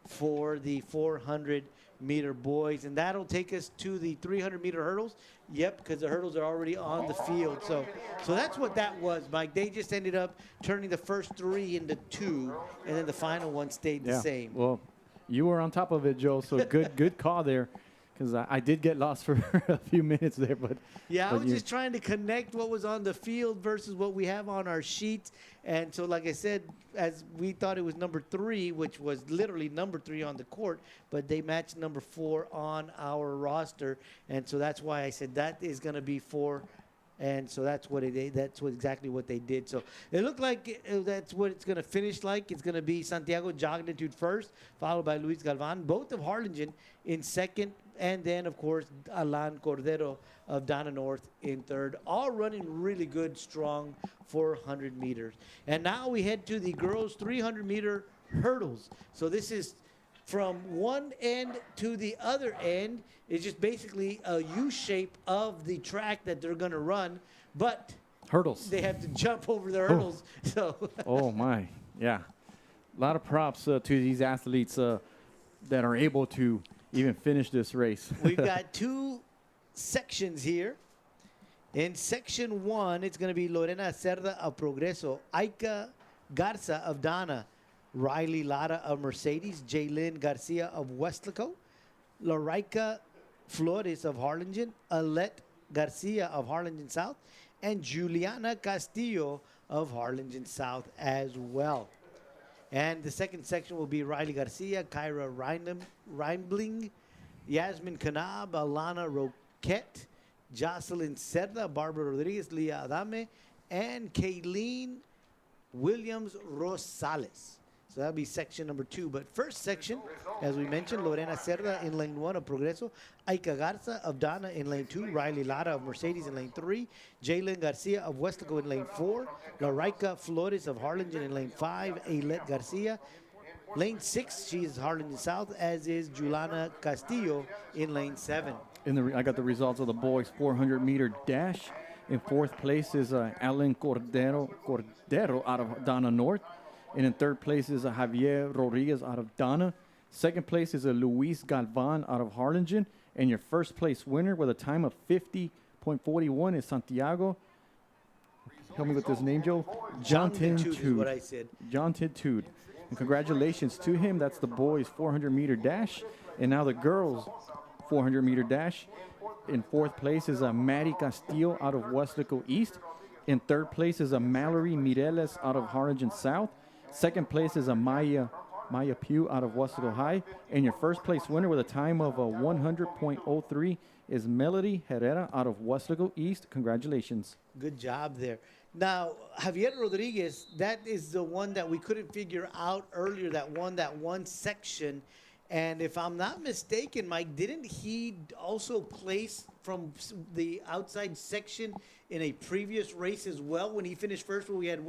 for the 400-meter boys. And that'll take us to the 300-meter hurdles. Yep, because the hurdles are already on the field. So that's what that was, Mike. They just ended up turning the first 3 into 2, and then the final one stayed the same. Well, you were on top of it, Joe, so good call there, because I did get lost for a few minutes there. But yeah, I was just trying to connect what was on the field versus what we have on our sheet. And so, like I said, as we thought it was number 3, which was literally number 3 on the court, but they matched number 4 on our roster. And so that's why I said that is going to be 4. And so that's what exactly what they did. So it looked like that's what it's going to finish like. It's going to be Santiago Jognitude first, followed by Luis Galvan, both of Harlingen in second, and then, of course, Alan Cordero of Donna North in 3rd, all running really good, strong 400 meters. And now we head to the girls' 300-meter hurdles. So this is from one end to the other end. It's just basically a U shape of the track that they're going to run, but hurdles. they have to jump over the hurdles. So Oh, my. Yeah. A lot of props to these athletes that are able to even finish this race. we've got 2 sections here. In section 1, it's going to be Lorena Cerda of Progreso, Aika Garza of Donna, Riley Lara of Mercedes, Jaylyn Garcia of Weslaco, Lorica Flores of Harlingen, Alette Garcia of Harlingen South, and Juliana Castillo of Harlingen South as well. And the second section will be Riley Garcia, Kyra Reimbling, Yasmin Kanab, Alana Roquette, Jocelyn Cerda, Barbara Rodriguez, Leah Adame, and Kayleen Williams Rosales. So that'll be section number 2. But first section, as we mentioned, Lorena Cerda in lane 1 of Progreso, Aika Garza of Dana in lane 2, Riley Lara of Mercedes in lane 3, Jalen Garcia of Weslaco in lane 4, Laraika Flores of Harlingen in lane 5, Ailette Garcia. Lane 6, she is Harlingen South, as is Julana Castillo in lane 7. I got the results of the boys 400-meter dash. In 4th place is Alan Cordero out of Dana North. And in 3rd place is Javier Rodriguez out of Dana. 2nd place is Luis Galvan out of Harlingen. And your 1st place winner with a time of 50.41 is Santiago. Help me with his name, Joe. Jonathan Tude is what I said. Jonathan Tude. And congratulations to him. That's the boys' 400-meter dash. And now the girls' 400-meter dash. In 4th place is Maddie Castillo out of Weslaco East. In 3rd place is Mallory Mireles out of Harlingen South. 2nd place is Maya Pugh out of Weslaco High. And your 1st place winner with a time of 100.03 is Melody Herrera out of Weslaco East. Congratulations. Good job there. Now, Javier Rodriguez, that is the one that we couldn't figure out earlier that won that one section. And if I'm not mistaken, Mike, didn't he also place from the outside section in a previous race as well when he finished first where we had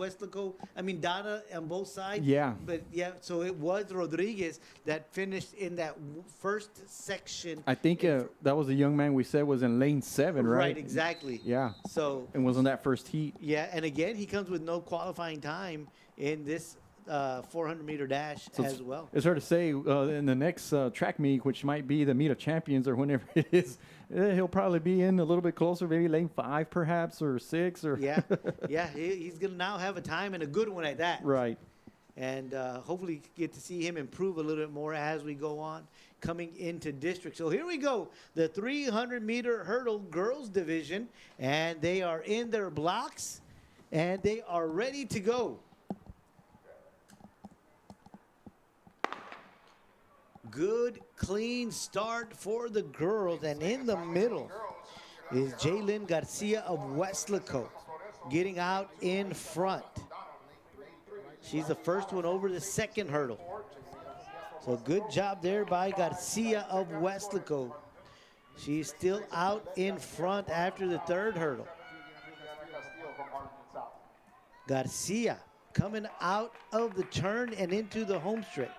Dana on both sides? Yeah. But yeah, so it was Rodriguez that finished in that first section. I think that was the young man we said was in lane 7, right? Right, exactly. Yeah. So. And was on that first heat. Yeah, and again, he comes with no qualifying time in this 400-meter dash as well. It's hard to say in the next track meet, which might be the Meet of Champions or whenever it is, he'll probably be in a little bit closer, maybe lane 5 perhaps, or 6. Or yeah, he's going to now have a time and a good one at that. Right. And hopefully get to see him improve a little bit more as we go on coming into district. So here we go, the 300-meter hurdle girls division, and they are in their blocks, and they are ready to go. Good, clean start for the girls. And in the middle is Jaylyn Garcia of Weslaco getting out in front. She's the first one over the second hurdle. So good job there by Garcia of Weslaco. She's still out in front after the third hurdle. Garcia coming out of the turn and into the home stretch.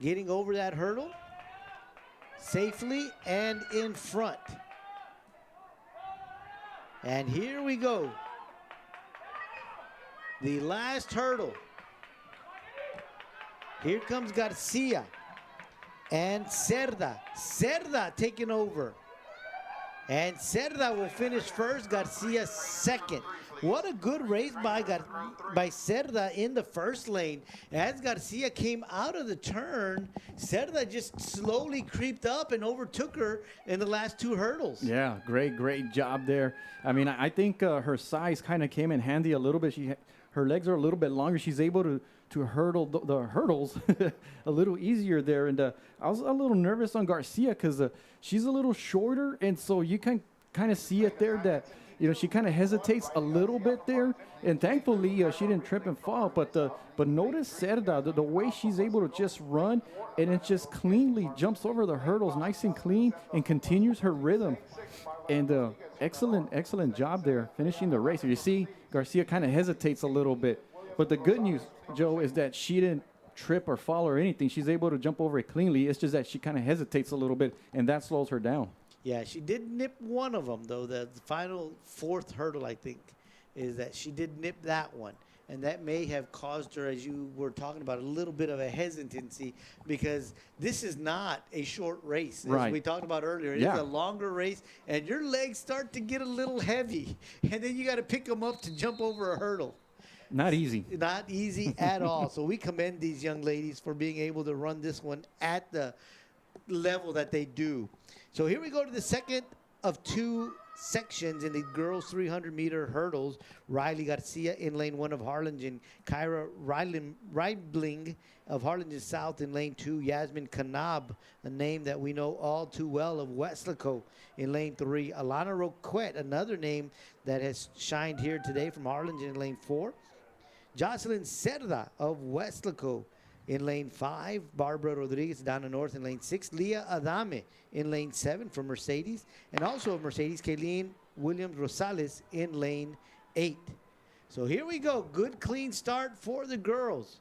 Getting over that hurdle safely and in front. And here we go. The last hurdle. Here comes Garcia and Cerda. Cerda taking over. And Cerda will finish first, Garcia second. What a good race by Cerda in the first lane. As Garcia came out of the turn, Cerda just slowly creeped up and overtook her in the last two hurdles. Yeah, great job there. I mean, I think her size kind of came in handy a little bit. Her legs are a little bit longer. She's able to hurdle the hurdles a little easier there. And I was a little nervous on Garcia because she's a little shorter, and so you can kind of see it there that she kind of hesitates a little bit there, and thankfully she didn't trip and fall. But notice Cerda, the way she's able to just run, and it just cleanly jumps over the hurdles, nice and clean, and continues her rhythm. And excellent job there, finishing the race. You see, Garcia kind of hesitates a little bit, but the good news, Joe, is that she didn't trip or fall or anything. She's able to jump over it cleanly. It's just that she kind of hesitates a little bit, and that slows her down. Yeah, she did nip one of them, though. The final fourth hurdle, I think, is that she did nip that one. And that may have caused her, as you were talking about, a little bit of a hesitancy because this is not a short race, as we talked about earlier. It's a longer race, and your legs start to get a little heavy. And then you got to pick them up to jump over a hurdle. Not easy. Not easy at all. So we commend these young ladies for being able to run this one at the level that they do. So here we go to the second of two sections in the girls 300-meter hurdles. Riley Garcia in lane 1 of Harlingen. Kyra Reibling of Harlingen South in lane 2. Yasmin Kanab, a name that we know all too well, of Weslaco in lane 3. Alana Roquette, another name that has shined here today from Harlingen in lane 4. Jocelyn Cerda of Weslaco in lane 5. Barbara Rodriguez, Donna North in lane 6. Leah Adame in lane 7 for Mercedes. And also of Mercedes, Kayleen Williams Rosales in lane 8. So here we go. Good, clean start for the girls.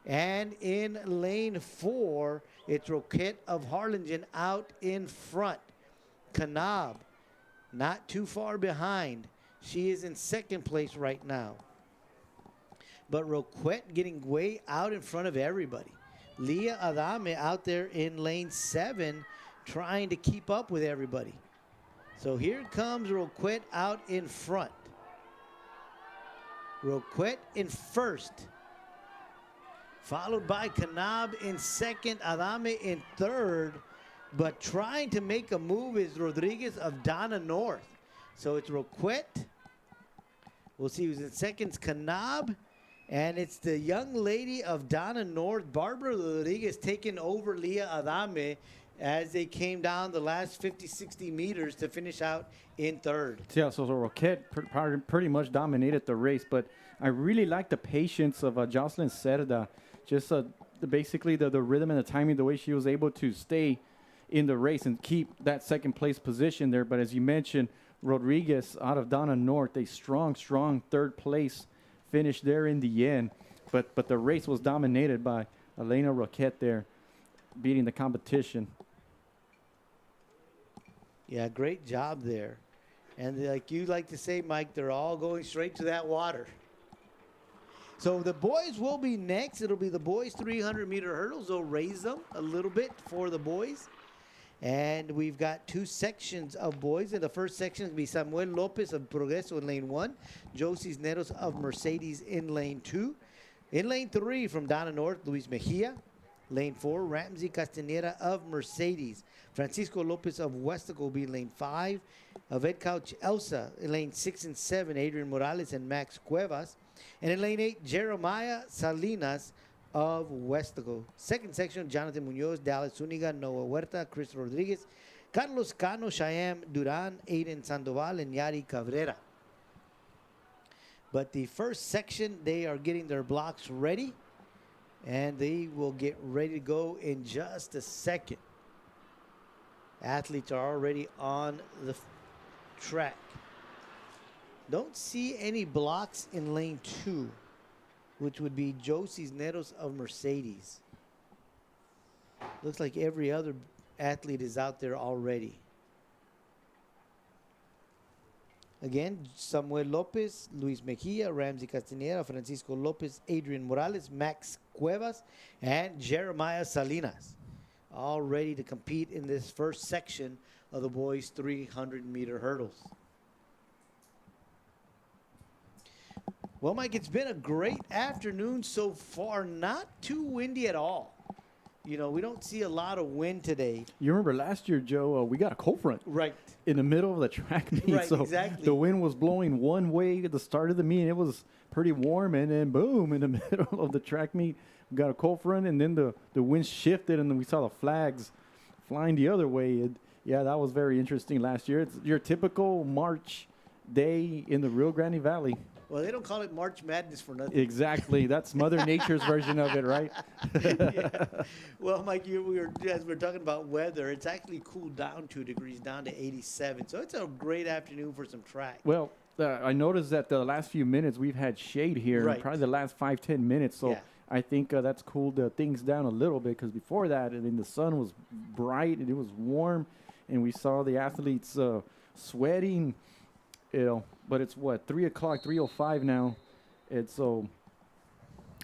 And in lane 4, it's Roquette of Harlingen out in front. Kanab, not too far behind. She is in second place right now. But Roquette getting way out in front of everybody. Leah Adame out there in lane 7 trying to keep up with everybody. So here comes Roquette out in front. Roquette in first. Followed by Kanab in second, Adame in third. But trying to make a move is Rodriguez of Donna North. So it's Roquette. We'll see who's in second. It's Kanab. And it's the young lady of Donna North, Barbara Rodriguez, taking over Leah Adame as they came down the last 50, 60 meters to finish out in third. Yeah, so Roquette pretty much dominated the race, but I really like the patience of Jocelyn Cerda. Just basically the rhythm and the timing, the way she was able to stay in the race and keep that second place position there. But as you mentioned, Rodriguez out of Donna North, a strong third place finish there in the end. But the race was dominated by Elena Roquette there, beating the competition. Yeah, great job there. And like you like to say, Mike, they're all going straight to that water. So the boys will be next. It'll be the boys 300-meter hurdles. They'll raise them a little bit for the boys. And we've got 2 sections of boys. In the first section will be Samuel Lopez of Progreso in lane 1. Josie Cisneros of Mercedes in lane 2. In lane 3 from Donna North, Luis Mejia. Lane 4, Ramsey Castaneda of Mercedes. Francisco Lopez of Weslaco will be in lane 5. Ed Couch Elsa in lane 6 and 7, Adrian Morales and Max Cuevas. And in lane 8, Jeremiah Salinas of Weslaco. Second section, Jonathan Munoz, Dallas Zuniga, Noah Huerta, Chris Rodriguez, Carlos Cano, Cheyenne Duran, Aiden Sandoval, and Yari Cabrera. But the first section, they are getting their blocks ready. And they will get ready to go in just a second. Athletes are already on the track. Don't see any blocks in lane 2, which would be Joe Cisneros of Mercedes. Looks like every other athlete is out there already. Again, Samuel Lopez, Luis Mejia, Ramsey Castaneda, Francisco Lopez, Adrian Morales, Max Cuevas, and Jeremiah Salinas. All ready to compete in this first section of the boys' 300-meter hurdles. Well, Mike, it's been a great afternoon so far. Not too windy at all. You know, we don't see a lot of wind today. You remember last year, Joe, we got a cold front. Right. In the middle of the track meet. Right, so exactly. The wind was blowing one way at the start of the meet. It was pretty warm, and then boom, in the middle of the track meet, we got a cold front, and then the wind shifted, and then we saw the flags flying the other way. And yeah, that was very interesting last year. It's your typical March day in the Rio Grande Valley. Well, they don't call it March Madness for nothing. Exactly. That's Mother Nature's version of it, right? Yeah. Well, Mike, as we're talking about weather, it's actually cooled down 2 degrees, down to 87. So it's a great afternoon for some track. Well, I noticed that the last few minutes we've had shade here, right. Probably the last 5-10 minutes. So yeah. I think that's cooled things down a little bit, because before that, I mean, the sun was bright and it was warm, and we saw the athletes sweating, you know. But it's what, 3 o'clock, 3:05 now. And so,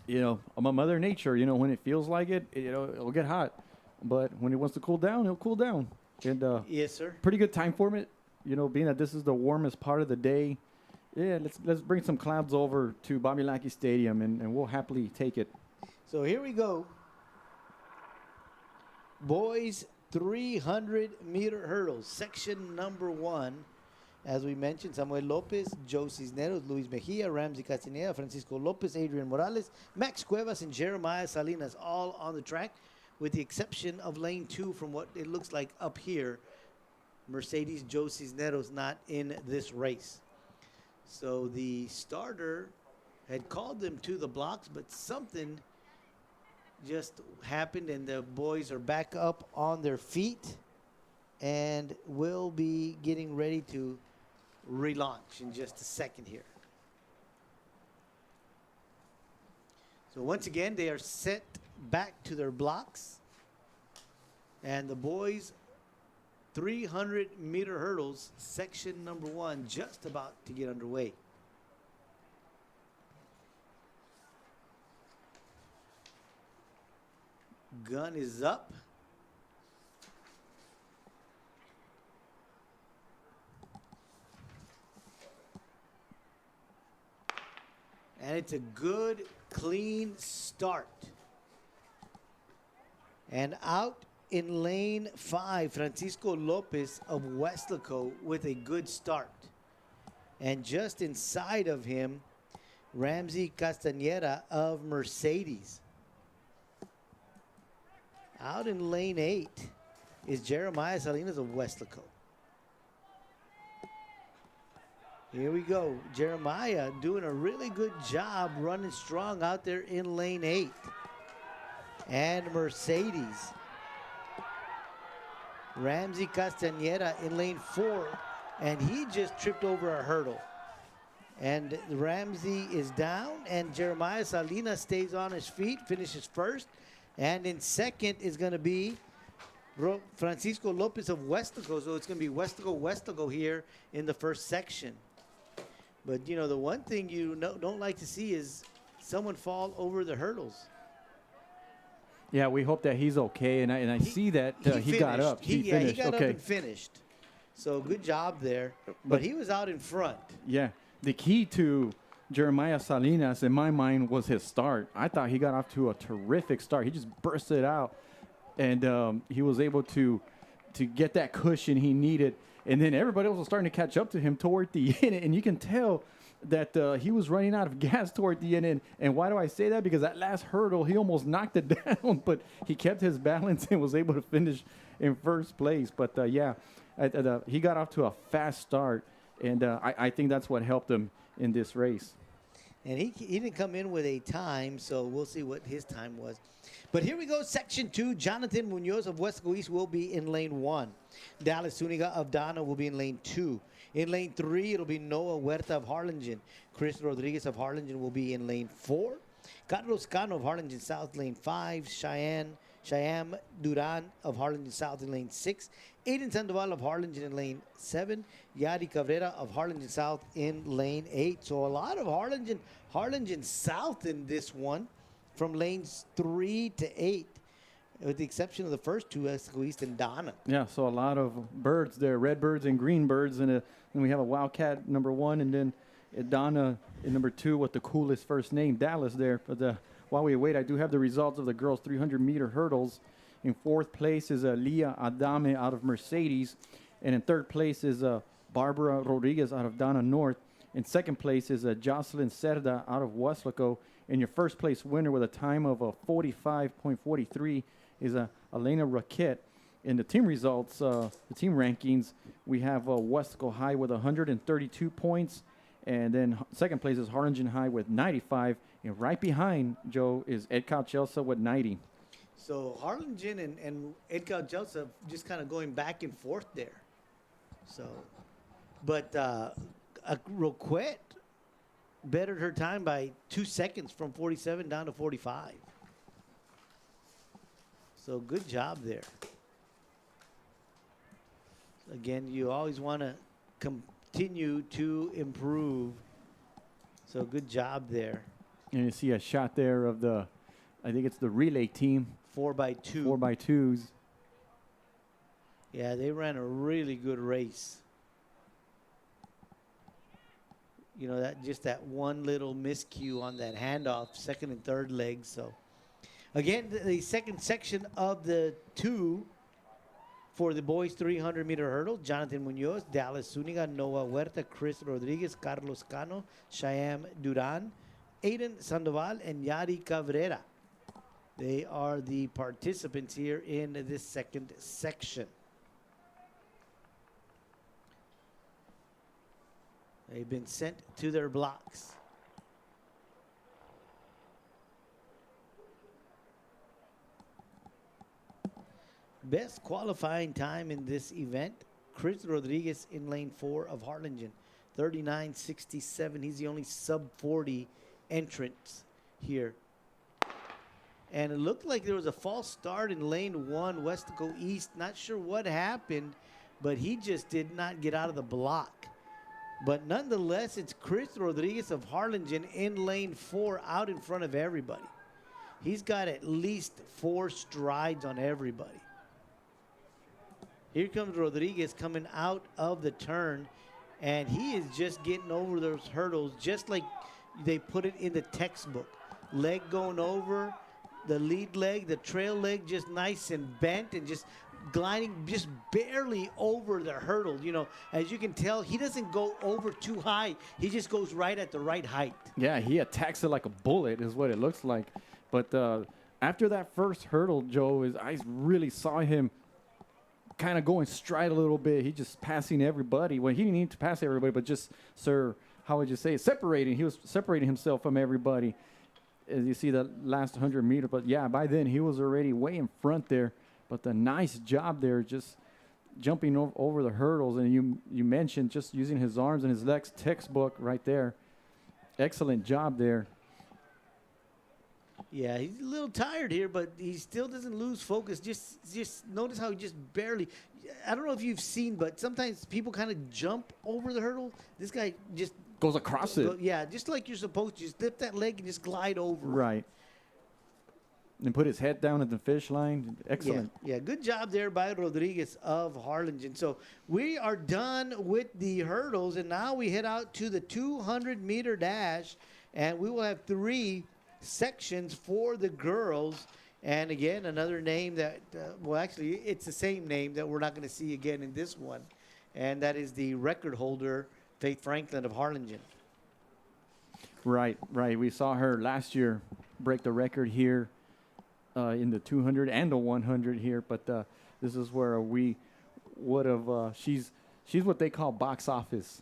you know, I'm a Mother Nature. You know, when it feels like it, you know, it'll get hot. But when it wants to cool down, it'll cool down. And yes, sir. Pretty good time for it. You know, being that this is the warmest part of the day. Yeah, let's bring some clouds over to Bobby Lackey Stadium, and we'll happily take it. So here we go. Boys 300-meter hurdles, section number 1. As we mentioned, Samuel Lopez, Joe Cisneros, Luis Mejia, Ramsey Castaneda, Francisco Lopez, Adrian Morales, Max Cuevas, and Jeremiah Salinas all on the track, with the exception of lane 2 from what it looks like up here. Mercedes Joe Cisneros not in this race. So the starter had called them to the blocks, but something just happened, and the boys are back up on their feet and will be getting ready to relaunch in just a second here. So once again, they are set back to their blocks, and the boys 300-meter hurdles, section number 1, just about to get underway. Gun is up. And it's a good, clean start. And out in lane 5, Francisco Lopez of Weslaco with a good start. And just inside of him, Ramsey Castañeda of Mercedes. Out in lane 8 is Jeremiah Salinas of Weslaco. Here we go. Jeremiah doing a really good job running strong out there in lane 8. And Mercedes. Ramsey Castañeda in lane 4, and he just tripped over a hurdle. And Ramsey is down, and Jeremiah Salinas stays on his feet, finishes first. And in second is going to be Francisco Lopez of Weslaco. So it's going to be Weslaco here in the first section. But, you know, the one thing you don't like to see is someone fall over the hurdles. Yeah, we hope that he's okay, and I see that he got up. He got up and finished. So good job there. But he was out in front. Yeah, the key to Jeremiah Salinas, in my mind, was his start. I thought he got off to a terrific start. He just bursted out, and he was able to get that cushion he needed. And then everybody else was starting to catch up to him toward the end, and you can tell that he was running out of gas toward the end. And why do I say that? Because that last hurdle, he almost knocked it down, but he kept his balance and was able to finish in first place. But, he got off to a fast start, and I think that's what helped him in this race. And he didn't come in with a time, so we'll see what his time was. But here we go, section 2. Jonathan Munoz of Weslaco East will be in lane 1. Dallas Zuniga of Donna will be in lane 2. In lane 3, it'll be Noah Huerta of Harlingen. Chris Rodriguez of Harlingen will be in lane 4. Carlos Cano of Harlingen South, lane 5. Shyam Duran of Harlingen South in lane 6. Aiden Sandoval of Harlingen in lane 7. Yadi Cabrera of Harlingen South in lane 8. So a lot of Harlingen South in this one from lanes 3 to 8. With the exception of the first two, Weslaco East and Donna. Yeah, so a lot of birds there, red birds and green birds. And then we have a Wildcat number 1, and then Donna in number 2 with the coolest first name, Dallas there. But while we wait, I do have the results of the girls' 300-meter hurdles. In 4th place is Leah Adame out of Mercedes. And in 3rd place is Barbara Rodriguez out of Donna North. In 2nd place is Jocelyn Cerda out of Weslaco. And your first place winner with a time of 45.43 is Elena Raquette. In the team results, the team rankings, we have Weslaco High with 132 points. And then 2nd place is Harlingen High with 95. And right behind, Joe, is Edcal Chelsea with 90. So Harlingen and Edcal Chelsea just kind of going back and forth there. So, but Raquette bettered her time by 2 seconds from 47 down to 45. So good job there. Again, you always want to continue to improve. So good job there. And you see a shot there of I think it's the relay team. 4x2. 4x2s. Yeah, they ran a really good race. You know, that one little miscue on that handoff, second and third legs. So, again, the second section of the 2 for the boys 300-meter hurdle, Jonathan Munoz, Dallas Zuniga, Noah Huerta, Chris Rodriguez, Carlos Cano, Shyam Duran, Aiden Sandoval, and Yari Cabrera. They are the participants here in this second section. They've been sent to their blocks. best qualifying time in this event, Chris Rodriguez in lane 4 of Harlingen, 39.67. He's the only sub 40 entrant here. And it looked like there was a false start in lane 1, Weslaco East. Not sure what happened, but he just did not get out of the block. But nonetheless, it's Chris Rodriguez of Harlingen in lane 4 out in front of everybody. He's got at least 4 strides on everybody. Here comes Rodriguez coming out of the turn, and he is just getting over those hurdles just like they put it in the textbook. Leg going over, the lead leg, the trail leg just nice and bent and just gliding just barely over the hurdle. You know, as you can tell, he doesn't go over too high. He just goes right at the right height. Yeah, he attacks it like a bullet is what it looks like. But after that first hurdle, Joe, I really saw him kind of going stride a little bit. He just passing everybody. Well, he didn't need to pass everybody, but just, sir, how would you say it? Separating. He was separating himself from everybody. As you see the last 100 meters. But, yeah, by then he was already way in front there. But the nice job there, just jumping over the hurdles. And you mentioned just using his arms and his legs, textbook right there. Excellent job there. Yeah, he's a little tired here, but he still doesn't lose focus. Just notice how he just barely. I don't know if you've seen, but sometimes people kind of jump over the hurdle. This guy just goes across it. Yeah, just like you're supposed to. Just lift that leg and just glide over. Right. And put his head down at the fish line. Excellent. Yeah, good job there by Rodriguez of Harlingen. So we are done with the hurdles, and now we head out to the 200-meter dash, and we will have 3 sections for the girls. And again, another name that, well, actually, it's the same name that we're not going to see again in this one, and that is the record holder, Faith Franklin of Harlingen. Right. We saw her last year break the record here in the 200 and the 100 here, but this is where we would have, she's what they call box office,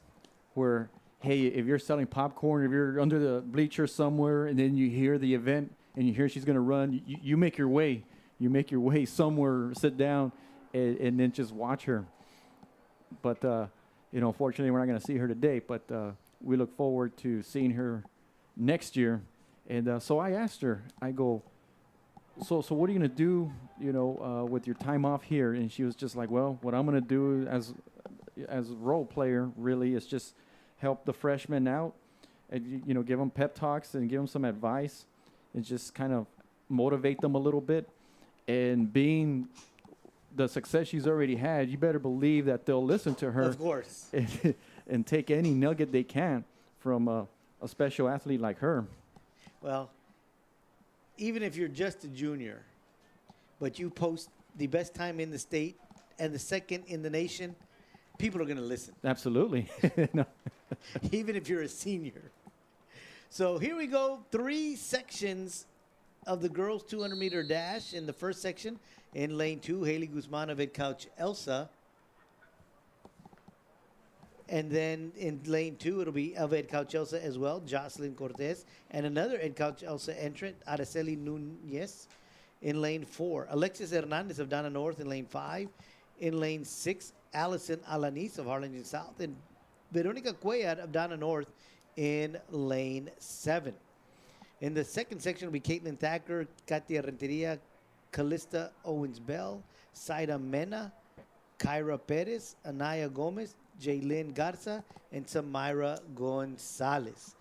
where, hey, if you're selling popcorn, if you're under the bleachers somewhere, and then you hear the event, and you hear she's going to run, you make your way. You make your way somewhere, sit down, and then just watch her. But, fortunately, we're not going to see her today, but we look forward to seeing her next year. And so I asked her, I go, so what are you going to do, with your time off here? And she was just like, well, what I'm going to do as a role player really is just help the freshmen out and, give them pep talks and give them some advice and just kind of motivate them a little bit. And being the success she's already had, you better believe that they'll listen to her. Of course. And take any nugget they can from a special athlete like her. Well, even if you're just a junior, but you post the best time in the state and the second in the nation, people are going to listen. Absolutely. No. Even if you're a senior. So here we go, 3 sections of the girls' 200-meter dash. In the first section, in lane 2, Haley Guzman of Ed Couch Elsa. And then in lane 2, it'll be of Ed Couch Elsa as well, Jocelyn Cortez. And another Ed Couch Elsa entrant, Araceli Nunez. In lane 4, Alexis Hernandez of Dana North in lane 5. In lane 6, Allison Alanis of Harlingen South. And Veronica Cuellar of Dana North in lane 7. In the second section will be Caitlin Thacker, Katia Renteria, Callista Owens-Bell, Saida Mena, Kyra Perez, Anaya Gomez, Jaylyn Garza, and Samira Gonzalez.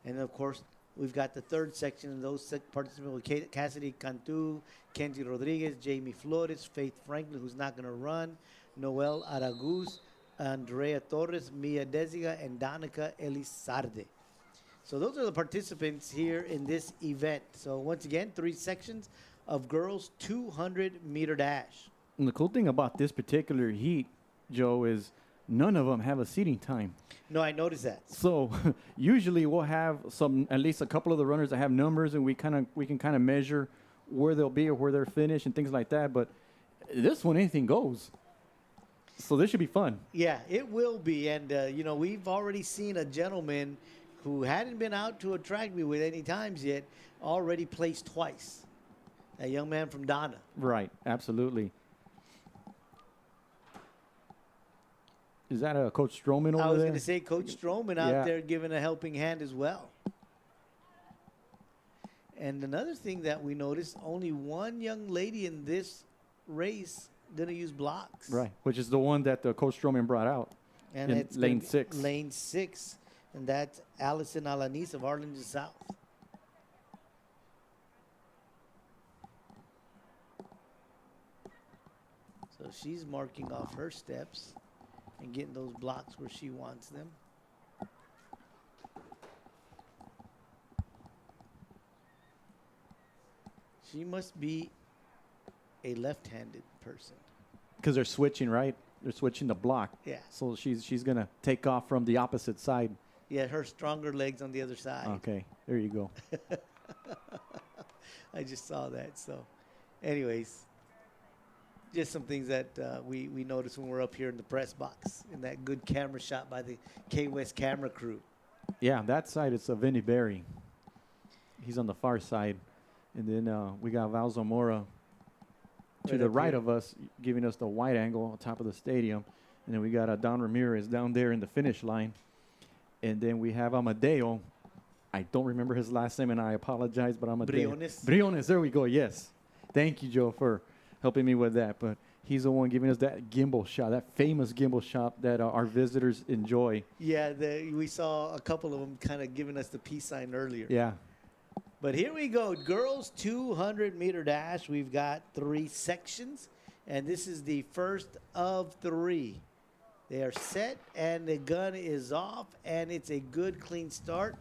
And, of course, we've got the third section, and those participants will be Cassidy Cantu, Kenzie Rodriguez, Jamie Flores, Faith Franklin, who's not going to run, Noel Araguz, Andrea Torres, Mia Desiga, and Danica Elizarde. So those are the participants here in this event. So once again, 3 sections of girls 200-meter dash. And the cool thing about this particular heat, Joe, is none of them have a seating time. No, I noticed that. So usually we'll have at least a couple of the runners that have numbers, and we can kind of measure where they'll be or where they're finished and things like that. But this one, anything goes. So this should be fun. Yeah, it will be. And, we've already seen a gentleman who hadn't been out to a track meet with any times yet already placed twice. A young man from Donna. Right, absolutely. Is that a Coach Stroman over there? I was going to say Coach Stroman out Yeah. there giving a helping hand as well. And another thing that we noticed, only one young lady in this race going to use blocks. Right, which is the one that Coach Stroman brought out And in it's lane gonna be 6. Lane 6. And that's Allison Alanis of Harlingen South. So she's marking off her steps and getting those blocks where she wants them. She must be a left-handed person. Because they're switching, right? They're switching the block. Yeah. So she's going to take off from the opposite side. Yeah, her stronger legs on the other side. Okay, there you go. I just saw that. So, anyways, just some things that we noticed when we're up here in the press box in that good camera shot by the K-West camera crew. Yeah, that side it's Vinny Berry. He's on the far side. And then we got Val Zamora to Right the up right here. of us, giving us the wide angle on top of the stadium. And then we got Don Ramirez down there in the finish line. And then we have Amadeo. I don't remember his last name, and I apologize, but Amadeo. Briones? Briones, there we go, yes. Thank you, Joe, for helping me with that. But he's the one giving us that gimbal shot, that famous gimbal shot that our visitors enjoy. Yeah, we saw a couple of them kind of giving us the peace sign earlier. Yeah. But here we go. Girls 200-meter dash. We've got 3 sections, and this is the first of 3. They are set, and the gun is off, and it's a good, clean start.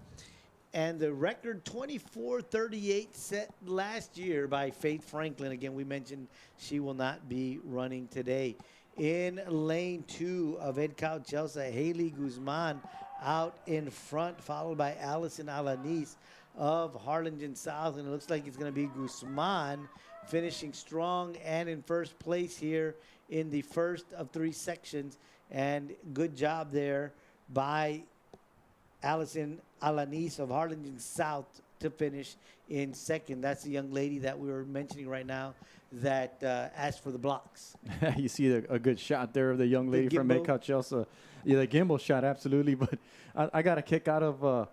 And the record 24:38 set last year by Faith Franklin. Again, we mentioned she will not be running today. In lane 2 of Ed Cow Chelsea, Haley Guzman out in front, followed by Allison Alanis of Harlingen South. And it looks like it's going to be Guzman finishing strong and in first place here in the first of 3 sections. And good job there by Allison Alanis of Harlingen South to finish in second. That's the young lady that we were mentioning right now that asked for the blocks. You see a good shot there of the young lady from gimbal. Metcalf Chelsea. Yeah, the gimbal shot, absolutely. But I got a kick out of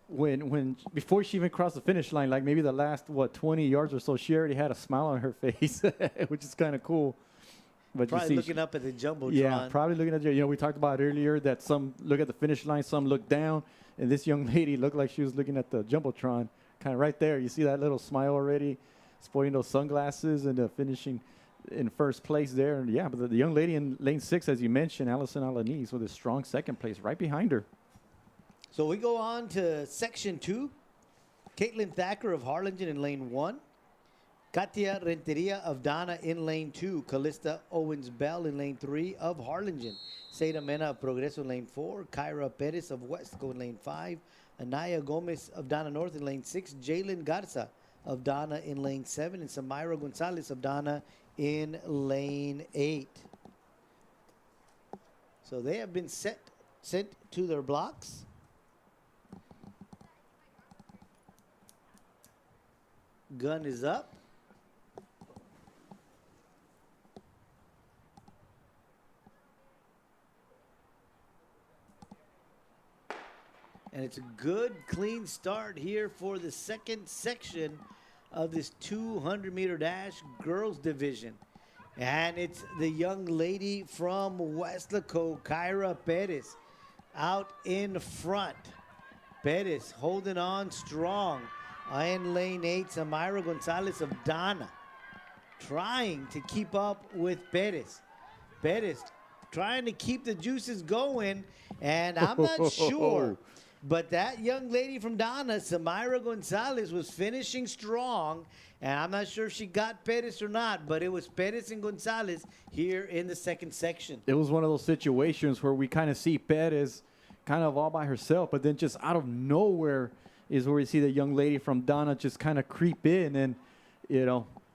when before she even crossed the finish line, like maybe the last, 20 yards or so, she already had a smile on her face, which is kind of cool. But Probably you see, looking up at the Jumbotron. yeah, probably looking at we talked about earlier that some look at the finish line, some look down, and this young lady looked like she was looking at the Jumbotron, kind of right there. You see that little smile already, sporting those sunglasses and finishing in first place there. And yeah, but the young lady in lane 6, as you mentioned, Allison Alanis, with a strong second place right behind her. So we go on to section 2. Caitlin Thacker of Harlingen in lane 1. Katia Renteria of Donna in lane 2. Callista Owens-Bell in lane 3 of Harlingen. Seda Mena of Progreso in lane 4. Kyra Perez of Weslaco in lane 5. Anaya Gomez of Donna North in lane 6. Jalen Garza of Donna in lane 7. And Samira Gonzalez of Donna in lane 8. So they have been sent to their blocks. Gun is up. And it's a good, clean start here for the second section of this 200-meter dash girls division. And it's the young lady from Weslaco, Kyra Perez, out in front. Perez holding on strong. In lane 8, Samira Gonzalez of Donna trying to keep up with Perez. Perez trying to keep the juices going, and I'm not sure, but that young lady from Donna, Samira Gonzalez, was finishing strong, and I'm not sure if she got Perez or not, but it was Perez and Gonzalez here in the second section. It was one of those situations where we kind of see Perez kind of all by herself, but then just out of nowhere is where we see the young lady from Donna just kind of creep in. And,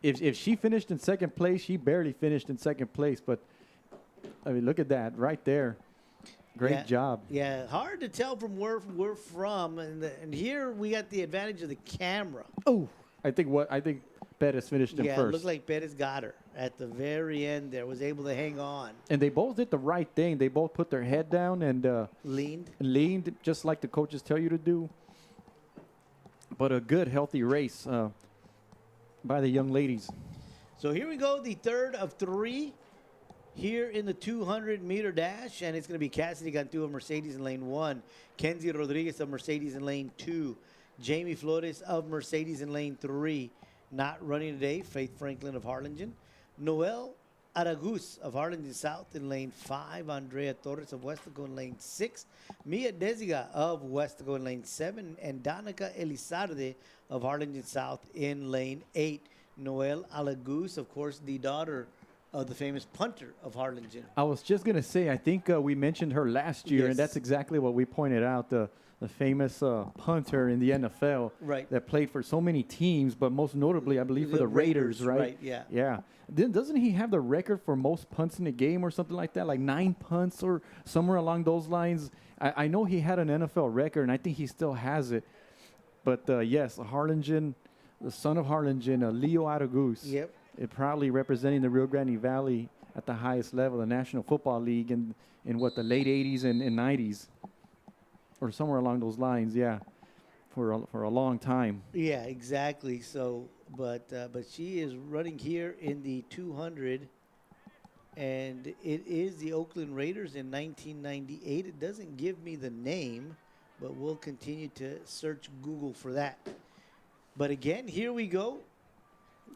if she finished in second place, she barely finished in second place. But, I mean, look at that right there. Great job. Yeah, hard to tell from where we're from. And here we got the advantage of the camera. Oh, I think Perez finished in Yeah, it first. looked like Perez got her at the very end there, was able to hang on. And they both did the right thing. They both put their head down and leaned just like the coaches tell you to do. But a good, healthy race by the young ladies. So here we go, the third of three here in the 200-meter dash, and it's going to be Cassidy Cantu of Mercedes in lane 1, Kenzie Rodriguez of Mercedes in lane 2, Jamie Flores of Mercedes in lane 3. Not running today, Faith Franklin of Harlingen, Noel Aragus of Harlingen South in lane 5, Andrea Torres of Weslaco in lane 6, Mia Desiga of Weslaco in lane 7, and Danica Elizarde of Harlingen South in lane 8. Noel Aragus, of course, the daughter of the famous punter of Harlingen. I was just going to say, I think we mentioned her last year, and that's exactly what we pointed out, the famous punter in the NFL that played for so many teams, but most notably, I believe, for the Raiders, right? Right, yeah. Yeah. Then doesn't he have the record for most punts in a game or something like that, like 9 punts or somewhere along those lines? I know he had an NFL record, and I think he still has it. But, yes, Harlingen, the son of Harlingen, Leo Aragus. Yep. It probably representing the Rio Grande Valley at the highest level, the National Football League in what, the late 80s and 90s or somewhere along those lines, yeah, for a long time. Yeah, exactly. So, but she is running here in the 200, and it is the Oakland Raiders in 1998. It doesn't give me the name, but we'll continue to search Google for that. But again, here we go.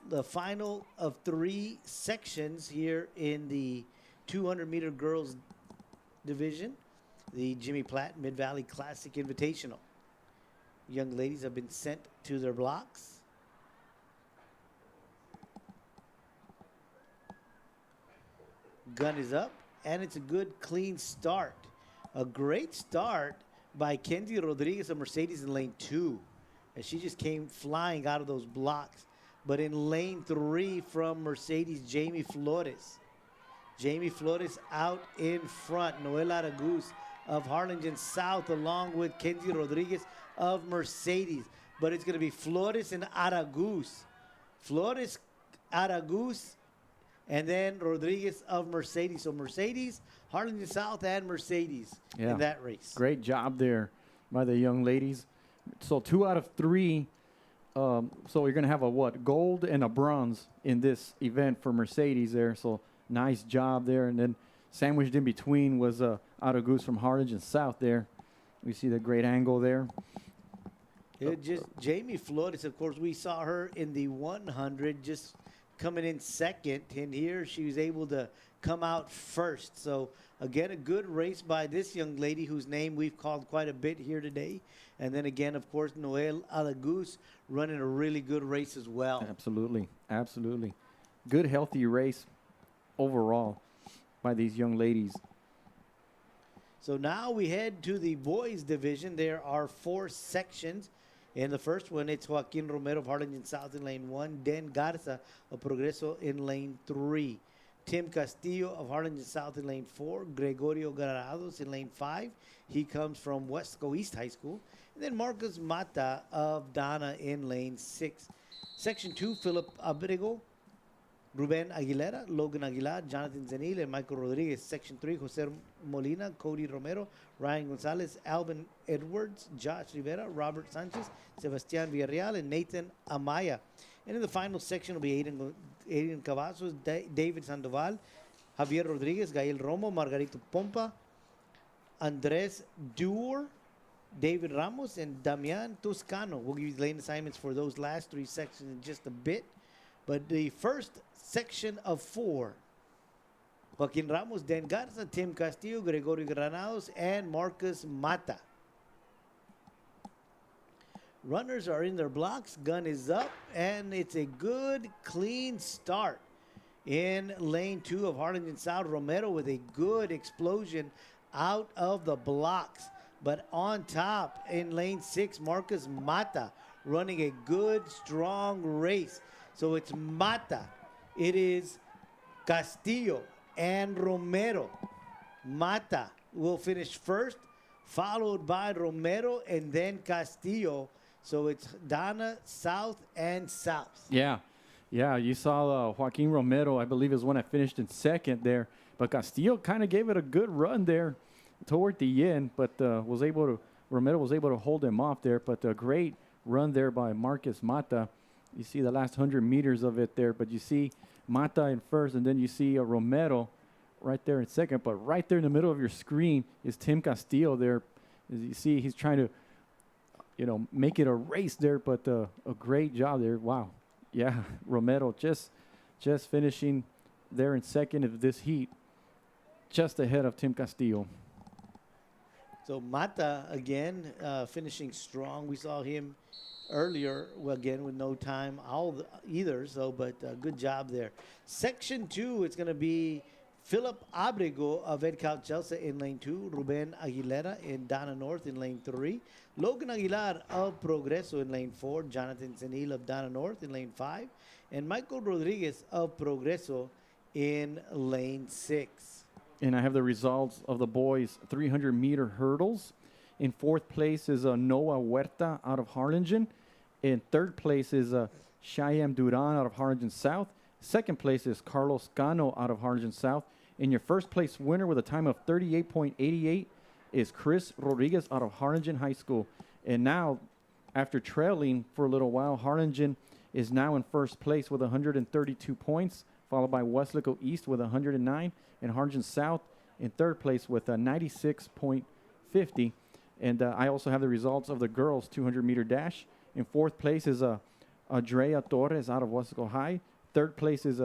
The final of 3 sections here in the 200-meter girls division, the Jimmy Platt Mid-Valley Classic Invitational. Young ladies have been sent to their blocks. Gun is up, and it's a good, clean start. A great start by Kenzie Rodriguez of Mercedes in lane 2, as she just came flying out of those blocks. But in lane 3 from Mercedes, Jamie Flores. Jamie Flores out in front. Noel Aragus of Harlingen South along with Kenzie Rodriguez of Mercedes. But it's going to be Flores and Aragus. Flores, Aragus, and then Rodriguez of Mercedes. So Mercedes, Harlingen South, and Mercedes in that race. Great job there by the young ladies. So 2 out of 3. So you're going to have a gold and a bronze in this event for Mercedes there. So nice job there. And then sandwiched in between was Aragus from Harlingen South there. We see the great angle there. Jamie Flores, of course, we saw her in the 100 just coming in second. And here she was able to come out first. So, again, a good race by this young lady whose name we've called quite a bit here today. And then again, of course, Noel Aragus running a really good race as well. Absolutely. Absolutely. Good, healthy race overall by these young ladies. So now we head to the boys division. There are 4 sections. In the first one, it's Joaquin Romero of Harlingen South in lane 1, Dan Garza of Progreso in lane 3. Tim Castillo of Harlingen South in lane 4. Gregorio Granados in lane 5. He comes from Weslaco East High School. And then Marcus Mata of Dana in lane 6. Section 2, Philip Abrego, Ruben Aguilera, Logan Aguilar, Jonathan Zenil, and Michael Rodriguez. Section 3, Jose Molina, Cody Romero, Ryan Gonzalez, Alvin Edwards, Josh Rivera, Robert Sanchez, Sebastian Villarreal, and Nathan Amaya. And in the final section will be Aiden Cavazos, David Sandoval, Javier Rodriguez, Gael Romo, Margarito Pompa, Andres Duer, David Ramos, and Damian Toscano. We'll give you the lane assignments for those last 3 sections in just a bit. But the first section of 4, Joaquin Ramos, Dan Garza, Tim Castillo, Gregorio Granados, and Marcus Mata. Runners are in their blocks. Gun is up, and it's a good, clean start. In lane 2 of Harlingen South, Romero with a good explosion out of the blocks. But on top, in lane 6, Marcus Mata running a good, strong race. So it's Mata. It is Castillo and Romero. Mata will finish first, followed by Romero and then Castillo. So it's Dana, South, and South. Yeah. Yeah, you saw Joaquin Romero, I believe, is one that finished in second there. But Castillo kind of gave it a good run there toward the end, but Romero was able to hold him off there. But a great run there by Marcus Mata. You see the last 100 meters of it there, but you see Mata in first, and then you see Romero right there in second. But right there in the middle of your screen is Tim Castillo there. As you see, he's trying to, make it a race there, but a great job there. Wow. Yeah, Romero just finishing there in second of this heat, just ahead of Tim Castillo. So Mata, again, finishing strong. We saw him earlier, again, with no time either, but good job there. Section 2, it's going to be Philip Abrego of Edcal Chelsea in lane 2, Ruben Aguilera in Dana North in lane 3, Logan Aguilar of Progreso in lane 4, Jonathan Senil of Dana North in lane 5, and Michael Rodriguez of Progreso in lane 6. And I have the results of the boys' 300-meter hurdles. In fourth place is Noah Huerta out of Harlingen. In third place is Cheyenne Duran out of Harlingen South. Second place is Carlos Cano out of Harlingen South. And your first place winner with a time of 38.88 is Chris Rodriguez out of Harlingen High School. And now, after trailing for a little while, Harlingen is now in first place with 132 points, followed by Weslaco East with 109, and Harlingen South in third place with 96.50. And I also have the results of the girls' 200-meter dash. In fourth place is Andrea Torres out of Weslaco High. Third place is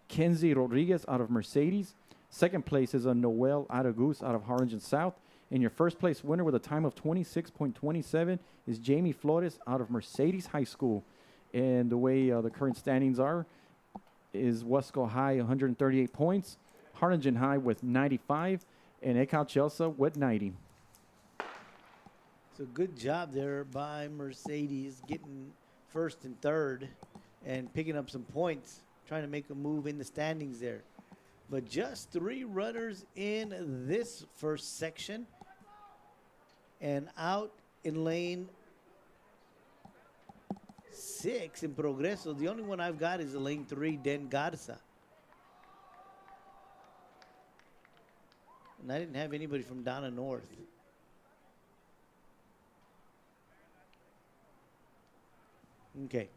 Kenzie Rodriguez out of Mercedes. Second place is Noel Aragus out of Harlingen South. And your first place winner with a time of 26.27 is Jamie Flores out of Mercedes High School. And the way the current standings are is Weslaco High 138 points, Harlingen High with 95, and Edcal Chelsea with 90. So good job there by Mercedes getting first and third and picking up some points, trying to make a move in the standings there. But just 3 runners in this first section. And out in lane 6 in Progreso, the only one I've got is the lane 3, Den Garza. And I didn't have anybody from Dana North. Okay.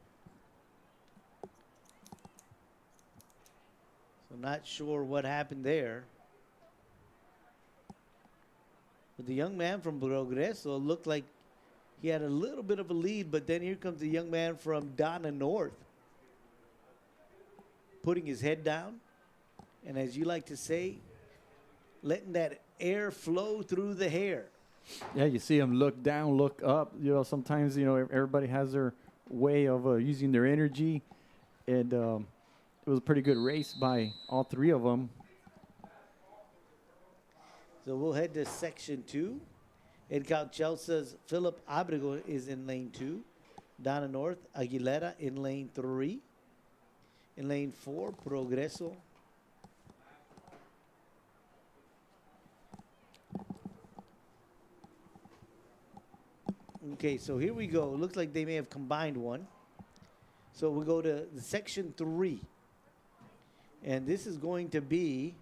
So not sure what happened there. But the young man from Progreso looked like he had a little bit of a lead, but then here comes the young man from Dana North, putting his head down, and as you like to say, letting that air flow through the hair. Yeah, you see him look down, look up. Sometimes, everybody has their way of using their energy, and it was a pretty good race by all 3 of them. So we'll head to section 2. Edcal Chelsea's Philip Abrego is in lane 2. Dana North, Aguilera in lane 3. In lane 4, Progreso. Okay, so here we go. Looks like they may have combined one. So we'll go to section 3. And this is going to be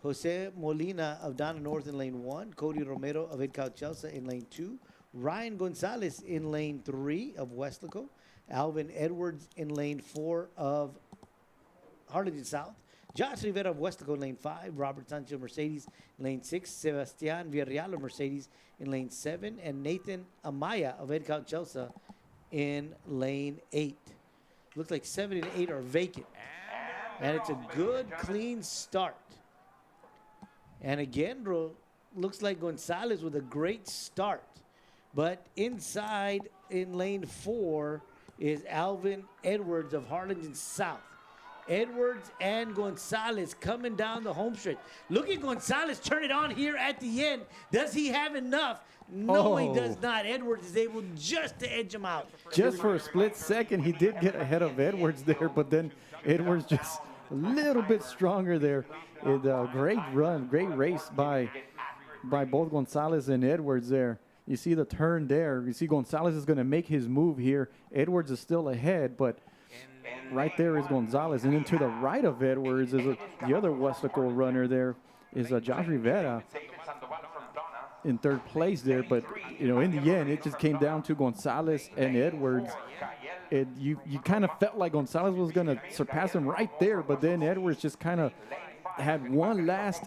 Jose Molina of Dana North in lane 1, Cody Romero of Edcal Chelsea in lane 2, Ryan Gonzalez in lane 3 of Weslaco, Alvin Edwards in lane 4 of Harlingen South, Josh Rivera of Weslaco in lane 5, Robert Sanchez of Mercedes in lane 6, Sebastian Villarreal of Mercedes in lane 7, and Nathan Amaya of Edcal Chelsea in lane 8. Looks like 7 and 8 are vacant. And it's a good, clean start. And again, looks like Gonzalez with a great start. But inside in lane 4 is Alvin Edwards of Harlingen South. Edwards and Gonzalez coming down the home stretch. Look at Gonzalez turn it on here at the end. Does he have enough? No, he does not. Edwards is able just to edge him out. Just for a split second, he did get ahead of Edwards there, but then Edwards just a little bit stronger there. Great run, great race by both Gonzalez and Edwards there. You see the turn there. You see Gonzalez is going to make his move here. Edwards is still ahead, but Right there is Gonzalez, and then to the right of Edwards is the other Weslaco runner. There is Josh Rivera in third place there. But in the end, it just came down to Gonzalez and Edwards. You kind of felt like Gonzalez was going to surpass him right there, but then Edwards just kind of had one last,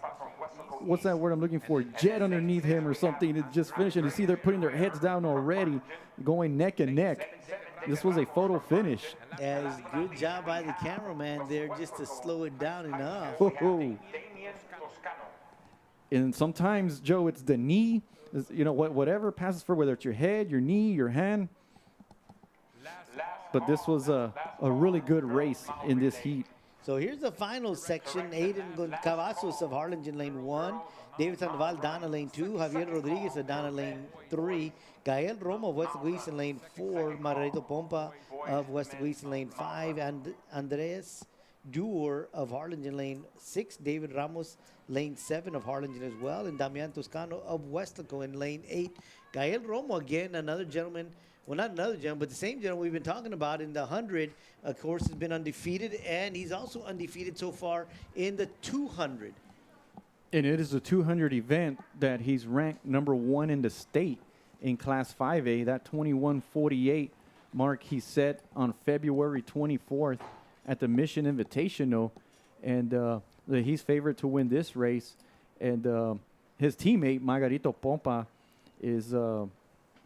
what's that word I'm looking for, jet underneath him or something to just finish. And you see they're putting their heads down already, going neck and neck. This was a photo finish. Yeah, it was a good job by the cameraman there just to slow it down enough. Oh. And sometimes, Joe, it's the knee, whatever passes for, whether it's your head, your knee, your hand. But this was a really good race in this heat. So here's the final section. Aiden Cavazos of Harlingen, lane 1. David Sandoval, Donna, lane 2. Javier Rodriguez of Donna, lane 3. Gael Romo of West Luis in lane 4. Margarito Pompa of West Luis in lane 5. And Andres Duer of Harlingen, lane 6. David Ramos, lane 7 of Harlingen as well. And Damian Toscano of Weslaco in lane 8. Gael Romo, again, another gentleman. Well, not another gentleman, but the same gentleman we've been talking about in the 100, of course, has been undefeated, and he's also undefeated so far in the 200. And it is a 200 event that he's ranked number 1 in the state in Class 5A. That 21:48 mark he set on February 24th at the Mission Invitational, and he's favored to win this race. And his teammate, Margarito Pompa, is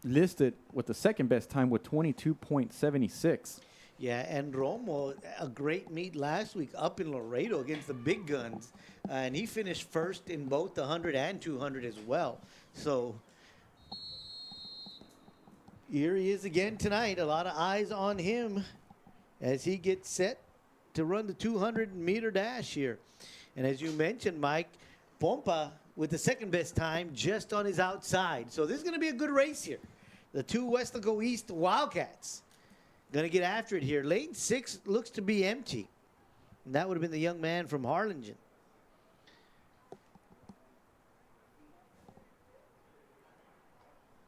listed with the second best time with 22.76. Yeah, and Romo, a great meet last week up in Laredo against the big guns. And he finished first in both the 100 and 200 as well. So here he is again tonight. A lot of eyes on him as he gets set to run the 200-meter dash here. And as you mentioned, Mike, Pompa with the second best time just on his outside. So this is going to be a good race here. The two Weslaco East Wildcats going to get after it here. Lane 6 looks to be empty. And that would have been the young man from Harlingen.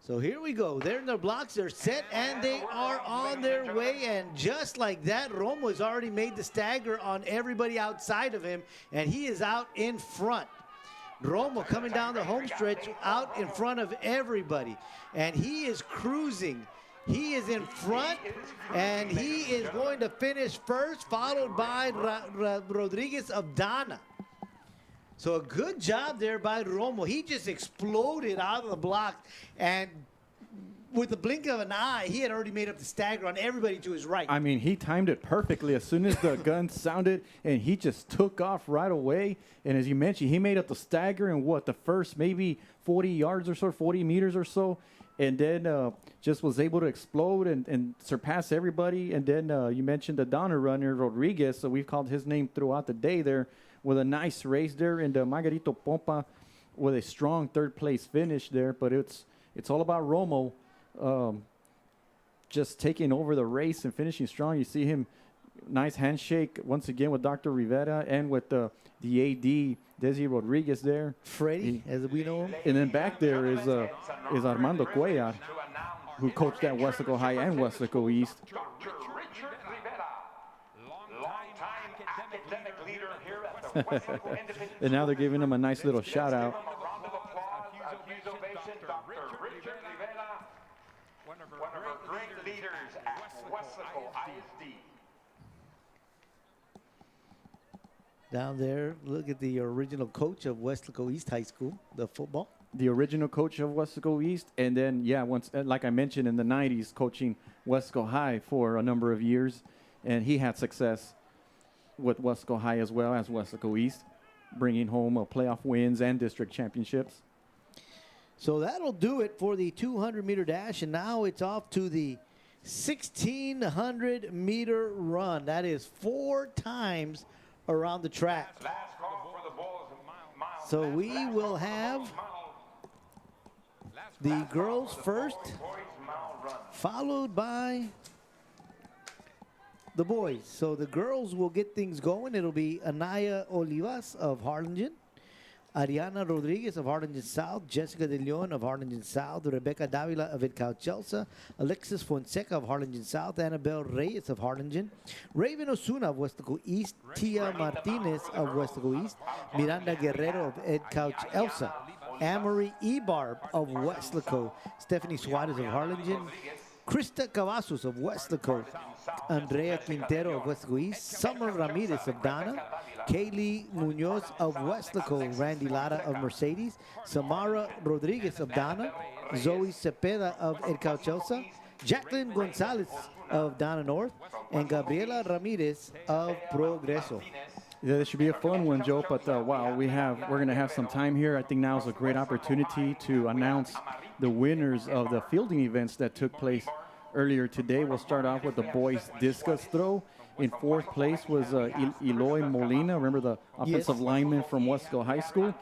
So here we go. They're in their blocks. They're set, and they are on their way. And just like that, Romo has already made the stagger on everybody outside of him, and he is out in front. Romo coming down the home stretch out in front of everybody, and he is cruising. He is in front, and he is going to finish first, followed by Rodriguez of Donna. So a good job there by Romo. He just exploded out of the block, and with the blink of an eye, he had already made up the stagger on everybody to his right. I mean, he timed it perfectly as soon as the gun sounded, and he just took off right away. And as you mentioned, he made up the stagger in the first maybe 40 yards or so, 40 meters or so, and then just was able to explode and surpass everybody. And then you mentioned the Donner runner, Rodriguez, so we've called his name throughout the day there with a nice race there. And Margarito Pompa with a strong third-place finish there. But it's all about Romo just taking over the race and finishing strong. You see him, nice handshake once again with Dr. Rivera and with the AD, Desi Rodriguez there. Freddie, as we know him. And then back there is Armando Cuellar, who coached at Weslaco High and Weslaco East. And now they're giving him a nice little shout out. One of our great leaders at Weslaco ISD. Down there, look at the original coach of Weslaco East High School, the football. The original coach of Weslaco East, and then, once, like I mentioned, in the 90s, coaching Weslaco High for a number of years, and he had success with Weslaco High as well as Weslaco East, bringing home playoff wins and district championships. So that'll do it for the 200-meter dash, and now it's off to the 1,600-meter run. That is 4 times around the track. So we will have the girls first, followed by the boys. So the girls will get things going. It'll be Anaya Olivas of Harlingen, Ariana Rodriguez of Harlingen South, Jessica De Leon of Harlingen South, Rebecca Davila of Edcal Chelsea, Alexis Fonseca of Harlingen South, Annabelle Reyes of Harlingen, Raven Osuna of Weslaco East, Tia Martinez of Weslaco East, Miranda Guerrero of Edcal Elsa, Amory Ebarb of Weslaco, Stephanie Suarez of Harlingen, Krista Cavazos of Weslaco, Andrea Quintero of Weslaco East, Summer Ramirez of Dana, Kaylee Munoz of Weslaco, Randy Lara of Mercedes, Samara Rodriguez of Dana, Zoe Cepeda of Edcal Chelsea, Jacqueline Gonzalez of Dana North, and Gabriela Ramirez of Progreso. Yeah, this should be a fun one, Joe. But wow, we're going to have some time here. I think now is a great opportunity to announce the winners of the fielding events that took place earlier today. We'll start off with the boys discus throw. In fourth place was Eloy Molina, remember the offensive lineman from Weslaco High School.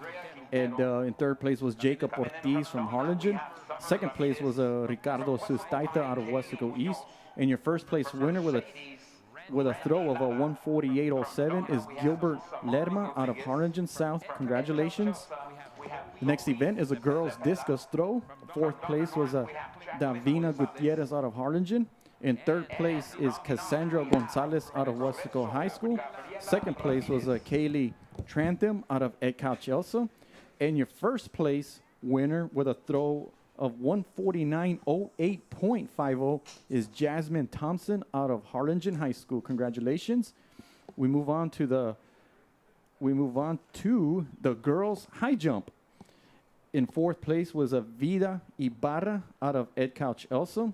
And in third place was Jacob Ortiz from Harlingen. Second place was Ricardo Sustaita out of Weslaco East. And your first place winner with a throw of a 148.07 is Gilbert Lerma out of Harlingen South. Congratulations. The next event is a girls discus throw. Fourth place was Davina Gutierrez out of Harlingen. In third place is Cassandra Gonzalez out of Weslaco High School. Second place was Kaylee Trantham out of Edcal Chelsea. And your first place winner with a throw of 149.08.50 is Jasmine Thompson out of Harlingen High School. Congratulations. We move on to the girls high jump. In fourth place was Vida Ibarra out of Edcal Chelsea.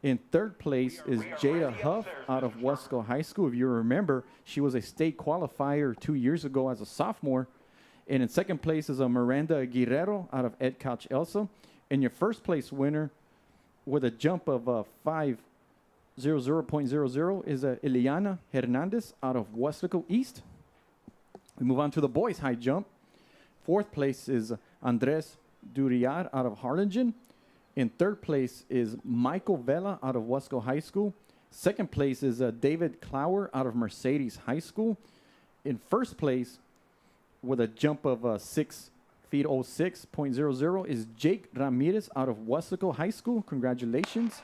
In third place is Jada Huff out of Weslaco High School. If you remember, she was a state qualifier 2 years ago as a sophomore. And in second place is Miranda Guerrero out of Edcal Chelsea. And your first place winner with a jump of 500.00 is Eliana Hernandez out of Weslaco East. We move on to the boys high jump. Fourth place is Andres Duriar out of Harlingen. In third place is Michael Vela out of Weslaco High School. Second place is David Clower out of Mercedes High School. In first place with a jump of 6 feet 06.00 is Jake Ramirez out of Weslaco High School. Congratulations.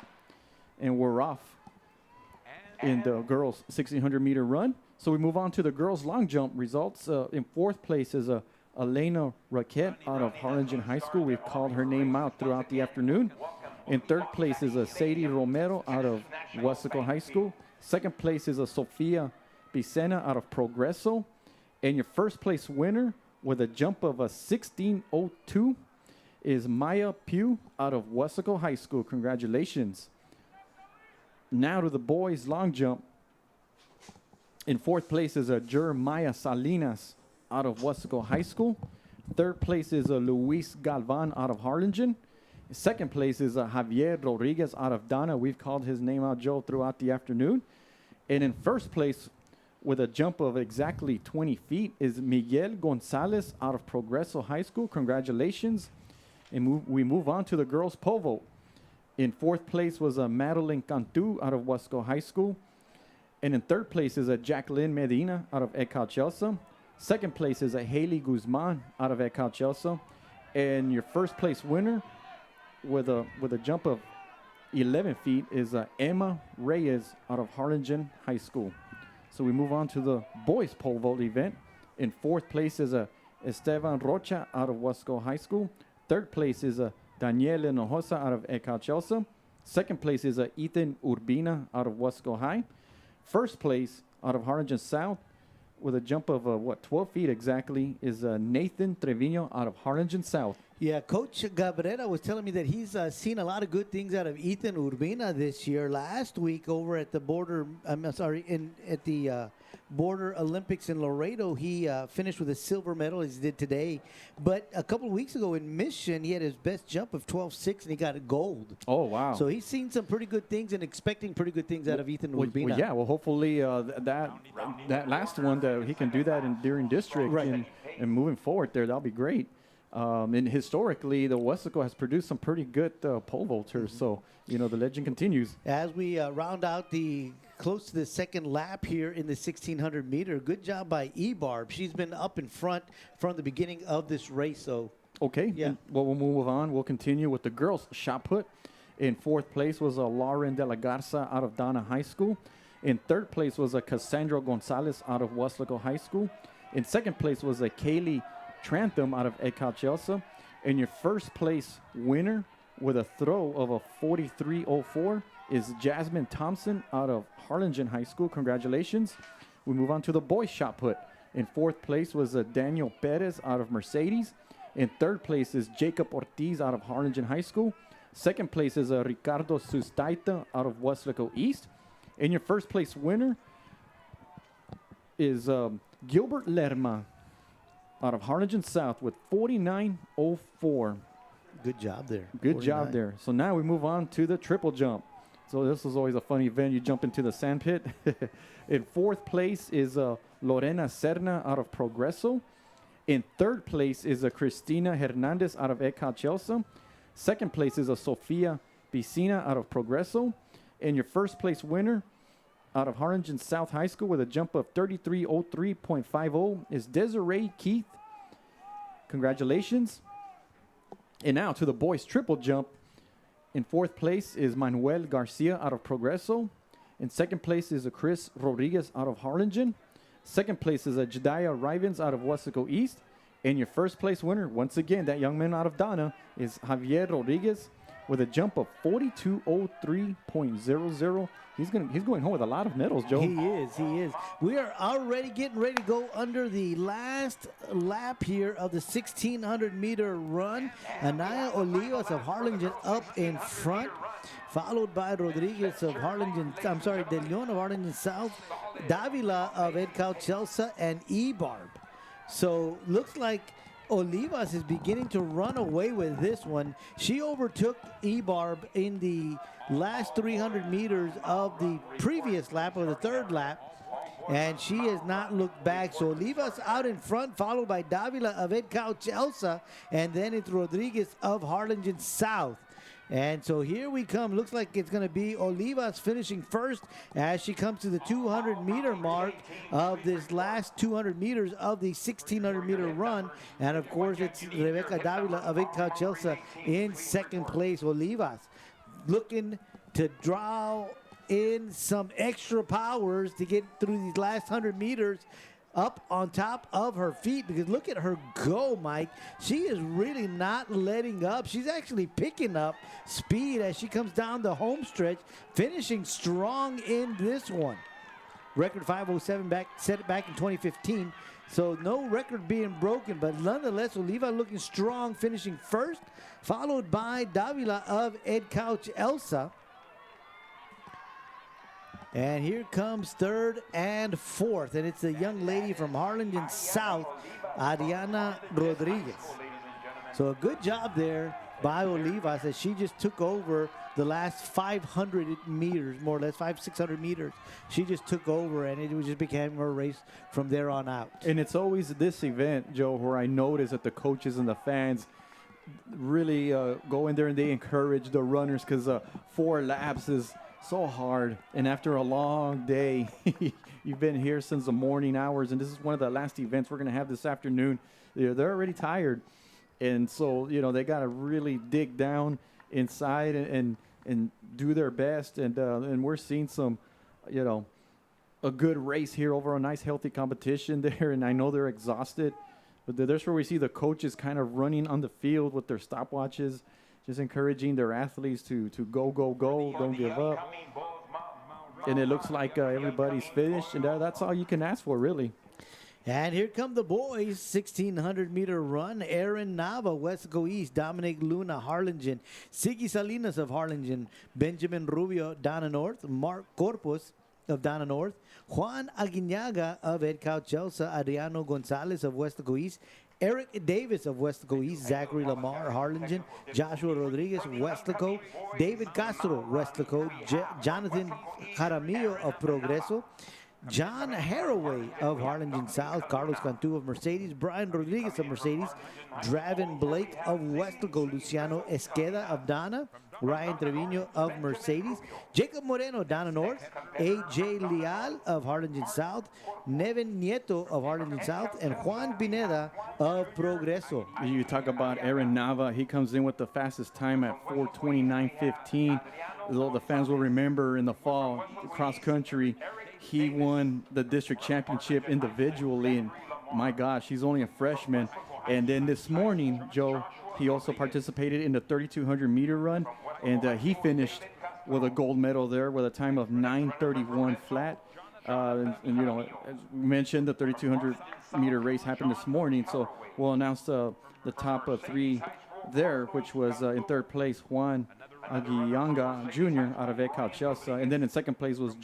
And we're off in the girls 1600 meter run. So we move on to the girls long jump results. In fourth place is Elena Raquette out of Harlingen High School. We've called her name out throughout the afternoon. In third place is Sadie Romero out of Weslaco High School. Second place is Sofia Picena out of Progreso. And your first place winner with a jump of 16.02 is Maya Pugh out of Weslaco High School. Congratulations. Now to the boys long jump. In fourth place is Jeremiah Salinas out of Weslaco High School. Third place is Luis Galvan out of Harlingen. Second place is Javier Rodriguez out of Dana. We've called his name out, Joe, throughout the afternoon. And in first place with a jump of exactly 20 feet is Miguel Gonzalez out of Progreso High School. Congratulations. And we move on to the girls pole vault. In fourth place was Madeline Cantu out of Weslaco High School. And in third place is Jacqueline Medina out of Edcal Chelsea. Second place is Haley Guzman out of Edcal Chelsea. And your first place winner with a jump of 11 feet is Emma Reyes out of Harlingen High School. So we move on to the boys pole vault event. In fourth place is Esteban Rocha out of Weslaco High School. Third place is Daniel Hinojosa out of Edcal Chelsea. Second place is Ethan Urbina out of Weslaco High. First place out of Harlingen South with a jump of 12 feet exactly is Nathan Trevino out of Harlingen South. Yeah, Coach Cabrera was telling me that he's seen a lot of good things out of Ethan Urbina this year. Last week over at the border, at the Border Olympics in Laredo, he finished with a silver medal as he did today. But a couple of weeks ago in Mission, he had his best jump of 12.6 and he got a gold. Oh, wow. So he's seen some pretty good things and expecting pretty good things out of Ethan Urbina. Well, yeah, well, hopefully that last one, that he can do that during district, right. and moving forward there, that'll be great. And historically, the Weslaco has produced some pretty good pole vaulters. So, the legend continues. As we round out the close to the second lap here in the 1600 meter. Good job by Ebarb. She's been up in front from the beginning of this race. So Okay. Yeah. Well, we'll move on. We'll continue with the girls' shot put. In fourth place was a Lauren De La Garza out of Donna High School. In third place was a Cassandra Gonzalez out of Weslaco High School. In second place was a Kaylee Trantham out of Eccal Chelsea. And your first place winner with a throw of a 43.04 is Jasmine Thompson out of Harlingen High School. Congratulations. We move on to the boys' shot put. In fourth place was a Daniel Perez out of Mercedes. In third place is Jacob Ortiz out of Harlingen High School. Second place is a Ricardo Sustaita out of Weslaco East. And your first place winner is Gilbert Lerma out of Harlingen South with 49.04. good job there. Good job 49. there. So now we move on to the triple jump. So this is always a fun event. You jump into the sand pit. In fourth place is Lorena Serna out of Progreso. In third place is a Cristina Hernandez out of Eccal Chelsea. Second place is a Sofia Piscina out of Progreso. And your first place winner out of Harlingen South High School with a jump of 33.03.50 is Desiree Keith. Congratulations. And now to the boys triple jump. In fourth place is Manuel Garcia out of Progreso. In second place is a Chris Rodriguez out of Harlingen. Second place is a Jediah Rivens out of Weslaco East. And your first place winner, once again, that young man out of Donna, is Javier Rodriguez with a jump of 42.03.00. He's going home with a lot of medals, Joe. He is. We are already getting ready to go under the last lap here of the 1600 meter run. Anaya Olivas of Harlingen up in front, followed by Rodriguez of Harlingen, De Leon of Harlingen South, Davila of Eccal Chelsea, and Ebarb. So looks like Olivas is beginning to run away with this one. She overtook Ebarb in the last 300 meters of the previous lap, or the third lap, and she has not looked back. So Olivas out in front, followed by Davila of Eccal Chelsea, and then it's Rodriguez of Harlingen South. And so here we come. Looks like it's going to be Olivas finishing first as she comes to the 200-meter mark of this last 200 meters of the 1600-meter run. And, of course, it's Rebecca Davila of Eccal Chelsea in second place. Olivas looking to draw in some extra powers to get through these last 100 meters up on top of her feet, because look at her go, Mike. She is really not letting up. She's actually picking up speed as she comes down the home stretch, finishing strong in this one. Record 5:07 set it back in 2015. So no record being broken, but nonetheless, Oliva looking strong, finishing first, followed by Davila of Eccal Chelsea. And here comes third and fourth, and it's the young lady from Harlingen South, Ariana Rodriguez. So a good job there by Olivas as she just took over the last 500 meters, more or less 600 meters. She just took over, and it just became her race from there on out. And it's always this event, Joe, where I notice that the coaches and the fans really go in there and they encourage the runners, because 4 laps is so hard. And after a long day, you've been here since the morning hours, and this is one of the last events we're going to have this afternoon. They're already tired. And so, they got to really dig down inside and do their best. And we're seeing some, a good race here over a nice, healthy competition there. And I know they're exhausted. But there's where we see the coaches kind of running on the field with their stopwatches, just encouraging their athletes to go, don't give up. And it looks like everybody's finished, and that's all you can ask for, really. And here come the boys, 1600-meter run. Aaron Nava, Weslaco East. Dominic Luna, Harlingen. Siggy Salinas of Harlingen. Benjamin Rubio, Donna North. Mark Corpus of Donna North. Juan Aguinaga of Eccal Chelsea. Adriano Gonzalez of Weslaco East. Eric Davis of Weslaco East, Zachary Lamar, Harlingen, Joshua Rodriguez, Weslaco, David Castro, Weslaco, Jonathan Jaramillo of Progreso, John Haraway of Harlingen South, Carlos Cantu of Mercedes, Brian Rodriguez of Mercedes, Draven Blake of Weslaco, Luciano Esqueda of Donna, Ryan Trevino of Mercedes, Jacob Moreno, Donna North, A.J. Leal of Harlingen South, Nevin Nieto of Harlingen South, and Juan Pineda of Progreso. You talk about Aaron Nava. He comes in with the fastest time at 4:29.15. Though the fans will remember in the fall cross country, he won the district championship individually, and my gosh, he's only a freshman. And then this morning, Joe, he also participated in the 3,200 meter run, and he finished with a gold medal there with a time of 9:31 flat. And you know, as we mentioned, the 3,200 meter race happened this morning, so we'll announce the top three there, which was in third place Juan Aguillanga Jr. out of ECAL Chelsea, and then in second place was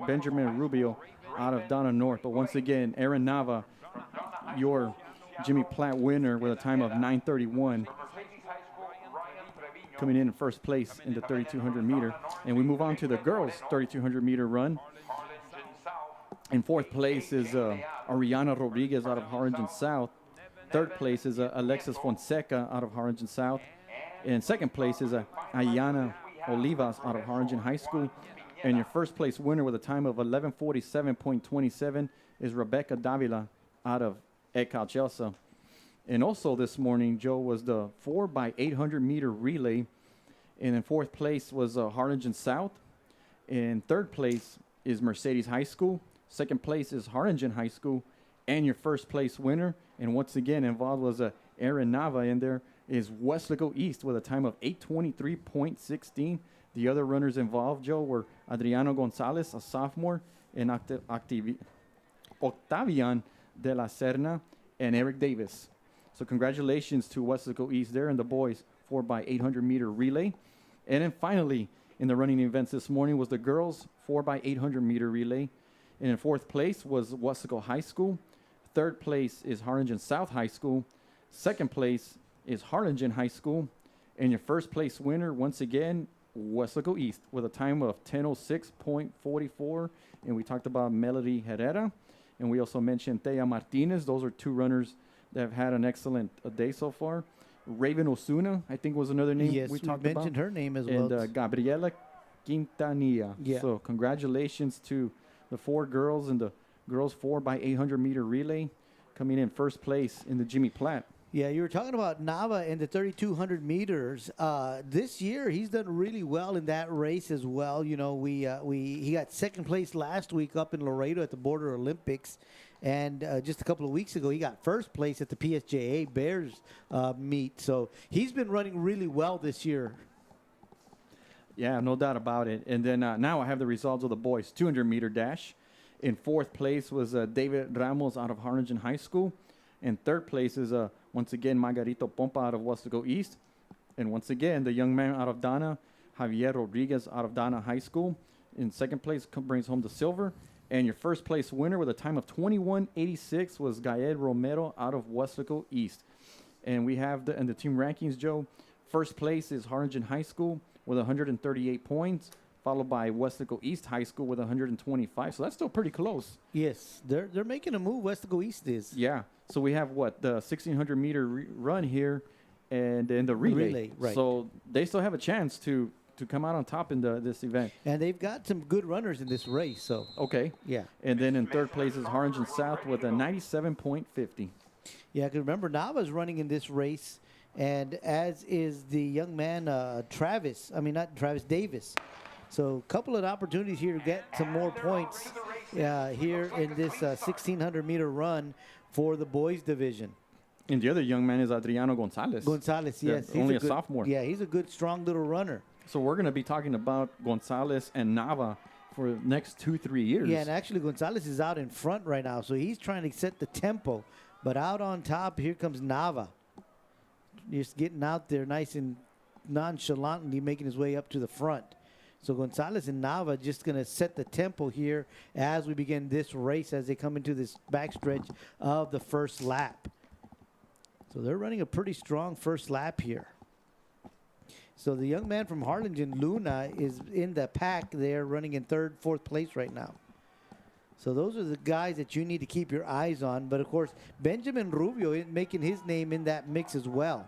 Benjamin Rubio out of Donna North. But once again, Aaron Nava, your Jimmy Platt winner with a time of 9:31, coming in first place in the 3,200 meter. And we move on to the girls' 3,200 meter run. In fourth place is Ariana Rodriguez out of Harlingen South. Third place is Alexis Fonseca out of Harlingen South. In second place is Ayana Olivas out of Harlingen High School. And your first place winner with a time of 11:47.27 is Rebecca Davila out of ECAL Chelsea. And also this morning, Joe, was the 4x800 meter relay. And in fourth place was Harlingen South. In third place is Mercedes High School. Second place is Harlingen High School. And your first place winner, and once again involved was Aaron Nava in there, is Weslaco East with a time of 8:23.16. The other runners involved, Joe, were Adriano Gonzalez, a sophomore, and Octavian de la Serna, and Eric Davis. So congratulations to Weslaco East there and the boys 4x800 meter relay. And then finally, in the running events this morning was the girls 4x800 meter relay. And in fourth place was Weslaco High School. Third place is Harlingen South High School. Second place is Harlingen High School. And your first place winner, once again, Weslaco East with a time of 10:06.44. And we talked about Melody Herrera. And we also mentioned Thea Martinez. Those are two runners that have had an excellent day so far. Raven Osuna, I think, was another name Yes, we talked mentioned about. her name as well. And Gabriela Quintanilla. Yeah. So congratulations to the four girls in the girls 4x800 meter relay, coming in first place in the Jimmy Platt. Yeah, you were talking about Nava in the 3,200 meters. This year, he's done really well in that race as well. You know, he got second place last week up in Laredo at the Border Olympics. And just a couple of weeks ago, he got first place at the PSJA Bears meet. So he's been running really well this year. Yeah, no doubt about it. And then now I have the results of the boys 200 meter dash. In fourth place was David Ramos out of Harlingen High School. In third place is, once again, Margarito Pompa out of Weslaco East. And once again, the young man out of Donna, Javier Rodriguez out of Donna High School. In second place brings home the silver. And your first place winner with a time of 21:86 was Gael Romero out of Weslaco East. And we have in the team rankings, Joe, first place is Harlingen High School with 138 points, followed by Weslaco East High School with 125. So that's still pretty close. Yes, they're making a move. Weslaco East is. Yeah. So we have the 1,600 meter run here, and then the relay. Right. So they still have a chance to come out on top in this event. And they've got some good runners in this race. So Okay. yeah. And then in third place is Harlingen South with a 97.50. Yeah, because remember, Nava's running in this race, and as is the young man Davis. So a couple of opportunities here to get some more points here in this 1,600 meter run for the boys division. And the other young man is Adriano Gonzalez. Gonzalez, Yeah, yes. only a good, sophomore. Yeah, he's a good, strong little runner. So we're going to be talking about Gonzalez and Nava for the next 2-3 years. Yeah, and actually Gonzalez is out in front right now, so he's trying to set the tempo. But out on top, here comes Nava. Just getting out there nice and nonchalantly making his way up to the front. So Gonzalez and Nava just going to set the tempo here as we begin this race as they come into this backstretch of the first lap. So they're running a pretty strong first lap here. So the young man from Harlingen, Luna, is in the pack there running in fourth place right now. So those are the guys that you need to keep your eyes on. But, of course, Benjamin Rubio making his name in that mix as well.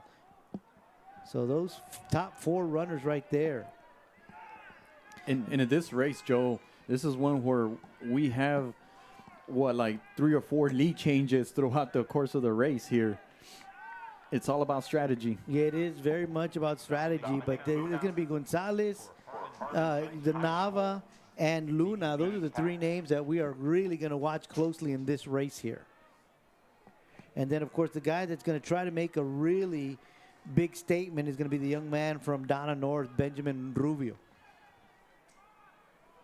So those top 4 runners right there. And in this race, Joe, this is one where we have, like 3 or 4 lead changes throughout the course of the race here. It's all about strategy. Yeah, it is very much about strategy. But there's going to be Gonzalez, the Nava, and Luna. Those are the 3 names that we are really going to watch closely in this race here. And then, of course, the guy that's going to try to make a really big statement is going to be the young man from Donna North, Benjamin Rubio.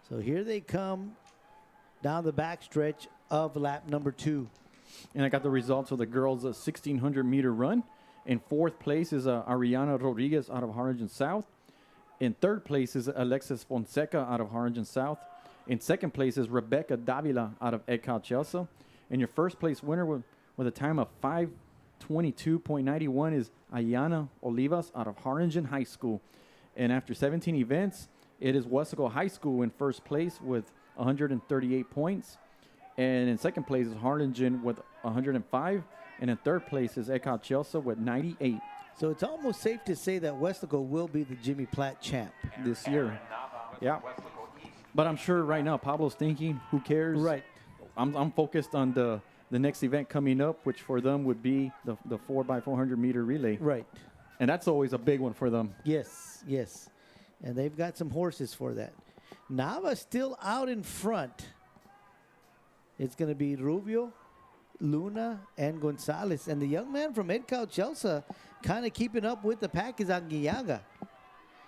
So here they come down the backstretch of lap number 2. And I got the results of the girls' 1,600-meter run. In 4th place is Ariana Rodriguez out of Harlingen South. In 3rd place is Alexis Fonseca out of Harlingen South. In 2nd place is Rebecca Davila out of ECAL Chelsea. And your 1st place winner with a time of 5:22.91 is Ayana Olivas out of Harlingen High School. And after 17 events, it is Weslaco High School in 1st place with 138 points. And in 2nd place is Harlingen with 105. And in 3rd place is ECAL Chelsea with 98. So it's almost safe to say that Weslaco will be the Jimmy Platt champ this year. Yeah. But I'm sure right now Pablo's thinking, who cares? Right. I'm focused on the next event coming up, which for them would be the 4x400 meter relay. Right. And that's always a big one for them. Yes, yes. And they've got some horses for that. Nava still out in front. It's going to be Rubio, Luna, and Gonzalez. And the young man from ECAL Chelsea kind of keeping up with the pack is Aguiaga.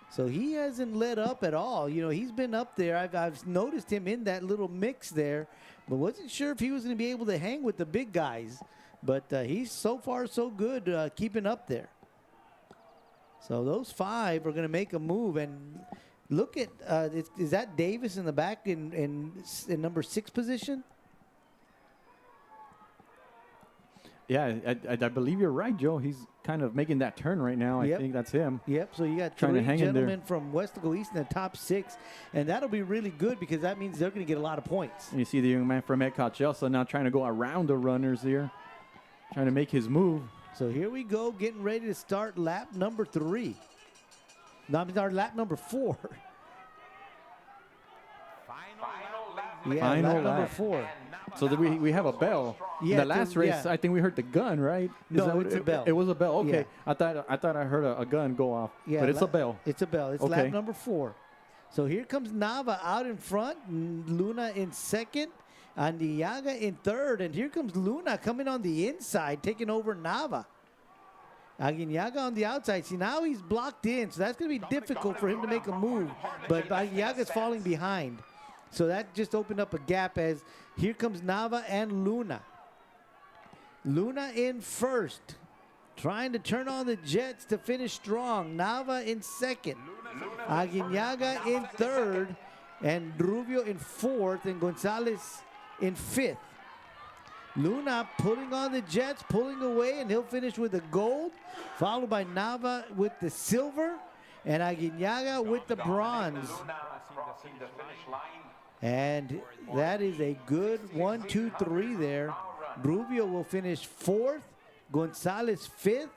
So he hasn't let up at all. You know, he's been up there. I've noticed him in that little mix there, but wasn't sure if he was going to be able to hang with the big guys. But he's so far so good keeping up there. So those 5 are going to make a move. And look at, is that Davis in the back in number 6 position? Yeah, I believe you're right, Joe. He's kind of making that turn right now. Yep. I think that's him. Yep, so you got Trying to 3 hang in there. gentlemen from Weslaco East in the top 6, and that'll be really good because that means they're going to get a lot of points. And you see the young man from ECAL Chelsea now trying to go around the runners here, trying to make his move. So here we go, getting ready to start lap number 3. No, I mean, our lap number 4. Yeah, Final lap number lap. 4. So we have a bell. Yeah, In the last race, yeah. I think we heard the gun, right? No, it's a bell. It was a bell. Okay, Yeah. I thought I heard a gun go off. Yeah, but it's a bell. It's a bell. It's Okay. lap number 4. So here comes Nava out in front, Luna in 2nd, Andiaga in 3rd, and here comes Luna coming on the inside, taking over Nava. Aguinaga on the outside. See, now he's blocked in, so that's going to be difficult for him to make a move. But Aguinaga's falling behind. So that just opened up a gap as here comes Nava and Luna. Luna in 1st, trying to turn on the jets to finish strong. Nava in 2nd, Aguinaga in 3rd, and Rubio in 4th, and Gonzalez in 5th. Luna putting on the jets, pulling away, and he'll finish with the gold, followed by Nava with the silver, and Aguinaga with the bronze. And that is a good 1, 2, 3 there. Rubio will finish 4th, Gonzalez 5th,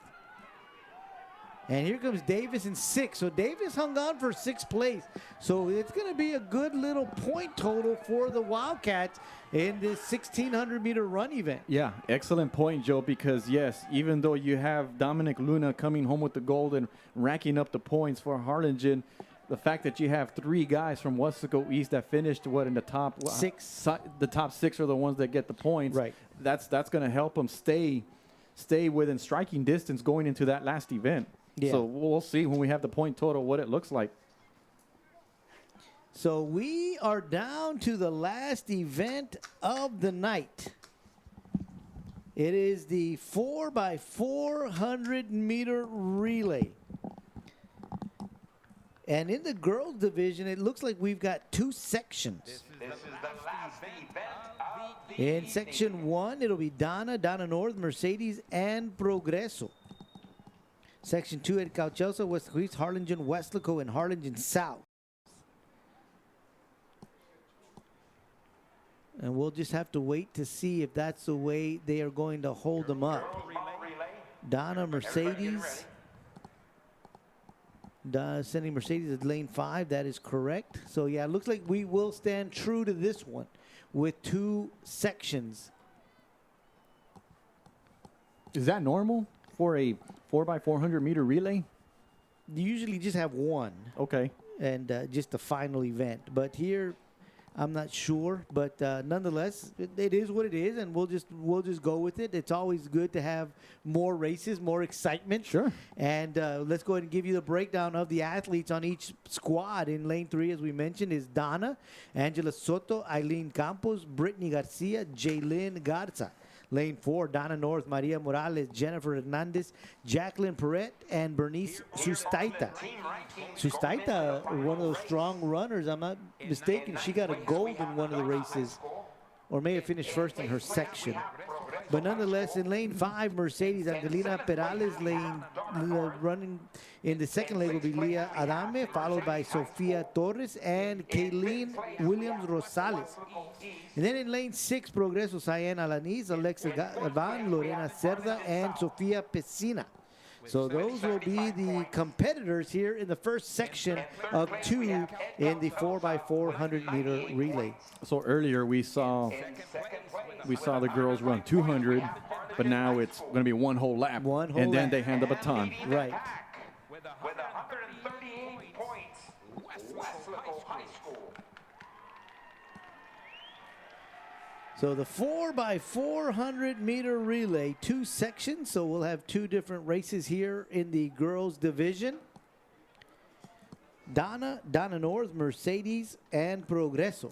and here comes Davis in 6th. So Davis hung on for 6th place. So it's going to be a good little point total for the Wildcats in this 1,600-meter run event. Yeah, excellent point, Joe, because, yes, even though you have Dominic Luna coming home with the gold and racking up the points for Harlingen, the fact that you have 3 guys from Weslaco East that finished, in the top 6? The top 6 are the ones that get the points. Right. That's going to help them stay within striking distance going into that last event. Yeah. So we'll see when we have the point total what it looks like. So we are down to the last event of the night. It is the 4x400-meter relay. And in the girls division, it looks like we've got 2 sections. This is the last event of the In evening. section 1, it'll be Donna North, Mercedes, and Progreso. Section 2 at Calchelsea, West East, Harlingen, Weslaco, and Harlingen South. And we'll just have to wait to see if that's the way they are going to hold them up. Donna Mercedes. Sending Mercedes at lane 5. That is correct. So, yeah, it looks like we will stand true to this one with 2 sections. Is that normal for a 4x400 meter relay? You usually just have one. Okay. And just the final event. But here, I'm not sure. But nonetheless, it is what it is, and we'll just go with it. It's always good to have more races, more excitement. Sure. And let's go ahead and give you the breakdown of the athletes on each squad. In lane 3, as we mentioned, is Donna, Angela Soto, Eileen Campos, Brittany Garcia, Jaylyn Garza. Lane 4, Donna North, Maria Morales, Jennifer Hernandez, Jacqueline Perret, and Bernice Sustaita. Sustaita, one of those strong runners. I'm not mistaken. She got a gold in one of the races, or may have finished first in her section. But nonetheless, in lane 5, Mercedes Angelina Perales, running in the second leg will be Leah Adame, followed by Sofia Torres and Kayleen Williams Rosales. And then in lane 6, Progreso Cyan Alanis, Alexa Van, Lorena Cerda, and Sofia Pesina. So those will be the competitors here in the first section of 2 in the 4x400 meter relay. So earlier we saw the girls run 200, but now it's going to be one whole lap. And then they hand the baton. Right. With 138 points, Weslaco High School. So the 4x400 meter relay, 2 sections. So we'll have 2 different races here in the girls division. Donna North, Mercedes, and Progreso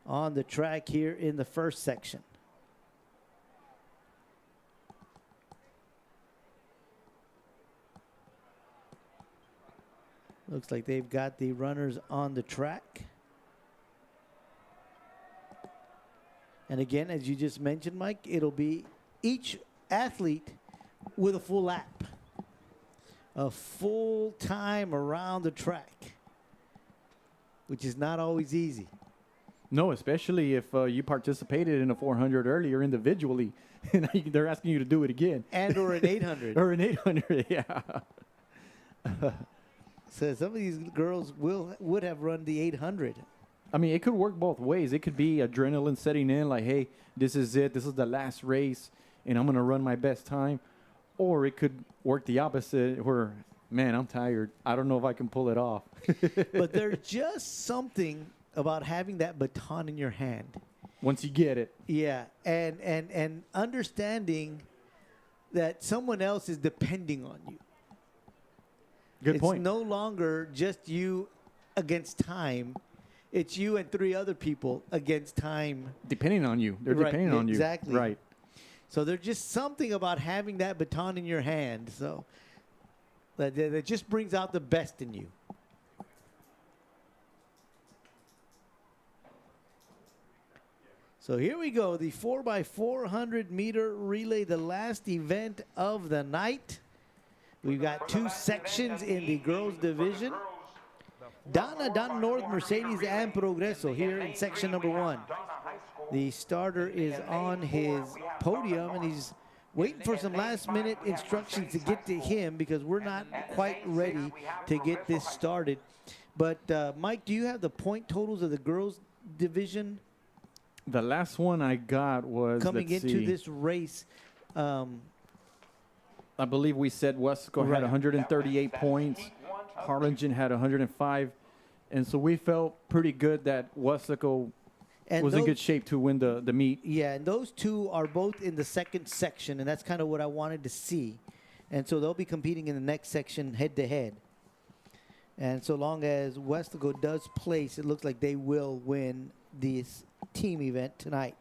on the track here in the first section. Looks like they've got the runners on the track. And again, as you just mentioned, Mike, it'll be each athlete with a full lap. A full time around the track, which is not always easy. No, especially if you participated in a 400 earlier individually, and they're asking you to do it again. And or an 800. Or an 800, yeah. So some of these girls would have run the 800. I mean, it could work both ways. It could be adrenaline setting in, like, hey, this is it. This is the last race, and I'm going to run my best time. Or it could work the opposite, where, man, I'm tired. I don't know if I can pull it off. But there's just something about having that baton in your hand. Once you get it. Yeah, and understanding that someone else is depending on you. Good point. It's no longer just you against time. It's you and 3 other people against time. Depending on you. They're Right, depending on you. exactly. Right. So there's just something about having that baton in your hand. So that just brings out the best in you. So here we go, the 4x400 meter relay, the last event of the night. We've got 2 sections in the girls division. Donna North, Mercedes, and Progreso here in section number 1. The starter is on his podium, and he's waiting for some last-minute instructions to get to him because we're not quite ready to get this started. But, Mike, do you have the point totals of the girls division? The last one I got was, coming into this race. I believe we said Weslaco had 138 points. Harlingen had 105. And so we felt pretty good that Weslaco was in good shape to win the meet. Yeah, and those 2 are both in the second section, and that's kind of what I wanted to see. And so they'll be competing in the next section head-to-head. And so long as Weslaco does place, it looks like they will win this team event tonight.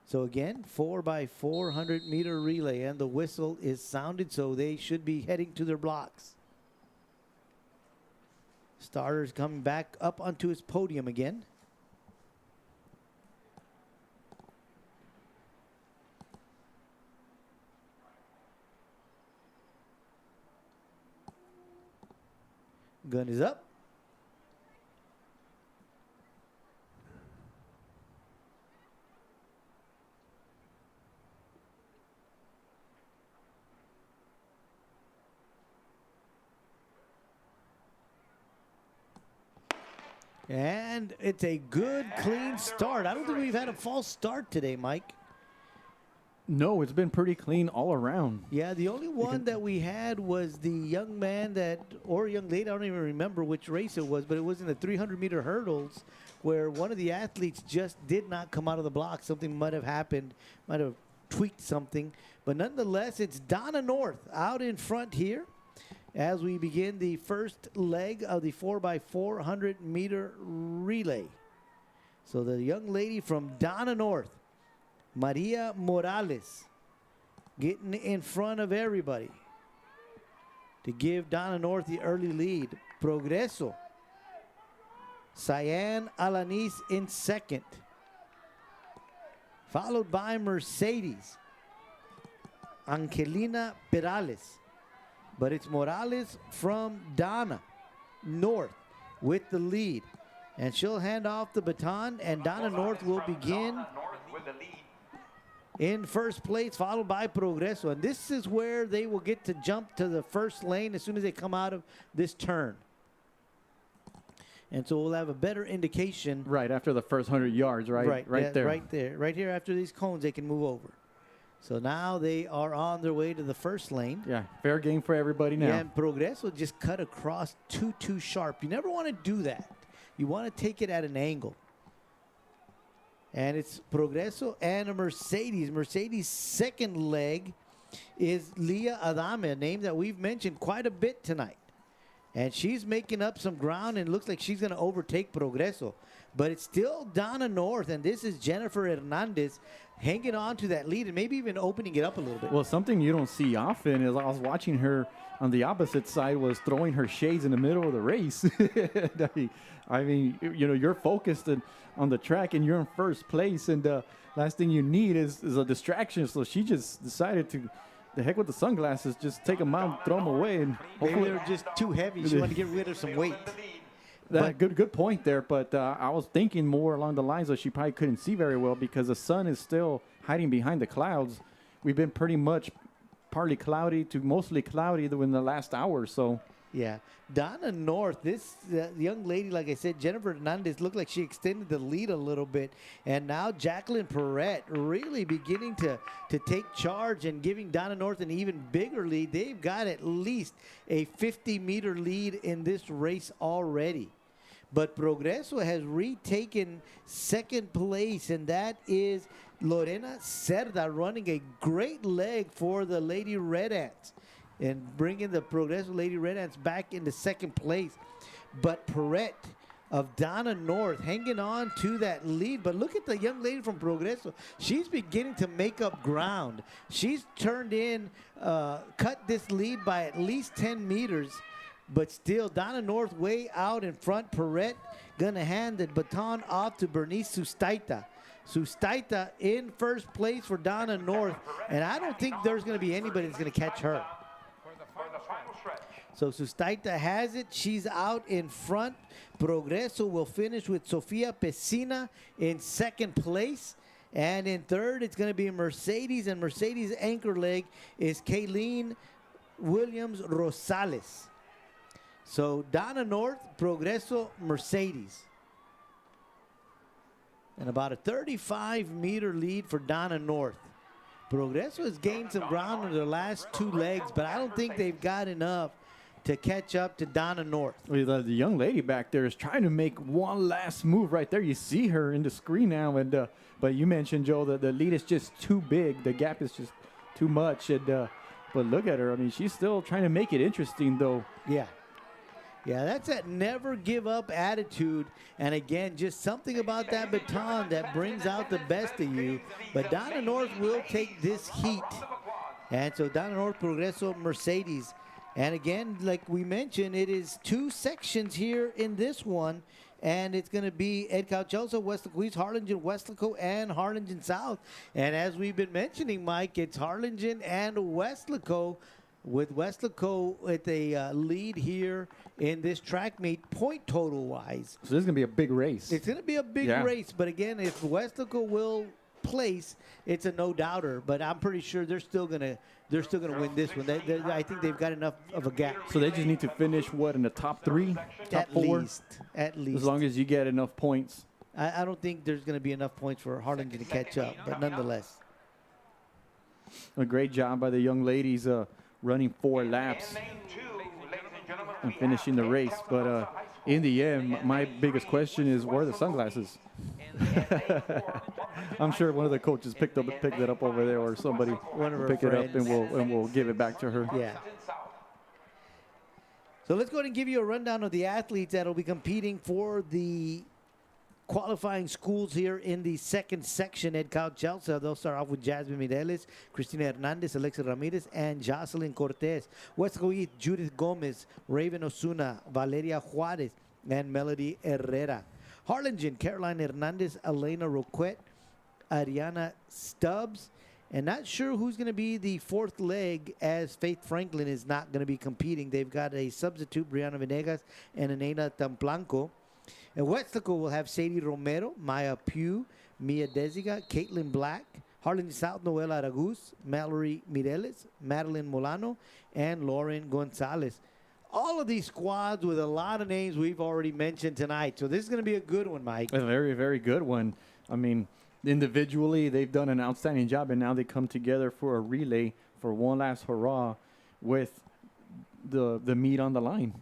So again, 4x400 meter relay, and the whistle is sounded, so they should be heading to their blocks. Starter's coming back up onto his podium again. Gun is up. And it's a good, clean start. I don't think we've had a false start today, Mike. No, it's been pretty clean all around. Yeah, the only one that we had was the young man or young lady, I don't even remember which race it was, but it was in the 300-meter hurdles where one of the athletes just did not come out of the block. Something might have happened, might have tweaked something. But nonetheless, it's Donna North out in front here as we begin the first leg of the 4x400-meter relay. So the young lady from Donna North, Maria Morales, getting in front of everybody to give Donna North the early lead. Progreso. Cyan Alanis in second. Followed by Mercedes. Angelina Perales. But it's Morales from Donna North with the lead. And she'll hand off the baton, and Donna North will begin North with the lead. in first place, followed by Progreso. And this is where they will get to jump to the first lane as soon as they come out of this turn. And so we'll have a better indication. Right after the first 100 yards, right? Yeah, there. Right there. Right here after these cones, they can move over. So now they are on their way to the first lane. Yeah, fair game for everybody now. Yeah, and Progreso just cut across too sharp. You never want to do that. You want to take it at an angle. And it's Progreso and a Mercedes. Mercedes' second leg is Leah Adame, a name that we've mentioned quite a bit tonight. And she's making up some ground and looks like she's going to overtake Progreso. But it's still Donna North, and this is Jennifer Hernandez hanging on to that lead and maybe even opening it up a little bit. Well, something you don't see often is I was watching her on the opposite side was throwing her shades in the middle of the race. I mean, you know, you're focused on the track and you're in first place, and the last thing you need is a distraction. So she just decided to, the heck with the sunglasses, just take them out, throw them away, and Maybe hopefully they're just too heavy. She wanted to get rid of some weight. that good point there. But I was thinking more along the lines of she probably couldn't see very well because the sun is still hiding behind the clouds. We've been pretty much partly cloudy to mostly cloudy in the last hour or so. Yeah. Donna North, this young lady, like I said, Jennifer Hernandez, looked like she extended the lead a little bit. And now Jacqueline Perrette really beginning to take charge and giving Donna North an even bigger lead. They've got at least a 50-meter lead in this race already. But Progreso has retaken second place, and that is Lorena Cerda running a great leg for the Lady Red Ants and bringing the Progreso Lady Red Ants back into second place. But Perrette of Donna North hanging on to that lead. But look at the young lady from Progreso. She's beginning to make up ground. She's turned in, cut this lead by at least 10 meters. But still, Donna North way out in front. Perrette going to hand the baton off to Bernice Sustaita. Sustaita in first place for Donna North. And I don't think there's going to be anybody that's going to catch her. So Sustaita has it. She's out in front. Progreso will finish with Sofia Pesina in second place. And in third, it's going to be Mercedes. And Mercedes' anchor leg is Kayleen Williams Rosales. So Donna North, Progreso, Mercedes. And about a 35-meter lead for Donna North. Progreso has gained some ground in their last two legs, but I don't think they've got enough to catch up to Donna North. Well, the young lady back there is trying to make one last move right there. You see her in the screen now, and but you mentioned, Joe, that the lead is just too big. The gap is just too much. And but look at her. I mean, she's still trying to make it interesting, though. Yeah. Yeah, that's that never give up attitude. And again, just something about that baton that brings out the best of you. But Donna North will take this heat. And so Donna North, Progreso, Mercedes. And again, like we mentioned, it is two sections here in this one. And it's going to be Ed Cauchosa, Weslaco East, Harlingen, Weslaco, and Harlingen South. And as we've been mentioning, Mike, it's Harlingen and Weslaco with Weslaco at the lead here in this track meet, point total wise. So this is going to be a big race. It's going to be a big Yeah. race, but again, if Weslaco will place, it's a no doubter. But I'm pretty sure they're still gonna win this one. I think they've got enough of a gap. So they just need to finish what in the top 3, top 4, At least. as long as you get enough points. I don't think there's going to be enough points for Harlingen to catch up, but nonetheless. A great job by the young ladies running 4 laps In lane 2, ladies and gentlemen, and we finishing the have race. But in the end, my biggest question is, where are the sunglasses? I'm sure one of the coaches picked it up over there, or somebody One of will her pick it up friends. and we'll give it back to her. Yeah. So let's go ahead and give you a rundown of the athletes that will be competing for the qualifying schools here in the second section at Cal Chelsea. They'll start off with Jasmine Mireles, Cristina Hernandez, Alexa Ramirez, and Jocelyn Cortez. Weslaco East, Judith Gomez, Raven Osuna, Valeria Juarez, and Melody Herrera. Harlingen, Caroline Hernandez, Elena Roquette, Ariana Stubbs. And not sure who's going to be the fourth leg, as Faith Franklin is not going to be competing. They've got a substitute, Brianna Venegas, and Enena Tamplanco. And Weslaco will have Sadie Romero, Maya Pugh, Mia Desiga, Caitlin Black, Harlingen South, Noel Aragus, Mallory Mireles, Madeline Molano, and Lauren Gonzalez. All of these squads with a lot of names we've already mentioned tonight. So this is going to be a good one, Mike. A very, very good one. I mean, individually, they've done an outstanding job, and now they come together for a relay for one last hurrah with the meat on the line.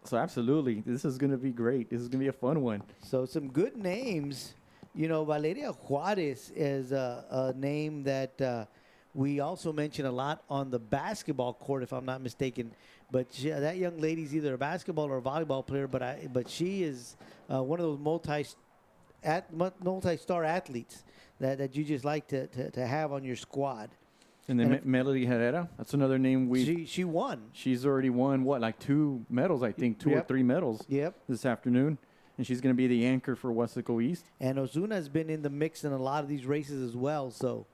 So absolutely, this is going to be great. This is going to be a fun one. So some good names. You know, Valeria Juarez is a name that we also mention a lot on the basketball court, if I'm not mistaken. But that young lady's either a basketball or a volleyball player, but she is one of those multi-star athletes that you just like to have on your squad. And then Melody Herrera, that's another name She won. She's already won, what, like 2 medals, I think, 2 or 3 medals this afternoon. And she's going to be the anchor for Weslaco East. And Ozuna has been in the mix in a lot of these races as well. So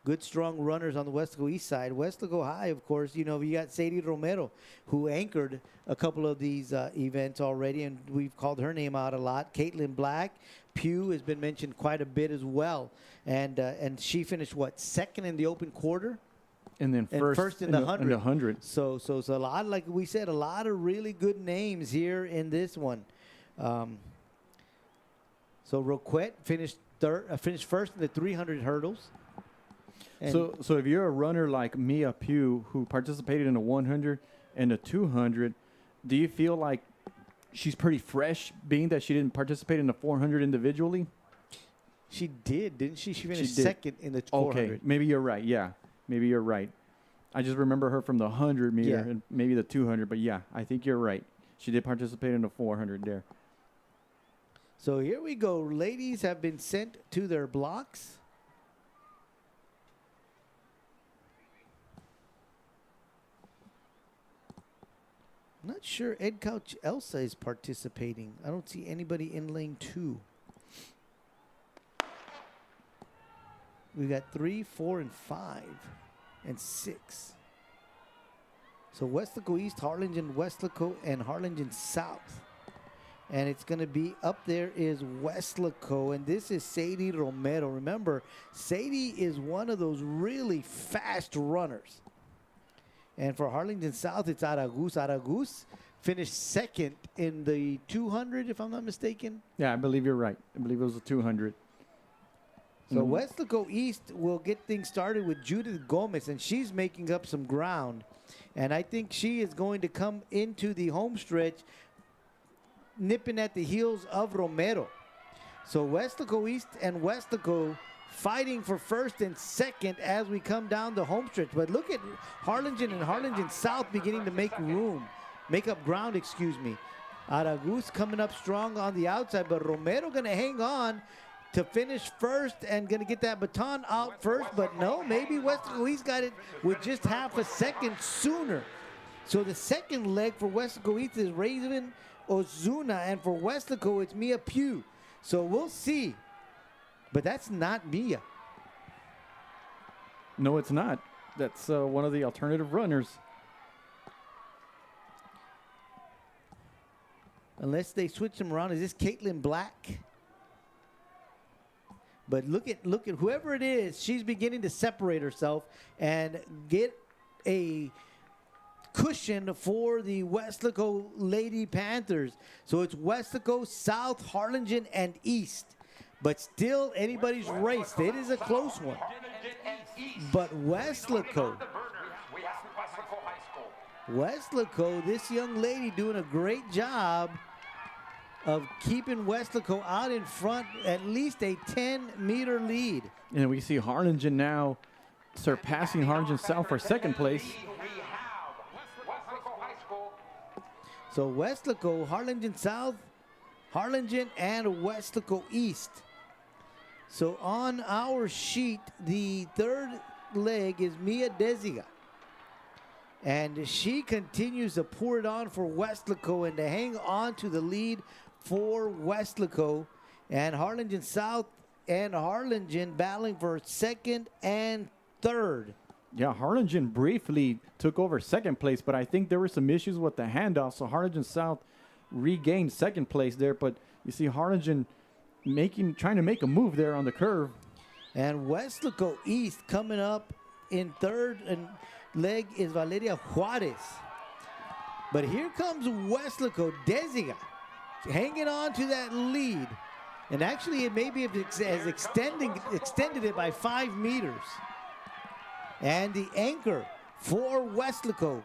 good, strong runners on the Weslaco East side. Weslaco High, of course, you know, you got Sadie Romero, who anchored a couple of these events already, and we've called her name out a lot. Caitlin Black, Pugh has been mentioned quite a bit as well. And she finished, what, second in the open quarter? And then first in the 100. In the 100. So it's a lot, like we said, a lot of really good names here in this one. So Roquette finished first in the 300 hurdles. And So if you're a runner like Mia Pugh, who participated in the 100 and the 200, do you feel like she's pretty fresh, being that she didn't participate in the 400 individually? she did, didn't she? She finished did. second in the 400. Okay, maybe you're right. Yeah, maybe you're right. I just remember her from the 100 meter and maybe the 200, but yeah, I think you're right. She did participate in the 400 there. So here we go. Ladies have been sent to their blocks. Not sure Ed Couch Elsa is participating. I don't see anybody in lane 2. We got 3, 4, and 5, and 6. So Weslaco East, Harlingen, Weslaco, and Harlingen South. And it's going to be up there is Weslaco, and this is Sadie Romero. Remember, Sadie is one of those really fast runners. And for Harlingen South, it's Aragus. Aragus finished second in the 200, if I'm not mistaken. Yeah, I believe you're right. I believe it was a 200. So Weslaco East will get things started with Judith Gomez, and she's making up some ground. And I think she is going to come into the home stretch nipping at the heels of Romero. So Weslaco East and Weslaco fighting for first and second as we come down the home stretch. But look at Harlingen and Harlingen South beginning to make up ground, excuse me. Aragus coming up strong on the outside, but Romero going to hang on to finish first and going to get that baton out first. But no, maybe Weslaco East got it with just half a second sooner. So the second leg for Weslaco East is Raven Ozuna, and for Weslaco, it's Mia Pugh. So we'll see. But that's not Mia. No, it's not. That's one of the alternative runners. Unless they switch them around. Is this Caitlin Black? But look at whoever it is. She's beginning to separate herself and get a cushion for the Weslaco Lady Panthers. So it's Weslaco, South, Harlingen, and East. But still anybody's race. It is a close one. But Weslaco, this young lady doing a great job of keeping Weslaco out in front, at least a 10-meter lead. And we see Harlingen now surpassing Harlingen South for second place. So Weslaco, Harlingen South, Harlingen, and Weslaco East. So on our sheet, the third leg is Mia Desiga. And she continues to pour it on for Weslaco and to hang on to the lead for Weslaco. And Harlingen South and Harlingen battling for second and third. Yeah, Harlingen briefly took over second place, but I think there were some issues with the handoff, so Harlingen South regained second place there. But you see Harlingen trying to make a move there on the curve. And Weslaco East coming up in third and leg is Valeria Juarez. But here comes Weslaco, Desiga, hanging on to that lead. And actually it maybe has extended it by 5 meters. And the anchor for Weslaco,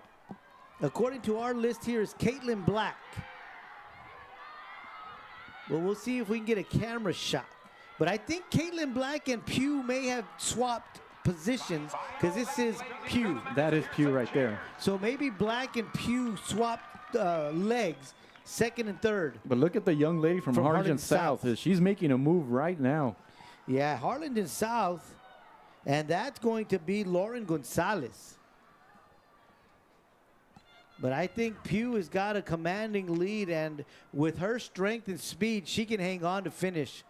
according to our list here, is Caitlin Black. Well, we'll see if we can get a camera shot. But I think Caitlin Black and Pugh may have swapped positions because this is Pugh. That is Pugh right there. So maybe Black and Pugh swapped legs, second and third. But look at the young lady from Harlingen South. She's making a move right now. Yeah, Harlingen South. And that's going to be Lauren Gonzalez. But I think Pugh has got a commanding lead, and with her strength and speed, she can hang on to finish.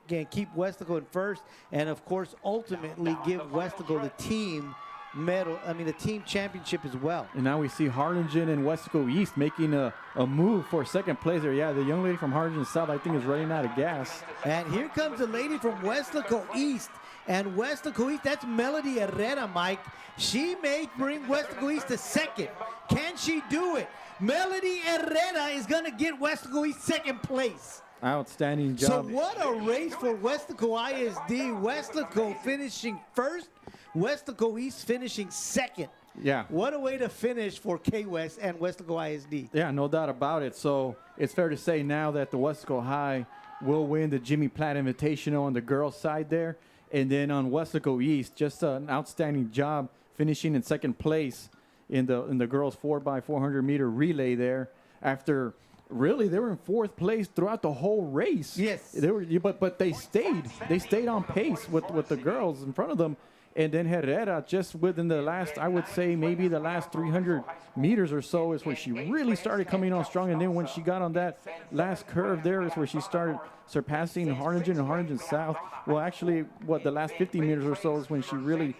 Can keep Weslaco in first, and of course, ultimately give Weslaco the team medal. I mean, the team championship as well. And now we see Harlingen and Weslaco East making a move for second place there. Yeah, the young lady from Harlingen South, I think, is running out of gas. And here comes the lady from Weslaco East. And Weslaco East, that's Melody Herrera, Mike. She may bring Weslaco East to second. Can she do it? Melody Herrera is going to get Weslaco East second place. Outstanding job. So what a race for Weslaco ISD. Weslaco finishing first, Weslaco East finishing second. Yeah. What a way to finish for K-West and Weslaco ISD. Yeah, no doubt about it. So it's fair to say now that the Weslaco High will win the Jimmy Platt Invitational on the girls' side there. And then on Weslaco East, just an outstanding job finishing in second place in the girls 4x400 meter relay there. After really they were in fourth place throughout the whole race. Yes, they were, but they stayed on pace with the girls in front of them. And then Herrera, just within the last, I would say maybe the last 300 meters or so, is where she really started coming on strong. And then when she got on that last curve there is where she started surpassing Harlingen and Harlingen South. Well, actually, the last 50 meters or so is when she really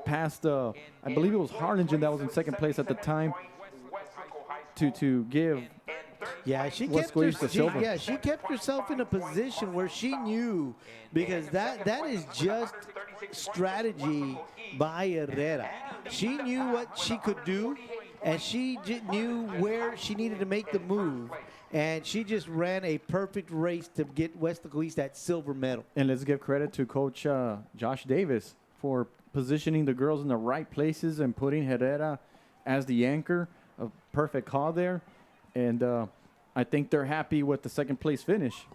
passed, I believe it was Harlingen that was in second place at the time to give. Yeah, she kept herself in a position where she knew, because that is just strategy by Herrera. She knew what she could do, and she knew where she needed to make the move, and she just ran a perfect race to get Weslaco East that silver medal. And let's give credit to Coach Josh Davis for positioning the girls in the right places and putting Herrera as the anchor. A perfect call there. And I think they're happy with the second place finish.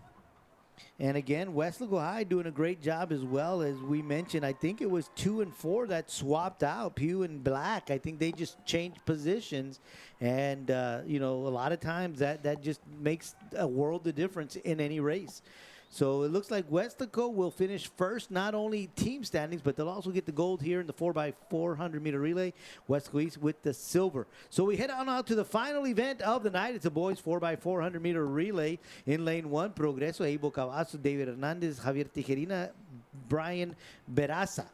And again, Weslaco High doing a great job as well. As we mentioned, I think it was 2 and 4 that swapped out, Pugh and Black. I think they just changed positions. And, you know, a lot of times that just makes a world of difference in any race. So it looks like Weslaco will finish first, not only team standings, but they'll also get the gold here in the 4x400 meter relay. Weslaco East with the silver. So we head on out to the final event of the night. It's a boys 4x400 meter relay in lane 1. Progreso, Eibo Cavazo, David Hernandez, Javier Tijerina, Brian Beraza.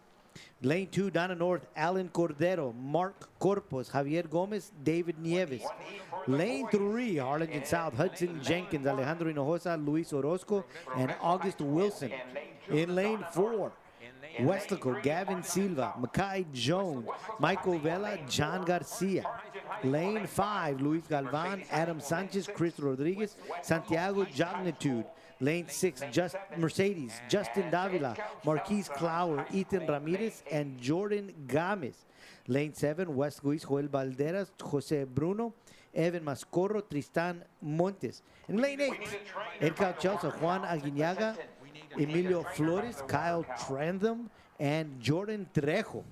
Lane 2, Donna North, Alan Cordero, Mark Corpus, Javier Gomez, David Nieves. Lane 3, Harlingen South, Hudson Jenkins, Alejandro Hinojosa, Luis Orozco, and August Wilson. In Lane 4, Weslaco, Gavin Silva, Makai Jones, Michael Vela, John Garcia. Lane 5, Luis Galvan, Adam Sanchez, Chris Rodriguez, Santiago Jognitude. Lane 6, Mercedes, Justin Davila, Marquise Clower, Ethan Ramirez, and Jordan Gomez. Lane 7, West Luis, Joel Valderas, Jose Bruno, Evan Mascorro, Tristan Montes. In Lane 8, Edgar Chelsea, Juan Aguinaga, Emilio Flores, Kyle Trantham, and Jordan Trejo.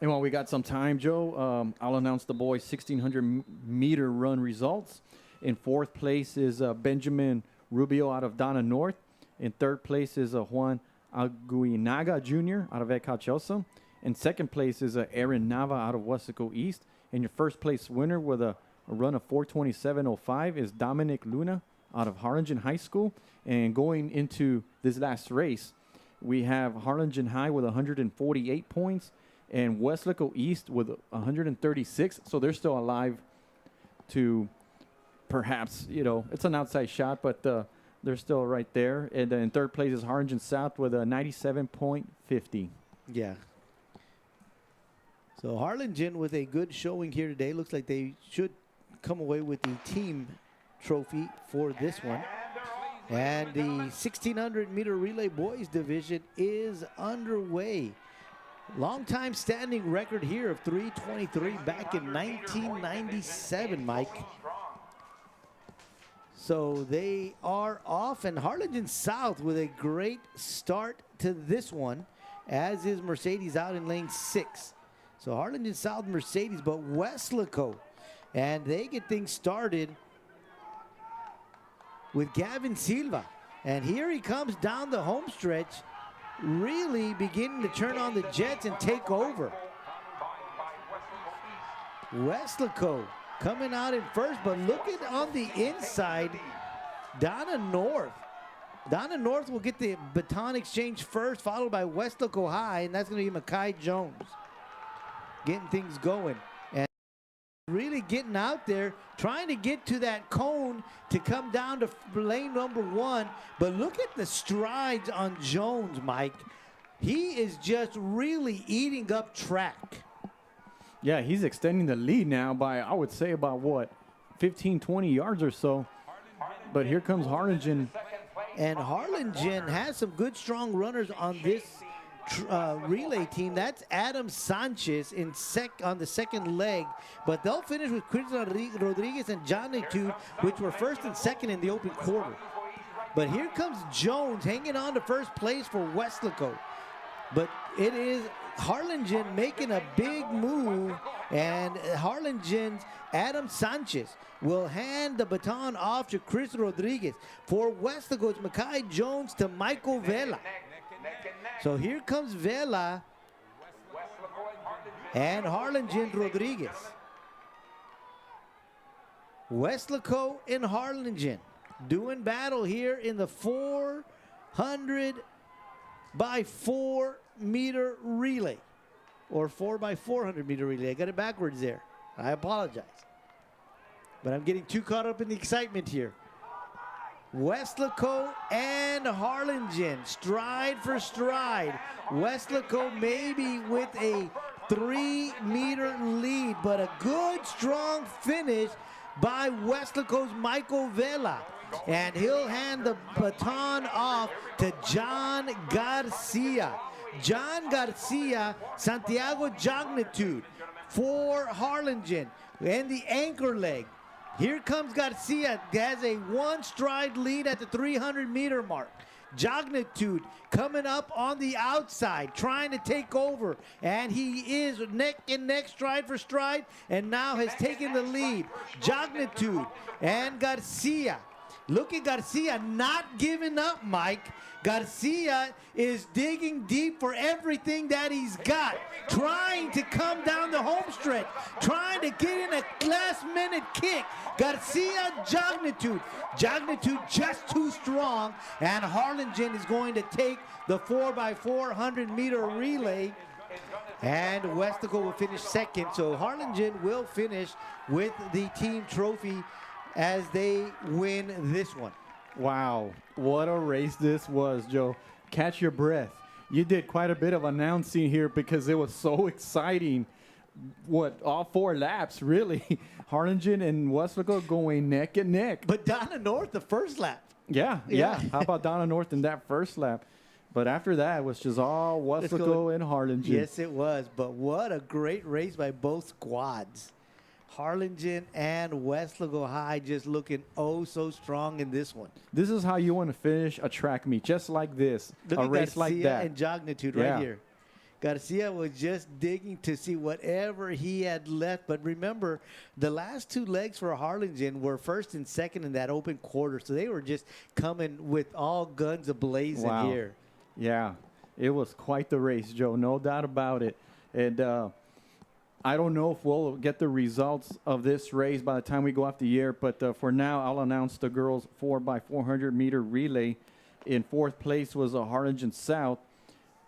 And while we got some time, Joe, I'll announce the boys' 1,600-meter run results. In fourth place is Benjamin Rubio out of Donna North. In third place is Juan Aguinaga Jr. out of Ecalchosa. In second place is Aaron Nava out of Weslaco East. And your first place winner with a run of 4:27.05 is Dominic Luna out of Harlingen High School. And going into this last race, we have Harlingen High with 148 points and Weslaco East with 136. So they're still alive to perhaps, it's an outside shot, but they're still right there. And in third place is Harlingen South with a 97.50. Yeah. So Harlingen with a good showing here today. Looks like they should come away with the team trophy for this one. And the 1,600-meter relay boys division is underway. Long-time standing record here of 3:23 back in 1997, Mike. So they are off, and Harlingen South with a great start to this one, as is Mercedes out in lane 6. So Harlingen South, Mercedes, but Weslaco, and they get things started with Gavin Silva. And here he comes down the home stretch, really beginning to turn on the jets and take over. Weslaco coming out in first, but look at on the inside, Donna North. Donna North will get the baton exchange first, followed by Weslaco High, and that's going to be Makai Jones getting things going. And really getting out there, trying to get to that cone to come down to lane number 1. But look at the strides on Jones, Mike. He is just really eating up track. Yeah, he's extending the lead now by, I would say, about, 15, 20 yards or so. But here comes Harlingen. And Harlingen has some good, strong runners on this relay team. That's Adam Sanchez on the second leg. But they'll finish with Chris Rodriguez and Jognitude, which were first and second in the open quarter. But here comes Jones hanging on to first place for Weslaco. But it is Harlingen making a big move, and Harlingen's Adam Sanchez will hand the baton off to Chris Rodriguez. For Weslaco, it's Makai Jones to Michael Vela. So here comes Vela and Harlingen Rodriguez. Weslaco and Harlingen doing battle here in the 400 by 4 meter relay, or 4 by 400 meter relay. I got it backwards there. I apologize, but I'm getting too caught up in the excitement here. Weslaco and Harlingen, stride for stride. Weslaco maybe with a 3 meter lead, but a good strong finish by Weslaco's Michael Vela. And he'll hand the baton off to John Garcia. John Garcia, Santiago Jognitude for Harlingen, and the anchor leg. Here comes Garcia, has a 1 stride lead at the 300 meter mark. Jognitude coming up on the outside, trying to take over, and he is neck and neck, stride for stride, and now has taken the lead. Jognitude and Garcia Look at Garcia not giving up, Mike. Garcia is digging deep for everything that he's got, trying to come down the home stretch, trying to get in a last-minute kick. Garcia, Jognitude. Jognitude just too strong, and Harlingen is going to take the 4x400 meter relay, and Weslaco will finish second. So Harlingen will finish with the team trophy as they win this one. Wow, what a race this was, Joe. Catch your breath. You did quite a bit of announcing here because it was so exciting. What, all 4 laps, really. Harlingen and Weslaco going neck and neck. But Donna North, the first lap. Yeah. How about Donna North in that first lap? But after that, it was just all Weslaco and Harlingen. Yes, it was. But what a great race by both squads. Harlingen and Weslaco High just looking oh so strong in this one. This is how you want to finish a track meet, just like this. Look a at race Garcia like that. and Jognitude Yeah. right here. Garcia was just digging to see whatever he had left. But remember, the last 2 legs for Harlingen were first and second in that open quarter. So they were just coming with all guns a-blazing Wow. here. Yeah, it was quite the race, Joe. No doubt about it. And I don't know if we'll get the results of this race by the time we go off the air, but for now, I'll announce the girls' 4x400 meter relay. In 4th place was Harlingen South.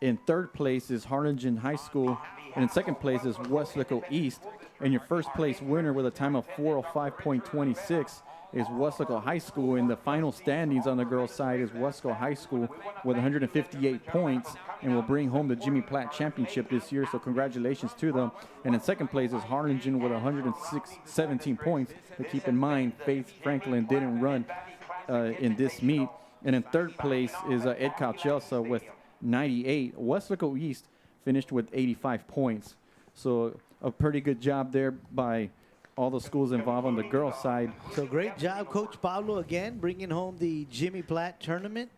In 3rd place is Harlingen High School. And in 2nd place is Weslaco East. And your first place winner with a time of 4:05.26 is Weslaco High School. In the final standings on the girls' side is Weslaco High School with 158 points and will bring home the Jimmy Platt Championship this year. So congratulations to them. And in 2nd place is Harlingen with 117 points. But keep in mind, Faith Franklin didn't run in this meet. And in 3rd place is Ed Calchelsa with 98. Weslaco East finished with 85 points. So a pretty good job there by all the schools involved on the girls' side. So great job, Coach Pablo, again, bringing home the Jimmy Platt tournament.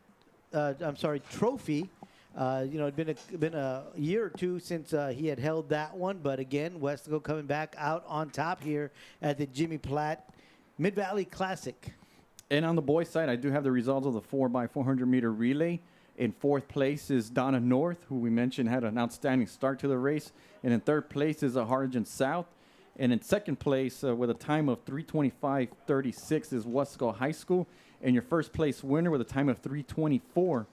Trophy. It'd been a year or 2 since he had held that one. But again, Weslaco coming back out on top here at the Jimmy Platt Mid-Valley Classic. And on the boys' side, I do have the results of the 4x400 meter relay. In 4th place is Donna North, who we mentioned had an outstanding start to the race. And in 3rd place is Harlingen South. And in 2nd place, with a time of 3:25.36, is Weslaco High School. And your first place winner with a time of 3:24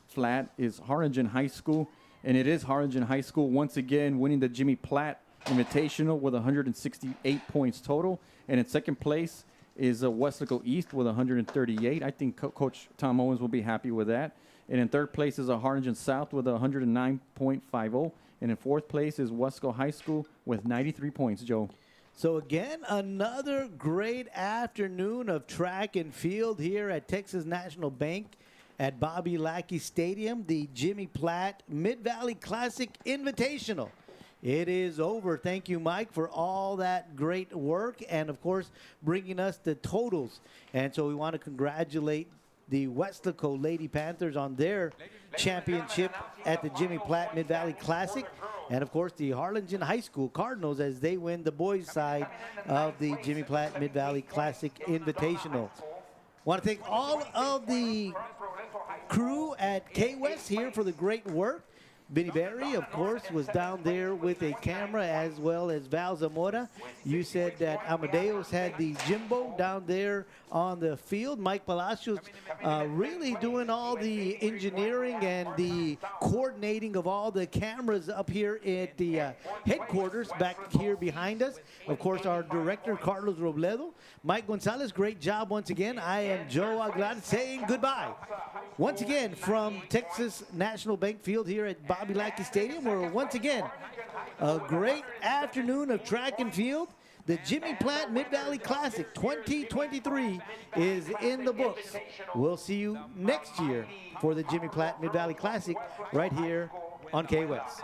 flat is Harlingen High School. And it is Harlingen High School once again winning the Jimmy Platt Invitational with 168 points total. And in 2nd place is Weslaco East with 138. I think Coach Tom Owens will be happy with that. And in 3rd place is Harlingen South with 109.50. And in 4th place is Weslaco High School with 93 points, Joe. So again, another great afternoon of track and field here at Texas National Bank at Bobby Lackey Stadium, the Jimmy Platt Mid-Valley Classic Invitational. It is over. Thank you, Mike, for all that great work and, of course, bringing us the totals. And so we want to congratulate the Weslaco Lady Panthers on their championship at the Jimmy Platt Mid-Valley Classic. And, of course, the Harlingen High School Cardinals as they win the boys' side of the Jimmy Platt Mid-Valley Classic Invitational. Want to thank all of the crew at K-West here for the great work. Benny Berry, of course, was down there with a camera, as well as Val Zamora. You said that Amadeus had the Jimbo down there on the field. Mike Palacios really doing all the engineering and the coordinating of all the cameras up here at the headquarters back here behind us. Of course, our director, Carlos Robledo. Mike Gonzalez, great job once again. I am Joe Aguilar saying goodbye. Once again, from Texas National Bank Field here at Bobby Lackey Stadium, where once again, a great afternoon of track and field. The Jimmy Platt Mid-Valley Classic 2023 is in the books. We'll see you next year for the Jimmy Platt Mid-Valley Classic right here on K-West.